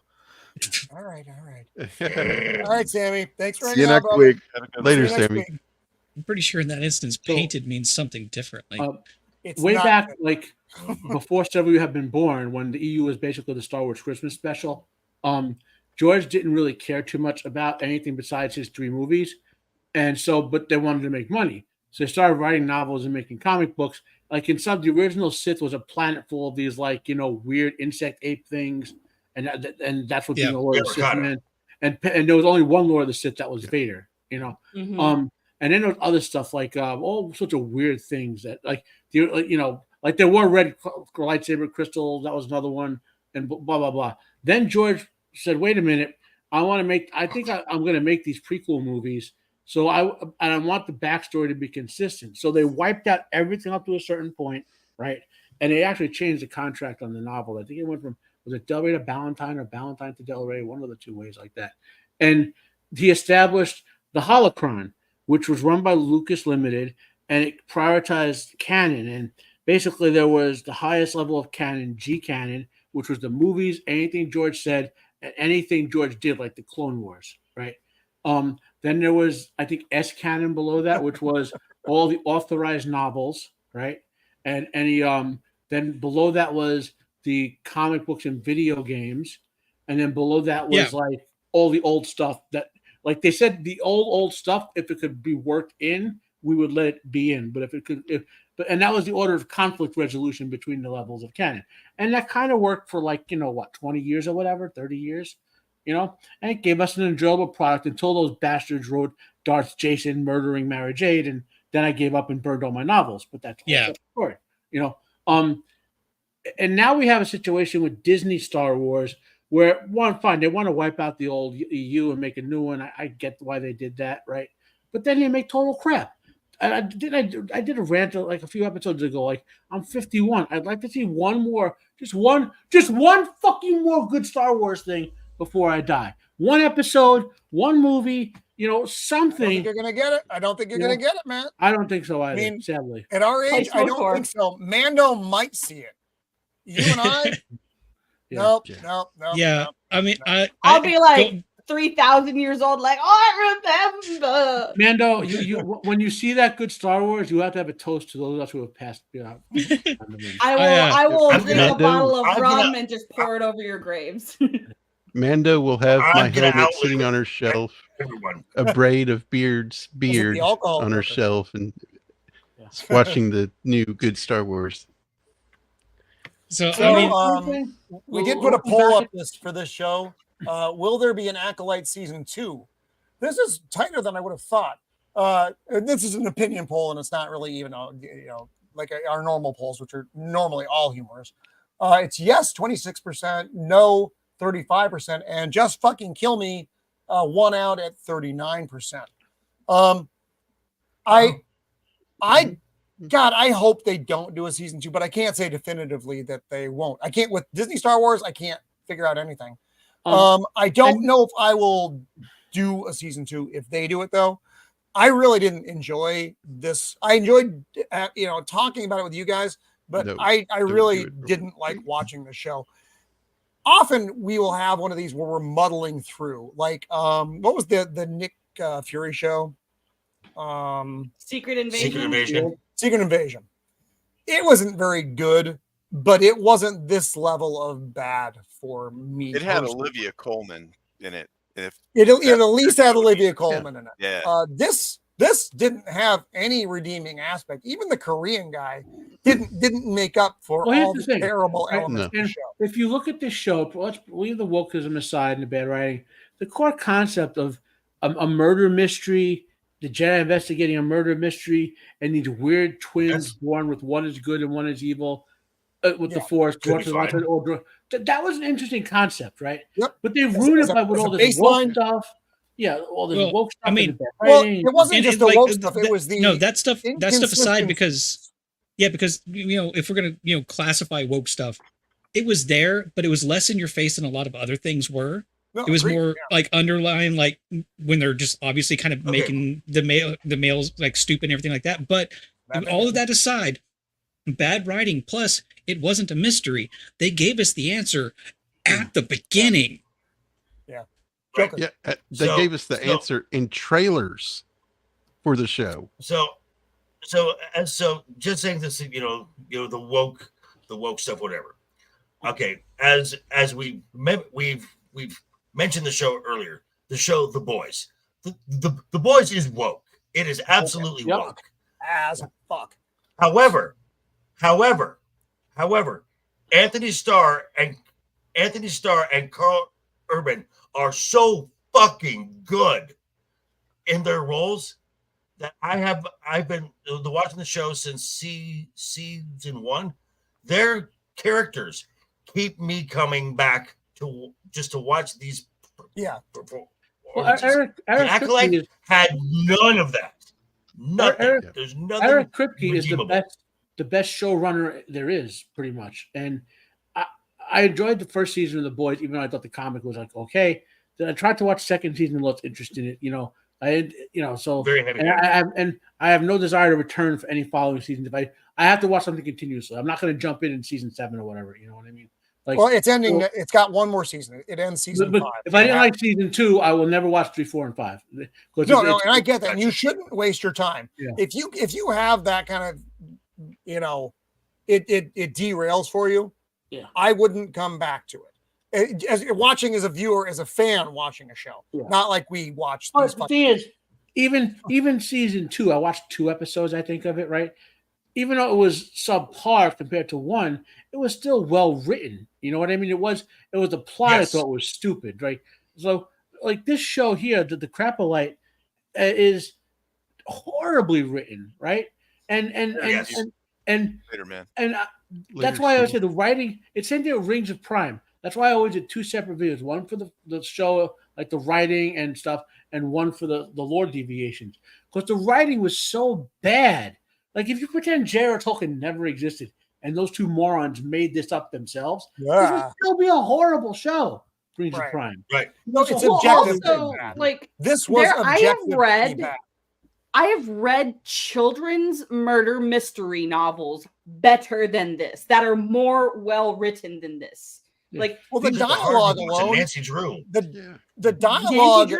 All right. All right, Sammy. Thanks for See you hanging out, next week. Later, Sammy. I'm pretty sure in that instance, painted means something different. Way back, like before several of you have been born, when the EU was basically the Star Wars Christmas special, George didn't really care too much about anything besides his 3 movies, and so, but they wanted to make money, so they started writing novels and making comic books. Like in some, the original Sith was a planet full of these weird insect ape things, and that's what being a Lord of the Sith meant. And there was only one Lord of the Sith that was Vader, Mm-hmm. And then there was other stuff like all sorts of weird things that like there were red lightsaber crystals. That was another one, and blah blah blah. Then George said, "Wait a minute, I'm going to make these prequel movies. So I want the backstory to be consistent." So they wiped out everything up to a certain point, right? And they actually changed the contract on the novel. I think it went from was it Del Rey to Ballantine or Ballantine to Del Rey, one of the two ways like that. And he established the Holocron, which was run by Lucas Limited, and it prioritized canon. And basically there was the highest level of canon, G canon, which was the movies, anything George said, and anything George did, like the Clone Wars, right? Then there was, I think, S canon below that, which was all the authorized novels, right? And then below that was the comic books and video games. And then below that was like all the old stuff that, like they said, the old stuff, if it could be worked in, we would let it be in. But and that was the order of conflict resolution between the levels of canon. And that kind of worked for 20 years or whatever, 30 years, and it gave us an enjoyable product until those bastards wrote Darth Jason murdering Mara Jade. And then I gave up and burned all my novels, but that's the story, and now we have a situation with Disney Star Wars where they want to wipe out the old EU and make a new one. I get why they did that, right? But then they make total crap. I did a rant like a few episodes ago. Like, I'm 51. I'd like to see just one fucking more good Star Wars thing before I die. One episode, one movie, something. I don't think you're gonna get it. I don't think you're gonna get it, man. I don't think so either. Sadly, at our age, I don't think so. Mando might see it. You and I. Nope. Yeah, I mean, I'll be like 3,000 years old. Like, I remember. Mando, you when you see that good Star Wars, you have to have a toast to those of us who have passed. I will drink a bottle of rum and just pour it over your graves. Mando will have my helmet sitting on her shelf, a braid of beards on her shelf, and watching the new good Star Wars. So So, I mean, we did put a poll up for this show. Will there be an Acolyte season 2? This is tighter than I would have thought. This is an opinion poll, and it's not really even like our normal polls, which are normally all humorous. It's yes 26%, no 35%, and just fucking kill me won out at 39%. God, I hope they don't do a season 2, but I can't say definitively that they won't. I can't with Disney Star Wars. I can't figure out anything. I don't know if I will do a season 2 if they do it though. I really didn't enjoy this. I enjoyed talking about it with you guys, but I really didn't like watching the show. Often we will have one of these where we're muddling through. Like what was the Nick Fury show? Secret Invasion. Secret Invasion. It wasn't very good, but it wasn't this level of bad for me. It had Olivia Colman in it. It at least had Olivia Colman in it. Yeah. This didn't have any redeeming aspect. Even the Korean guy didn't make up for all the terrible elements of the show. If you look at this show, let's leave the wokeism aside and the bad writing. The core concept of a murder mystery, the Jedi investigating a murder mystery, and these weird twins born with one is good and one is evil, with the Force. That was an interesting concept, right? Yep. But they ruined it by with all this woke stuff. Yeah, all this woke stuff. I mean, it wasn't just the woke stuff. It was that stuff aside because if we're gonna classify woke stuff, it was there, but it was less in your face than a lot of other things were. No, it was more like underlying, like when they're just obviously kind of making the males like stupid and everything like that. But all of that aside, bad writing. Plus, it wasn't a mystery. They gave us the answer at the beginning. Yeah. Yeah. They gave us the answer in trailers for the show. So just saying this, the woke stuff, whatever. Okay. As we've mentioned the show earlier, the show The Boys. The Boys is woke. It is absolutely woke. As fuck. However, Anthony Starr and Carl Urban are so fucking good in their roles that I've been watching the show since season 1. Their characters keep me coming back to watch these. Yeah. The Acolyte had none of that. Nothing. There's nothing. Eric Kripke is the best showrunner there is, pretty much. And I enjoyed the first season of The Boys, even though I thought the comic was like okay. Then I tried to watch second season and lost interest in it. So very heavy. And I have no desire to return for any following seasons. If I have to watch something continuously, I'm not going to jump in season 7 or whatever. You know what I mean? Like, well, it's ending. It's got one more season. It ends season 5. If I didn't like season 2, I will never watch 3, 4, and 5. No, and I get that. And you shouldn't waste your time. Yeah. If you have that kind of, it derails for you. Yeah, I wouldn't come back to it. As watching as a viewer, as a fan watching a show, not like we watch. The thing is, even season 2, I watched 2 episodes, I think, of it. Right. Even though it was subpar compared to 1, it was still well written. You know what I mean? It was the plot I thought was stupid, right? So, like this show here, the Acolyte, is horribly written, right? And Later, man. And that's why I said the writing. It's same thing with Rings of Prime. That's why I always did 2 separate videos: one for the show, like the writing and stuff, and one for the lore deviations, because the writing was so bad. Like, if you pretend J.R.R. Tolkien never existed and those 2 morons made this up themselves, this would still be a horrible show. Rings of Prime. Right. No, it's objective. Also, like, this was objective. I have read children's murder mystery novels better than this, that are more well written than this. Like, well, the dialogue alone, Nancy Drew. The dialogue.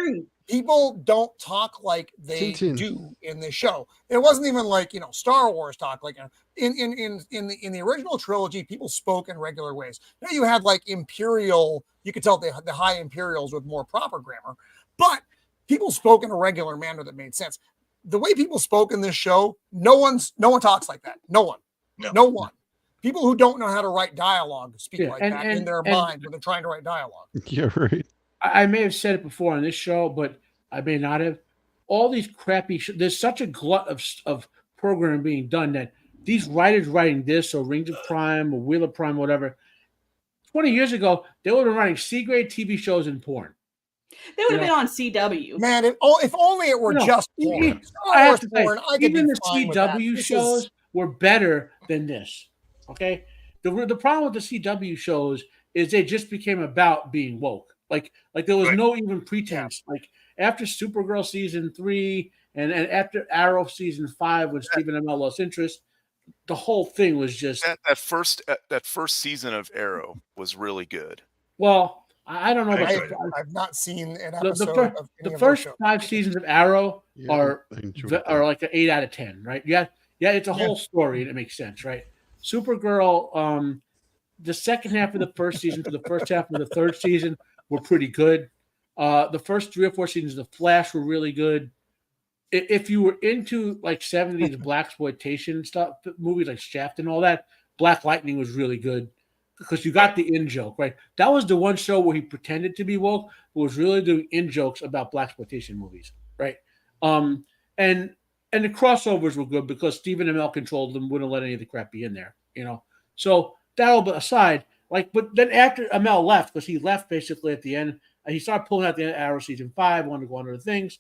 People don't talk like they do in this show. It wasn't even like Star Wars talk. Like in the original trilogy, people spoke in regular ways. Now you had like Imperial. You could tell the high Imperials with more proper grammar, but people spoke in a regular manner that made sense. The way people spoke in this show, no one talks like that. No one. People who don't know how to write dialogue speak Yeah, like and- that and- in their and- mind when they're trying to write dialogue. Yeah, right. I may have said it before on this show, but I may not have. All these crappy there's such a glut of programming being done that these writers writing this or Rings of Prime or Wheel of Prime, whatever. 20 years ago, they would have been writing C-grade TV shows and porn. They would have been on CW. Man, if only it were just porn. I have to say, porn, I could even be the fine with that. CW This shows is- were better than this. Okay, the problem with the CW shows is they just became about being woke. Like there was no even pretense. Like after Supergirl season 3 and after Arrow season 5, when Stephen Amell lost interest, the whole thing was just that first season of Arrow was really good. well. I don't know about I've not seen an the episode of any the of first those shows. 5 seasons of Arrow Yeah, are I enjoyed that. like an 8 out of 10, right? Yeah, it's a whole story and it makes sense, right? Supergirl, the second half of the first season to the first half of the third season were pretty good. The first 3 or 4 seasons of Flash were really good. If you were into like 70s blaxploitation stuff, movies like Shaft and all that, Black Lightning was really good because you got the in joke, right? That was the one show where he pretended to be woke, but was really doing in jokes about blaxploitation movies, right? And the crossovers were good because Stephen Amell controlled them, wouldn't let any of the crap be in there, you know. So that all but aside, but then after Amell left, because he left basically at the end, he started pulling out the end of Arrow season 5, wanted to go on other things.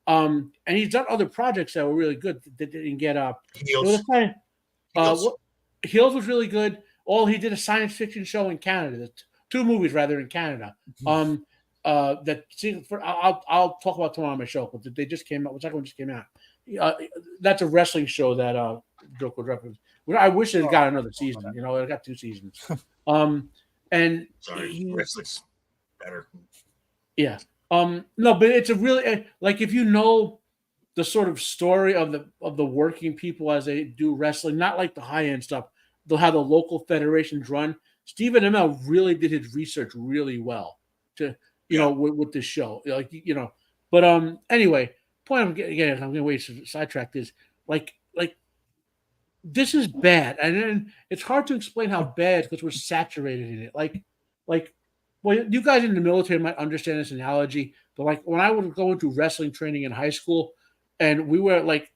And he's done other projects that were really good that didn't get up. Heels was really good. He did a science fiction show in Canada, 2 movies rather in Canada. I'll talk about tomorrow on my show, but they just came out. The second one just came out. That's a wrestling show that Joke would reference. I wish it got another season. You know, it got 2 seasons. And wrestling's better. Yeah. No, but it's a really like if you know the sort of story of the working people as they do wrestling, not like the high end stuff. They'll have the local federations run. Stephen Amell really did his research really well to with this show. But anyway, point I'm getting, I'm gonna wait to sidetrack is like this is bad, and then it's hard to explain how bad because we're saturated in it. Well, you guys in the military might understand this analogy, but like when I would go into wrestling training in high school, and we were like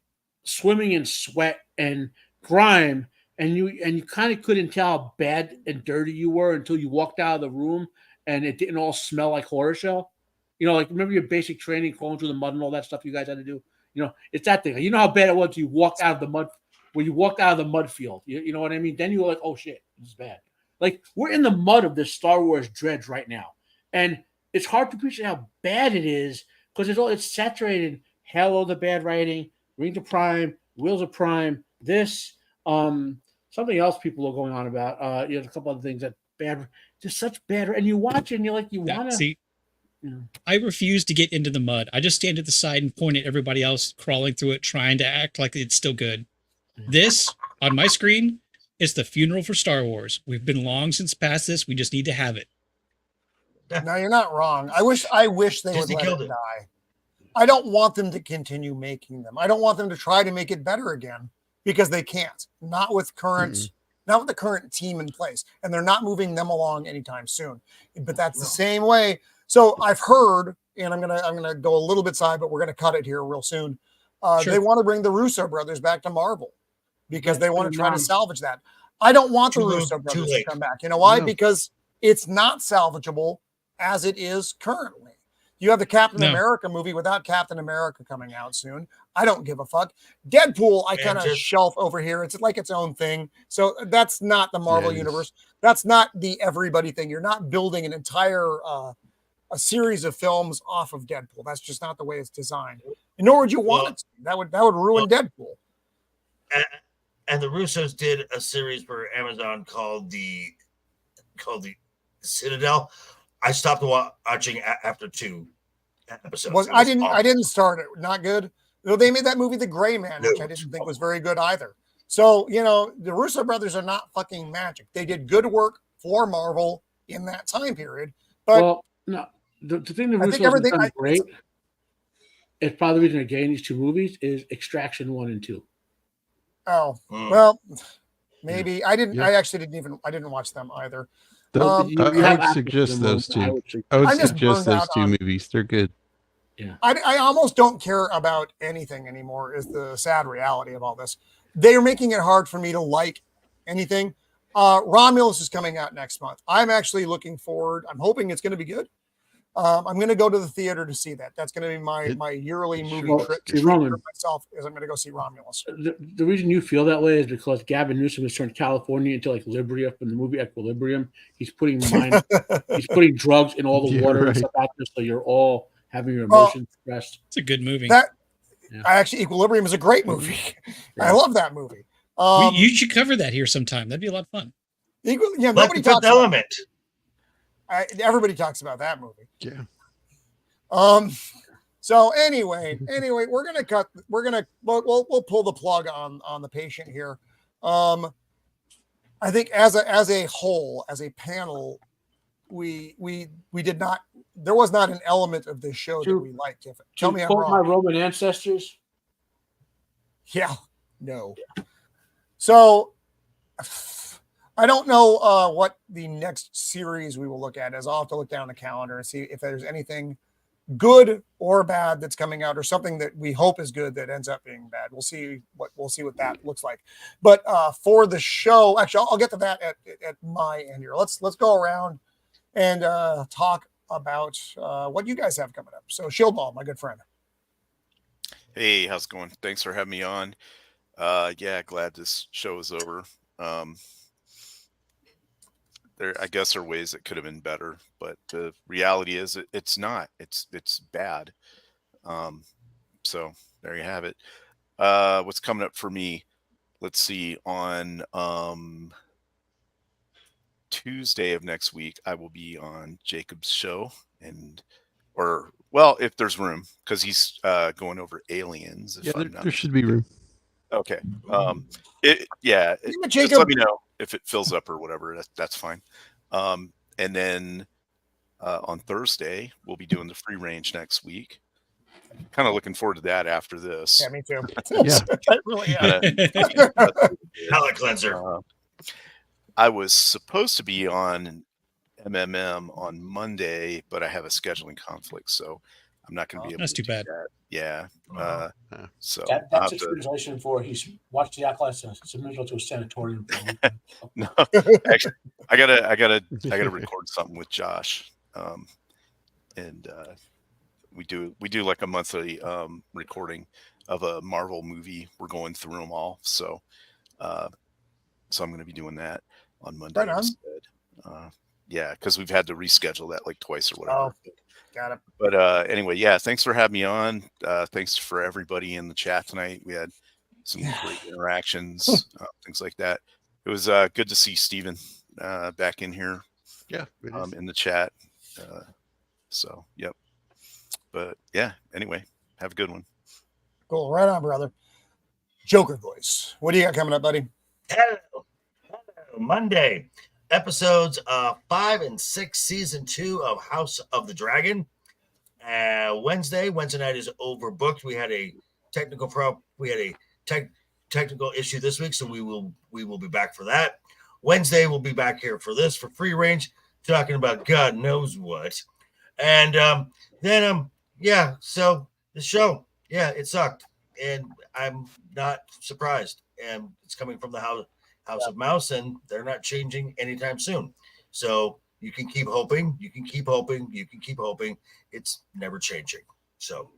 swimming in sweat and grime, and you kind of couldn't tell how bad and dirty you were until you walked out of the room and it didn't all smell like horror-shell. You know, like remember your basic training, crawling through the mud and all that stuff you guys had to do. You know, it's that thing. You know how bad it was when you walked out of the mud. When you walked out of the mud field, you know what I mean? Then you were like, oh shit, this is bad. Like we're in the mud of this Star Wars dredge right now. And it's hard to appreciate how bad it is because it's saturated. Hello, the bad writing, Rings of Prime, Wheels of Prime, this, something else people are going on about. A couple other things that bad, just such bad. And you watch it and you're like, you want to see. I refuse to get into the mud. I just stand at the side and point at everybody else crawling through it, trying to act like it's still good. This, on my screen, is the funeral for Star Wars. We've been long since past this. We just need to have it. No, you're not wrong. I wish they would let it die. I don't want them to continue making them. I don't want them to try to make it better again because they can't. Not with not with the current team in place, and they're not moving them along anytime soon. But that's the same way. So I've heard, and I'm gonna go a little bit side, but we're gonna cut it here real soon. Sure. They want to bring the Russo brothers back to Marvel because they want to try to salvage that. I don't want the Russo brothers to come back. You know why? Because it's not salvageable as it is currently. You have the Captain America movie without Captain America coming out soon. I don't give a fuck. Deadpool, I kind of shelf over here. It's like its own thing. So that's not the Marvel universe. That's not the everybody thing. You're not building an entire a series of films off of Deadpool. That's just not the way it's designed. And nor would you want it to. That would ruin Deadpool. And the Russos did a series for Amazon called the Citadel. I stopped watching after 2 episodes. I didn't start it. Not good. They made that movie The Gray Man, which I didn't think was very good either. So, the Russo brothers are not fucking magic. They did good work for Marvel in that time period. But the thing the Russos have done great, it's probably the reason they're getting these 2 movies is Extraction 1 and 2. Oh, well, Maybe I didn't. Yeah. I actually didn't watch them either. I would suggest those two. I would I'm just suggest burned those out two on- movies. They're good. I almost don't care about anything anymore. Is the sad reality of all this. They are making it hard for me to like anything. Romulus is coming out next month. I'm actually looking forward. I'm hoping it's going to be good. I'm going to go to the theater to see that. That's going to be my yearly movie trip to Roman, for myself. Is I'm going to go see Romulus. The reason you feel that way is because Gavin Newsom has turned California into like Liberia from the movie Equilibrium. He's putting drugs in all the water and stuff out there, so you're all having your emotions expressed. It's a good movie. Equilibrium is a great movie. I love that movie. You should cover that here sometime. That'd be a lot of fun. Nobody talks about it. Everybody talks about that movie. Yeah. So anyway, we'll pull the plug on the patient here. I think as a whole, as a panel, we did not. There was not an element of this show that we liked. Tell me I'm wrong. My Roman ancestors. Yeah. No. So I don't know what the next series we will look at is. I'll have to look down the calendar and see if there's anything good or bad that's coming out, or something that we hope is good that ends up being bad. We'll see what that looks like. But for the show, actually, I'll get to that at my end here. Let's go around and talk about what you guys have coming up. So Shieldwall, my good friend. Hey, how's it going? Thanks for having me on. Yeah, glad this show is over. I guess there are ways it could have been better, but the reality is it's not. It's bad. So there you have it. What's coming up for me? Let's see. On Tuesday of next week, I will be on Jacob's show, if there's room, because he's going over aliens. There should be room. Okay. Jacob, just let me know if it fills up or whatever. That's fine. And then on Thursday, we'll be doing the free range next week. Kind of looking forward to that after this. Yeah, me too. Yeah. I really am. Palate cleanser. I was supposed to be on MMM on Monday, but I have a scheduling conflict, so I'm not going to be able That's to too bad. that. Yeah. So that's a translation for he's watched the Acolyte submitted to a sanatorium. No, actually, I gotta record something with Josh, and we do like a monthly recording of a Marvel movie. We're going through them all, so I'm going to be doing that on Monday instead. Yeah, because we've had to reschedule that like twice or whatever. Oh, got it. But anyway, yeah, thanks for having me on. Thanks for everybody in the chat tonight. We had some great interactions, things like that. It was good to see Steven back in here. Yeah, in the chat. So, yep. But yeah, anyway, have a good one. Cool. Right on, brother. Joker voice. What do you got coming up, buddy? Hello. Monday. Episodes 5 and 6, season 2 of House of the Dragon. Wednesday night is overbooked. We had a technical technical issue this week, so we will be back for that. Wednesday we'll be back here for this, for free range, talking about God knows what. And so the show, it sucked, and I'm not surprised. And it's coming from the House of Mouse, and they're not changing anytime soon. So you can keep hoping, you can keep hoping. It's never changing. So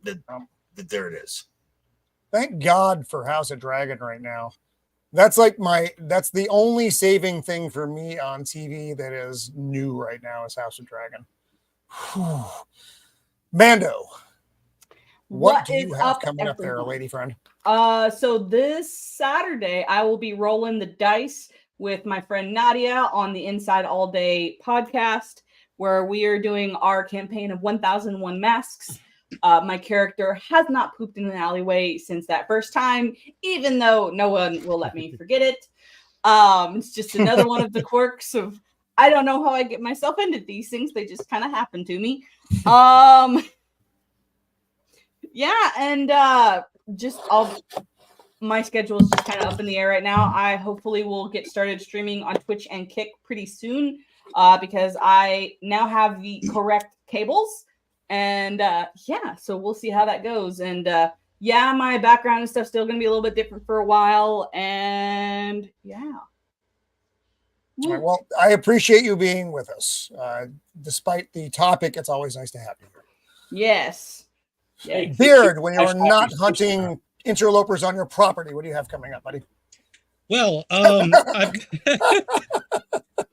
there it is. Thank God for House of Dragon right now. That's the only saving thing for me on TV that is new right now is House of Dragon. Whew. Mando, what do you have coming up there, lady friend? So this Saturday, I will be rolling the dice with my friend Nadia on the Inside All Day podcast, where we are doing our campaign of 1001 Masks. My character has not pooped in an alleyway since that first time, even though no one will let me forget it. It's just another one of the quirks of, I don't know how I get myself into these things. They just kind of happen to me. Yeah, and my schedule is just kind of up in the air right now. I hopefully will get started streaming on Twitch and Kick pretty soon because I now have the correct cables. And yeah, so we'll see how that goes. And yeah, my background and stuff's still going to be a little bit different for a while. And yeah. All right, well, I appreciate you being with us. Despite the topic, it's always nice to have you here. Yes. Hey, Beard, when you're not hunting interlopers on your property, what do you have coming up, buddy? Well,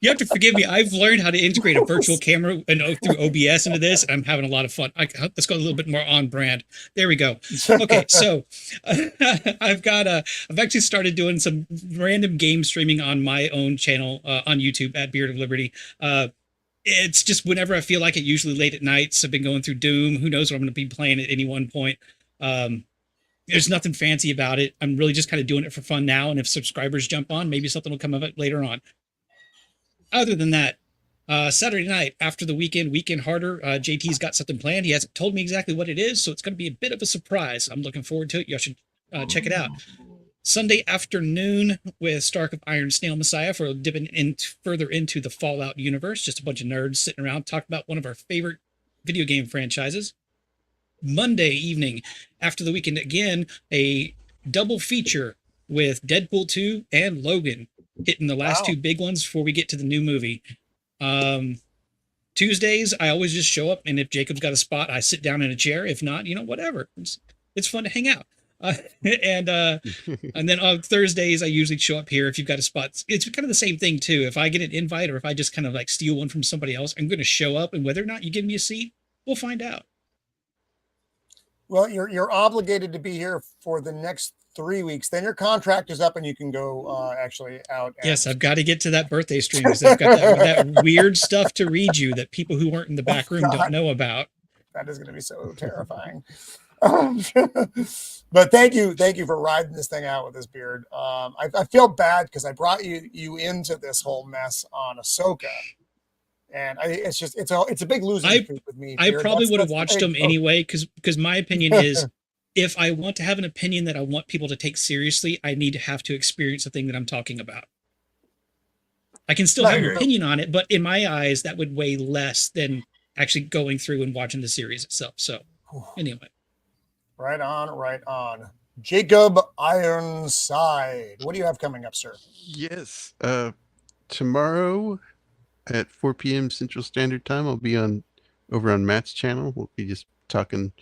you have to forgive me. I've learned how to integrate a virtual camera and through OBS into this, and I'm having a lot of fun. Let's go a little bit more on brand. There we go. Okay, so I've actually started doing some random game streaming on my own channel on YouTube at Beard of Liberty. It's just whenever I feel like it, usually late at nights. I've been going through Doom. Who knows what I'm going to be playing at any one point. There's nothing fancy about it. I'm really just kind of doing it for fun now. And if subscribers jump on, maybe something will come of it later on. Other than that, Saturday night after the weekend harder, JT's got something planned. He hasn't told me exactly what it is, so it's going to be a bit of a surprise. I'm looking forward to it. You should check it out. Sunday afternoon with Stark of Iron Snail Messiah for dipping further into the Fallout universe. Just a bunch of nerds sitting around talking about one of our favorite video game franchises. Monday evening after the weekend, again, a double feature with Deadpool 2 and Logan, hitting the last two big ones before we get to the new movie. Tuesdays, I always just show up, and if Jacob's got a spot, I sit down in a chair. If not, whatever. It's fun to hang out. And then on Thursdays, I usually show up here if you've got a spot. It's kind of the same thing, too. If I get an invite or if I just kind of like steal one from somebody else, I'm going to show up, and whether or not you give me a seat, we'll find out. Well, you're obligated to be here for the next 3 weeks. Then your contract is up and you can go actually out. Yes, I've got to get to that birthday stream because I've got that weird stuff to read you that people who weren't in the back room don't know about. That is going to be so terrifying. But thank you for riding this thing out with this, Beard. I feel bad because I brought you into this whole mess on Ahsoka. And it's a big losing streak with me. I probably would have watched them anyway, because my opinion is, if I want to have an opinion that I want people to take seriously, I need to have to experience the thing that I'm talking about. I can still have an opinion on it, but in my eyes, that would weigh less than actually going through and watching the series itself. So, anyway. Right on. Jacob Ironside. What do you have coming up, sir? Yes. Tomorrow at 4 p.m. Central Standard Time, I'll be over on Matt's channel. We'll be just talking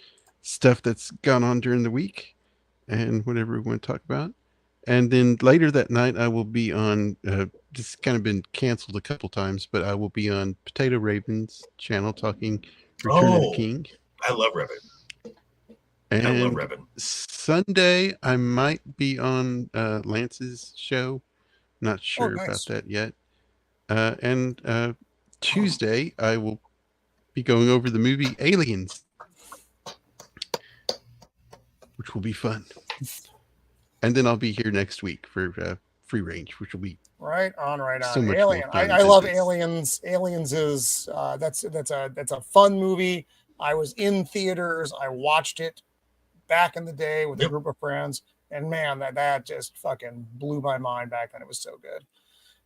stuff that's gone on during the week and whatever we want to talk about. And then later that night, I will be on, this has kind of been canceled a couple times, but I will be on Potato Raven's channel talking Return of the King. I love Raven. And I love Raven. Sunday, I might be on Lance's show. Not sure about that yet. And Tuesday, I will be going over the movie Aliens, which will be fun. And then I'll be here next week for Free Range, which will be right on. So much Alien. I love Aliens. Aliens is that's a fun movie. I was in theaters. I watched it back in the day with a group of friends, and man, that just fucking blew my mind back then. It was so good.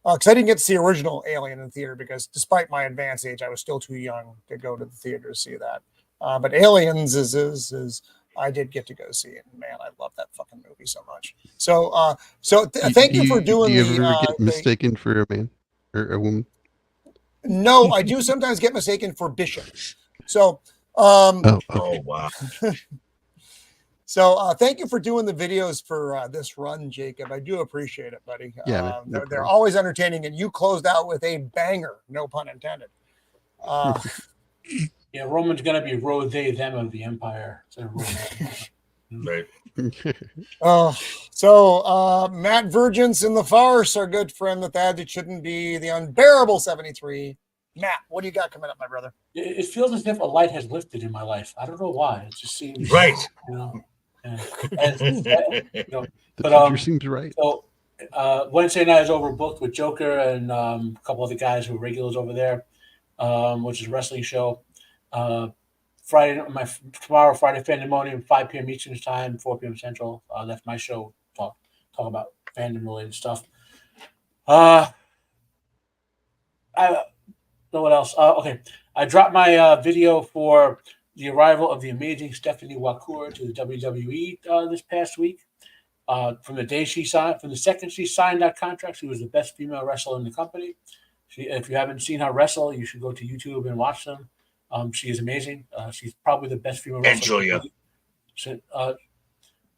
Because I didn't get to see original Alien in theater because despite my advanced age, I was still too young to go to the theater to see that. But Aliens is I did get to go see it. And man, I love that fucking movie so much. So thank you for doing do you ever get mistaken for a man or a woman? No, I do sometimes get mistaken for Bishop. So Oh wow. So thank you for doing the videos for this run, Jacob. I do appreciate it, buddy. Yeah, they're always entertaining, and you closed out with a banger, no pun intended. Yeah, Roman's gonna be Ro, they, them of the Empire. Right. So Matt Virgins in the farce, our good friend that it shouldn't be the unbearable 73. Matt, what do you got coming up, my brother? It feels as if a light has lifted in my life. I don't know why. It just seems right. The future seems right. So Wednesday night is overbooked with Joker and a couple other guys who are regulars over there, which is a wrestling show. Tomorrow, Friday, Pandemonium, 5 p.m. Eastern time, 4 p.m. Central. That's my show, Talk talk about fandom related stuff. What else? Okay, I dropped my video for the arrival of the amazing Stephanie Wakour to the WWE this past week. From the second she signed that contract, she was the best female wrestler in the company. If you haven't seen her wrestle, you should go to YouTube and watch them. She is amazing. She's probably the best female wrestler. And Julia.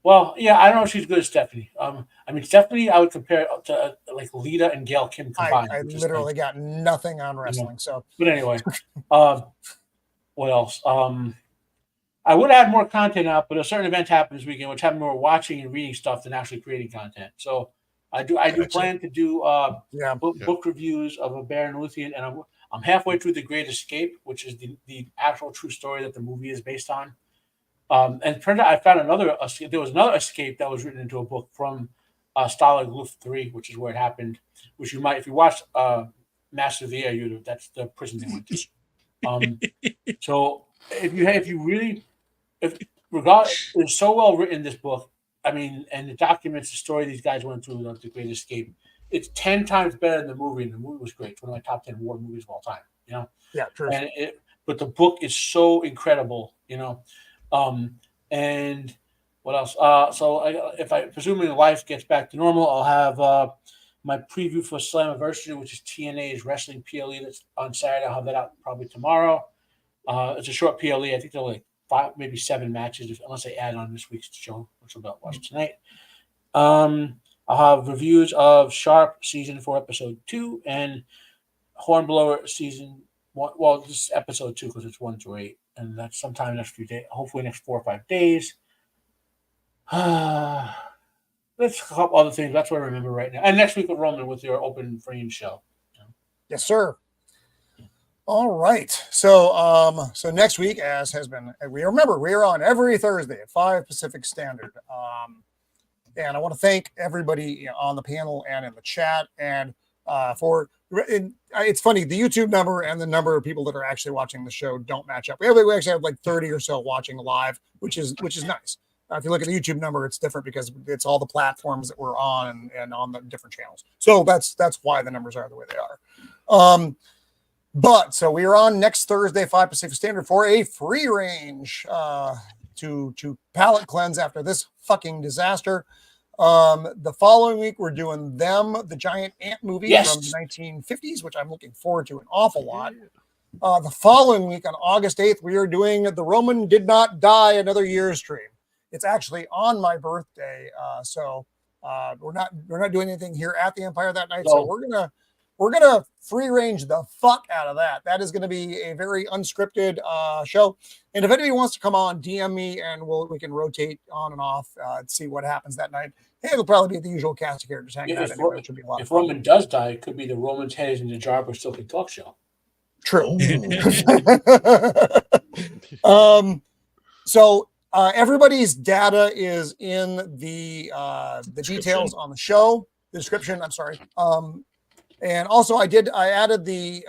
Well, yeah, I don't know if she's good as Stephanie. I mean, Stephanie, I would compare to like Lita and Gail Kim combined. I literally got nothing on wrestling. So, but anyway, what else? I would add more content out, but a certain event happened this weekend, which had more watching and reading stuff than actually creating content. So, I do plan to do book reviews of A Baron Luthien, and I'm halfway through The Great Escape, which is the actual true story that the movie is based on. And it turned out I found there was another escape that was written into a book from Stalag Luft 3, which is where it happened, which you might, if you watched Master of the Air, that's the prison they went to. So it's so well written, this book, I mean, and it documents the story these guys went through, The Great Escape. It's 10 times better than the movie, and the movie was great. It's one of my top 10 war movies of all time, Yeah, true. But the book is so incredible, and what else? If presuming life gets back to normal, I'll have my preview for Slammiversary, which is TNA's wrestling PLE that's on Saturday. I'll have that out probably tomorrow. It's a short PLE. I think they're like 5, maybe 7 matches, unless they add on this week's show, which we'll watch tonight. I'll have reviews of Sharp Season 4, Episode 2, and Hornblower Season 1. Well, this is Episode 2 because it's 1 through 8. And that's sometime next few days, hopefully next 4 or 5 days. That's a couple other things. That's what I remember right now. And next week with Roman with your open frame show. Yes, sir. All right. So next week, as has been, we are on every Thursday at 5 Pacific Standard. And I want to thank everybody on the panel and in the chat and it's funny, the YouTube number and the number of people that are actually watching the show don't match up. We actually have like 30 or so watching live, which is nice. If you look at the YouTube number, it's different because it's all the platforms that we're on and on the different channels. So that's why the numbers are the way they are. But so we are on next Thursday, 5 Pacific Standard, for a free range to palate cleanse after this fucking disaster. The following week, we're doing the giant ant movie from the 1950s, which I'm looking forward to an awful lot. The following week, on August 8th, we are doing The Roman Did Not Die Another Year stream. It's actually on my birthday, so we're not doing anything here at the Empire that night. So we're gonna free range the fuck out of that. That is going to be a very unscripted show. And if anybody wants to come on, DM me, and we can rotate on and off and see what happens that night. Hey, it'll probably be the usual cast of characters hanging out anyway, which would be a lot of fun. Roman does die, it could be the Roman's head is in the jar, but still can talk show. True. So everybody's data is in the details on the show, the description. I'm sorry. And also I added the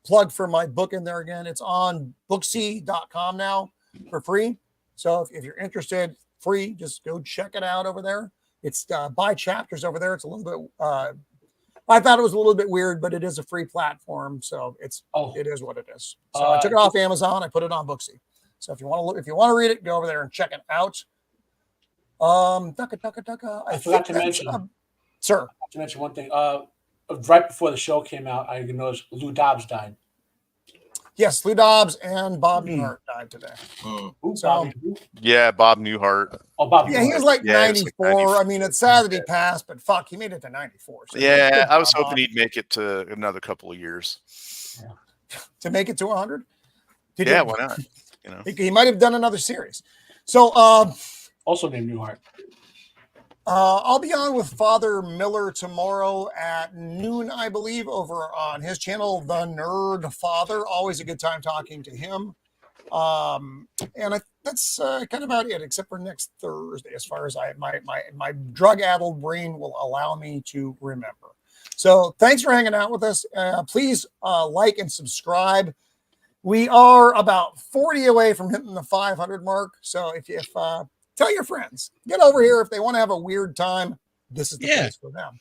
plug for my book in there again. It's on booksy.com now for free. So if you're interested, free, just go check it out over there. It's by chapters over there. It's a little bit, I thought it was a little bit weird, but it is a free platform. So it is what it is. So I took it off Amazon. I put it on Booksy. So if you want to read it, go over there and check it out. I forgot to mention, sir. To mention one thing. Right before the show came out, I noticed Lou Dobbs died. Yes, Lou Dobbs and Bob Newhart died today. Bob Newhart. Oh, Bob. Yeah, he was like 94. I mean, it's sad that he passed, but fuck, he made it to 94. So I was hoping he'd make it to another couple of years. Yeah. To make it to 100? Why not? He might have done another series. So, also named Newhart. I'll be on with Father Miller tomorrow at noon, I believe, over on his channel, The Nerd Father. Always a good time talking to him. And that's kind of about it, except for next Thursday, as far as my drug-addled brain will allow me to remember. So thanks for hanging out with us. Please like and subscribe. We are about 40 away from hitting the 500 mark. So if tell your friends. Get over here if they want to have a weird time. This is the place for them.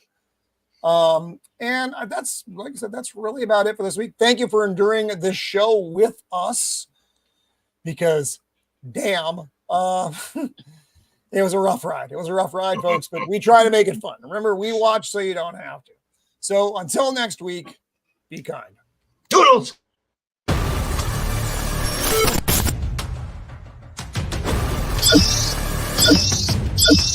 And that's, like I said, that's really about it for this week. Thank you for enduring this show with us, because damn, it was a rough ride. It was a rough ride, folks, but we try to make it fun. Remember, we watch so you don't have to. So until next week, be kind. Toodles! You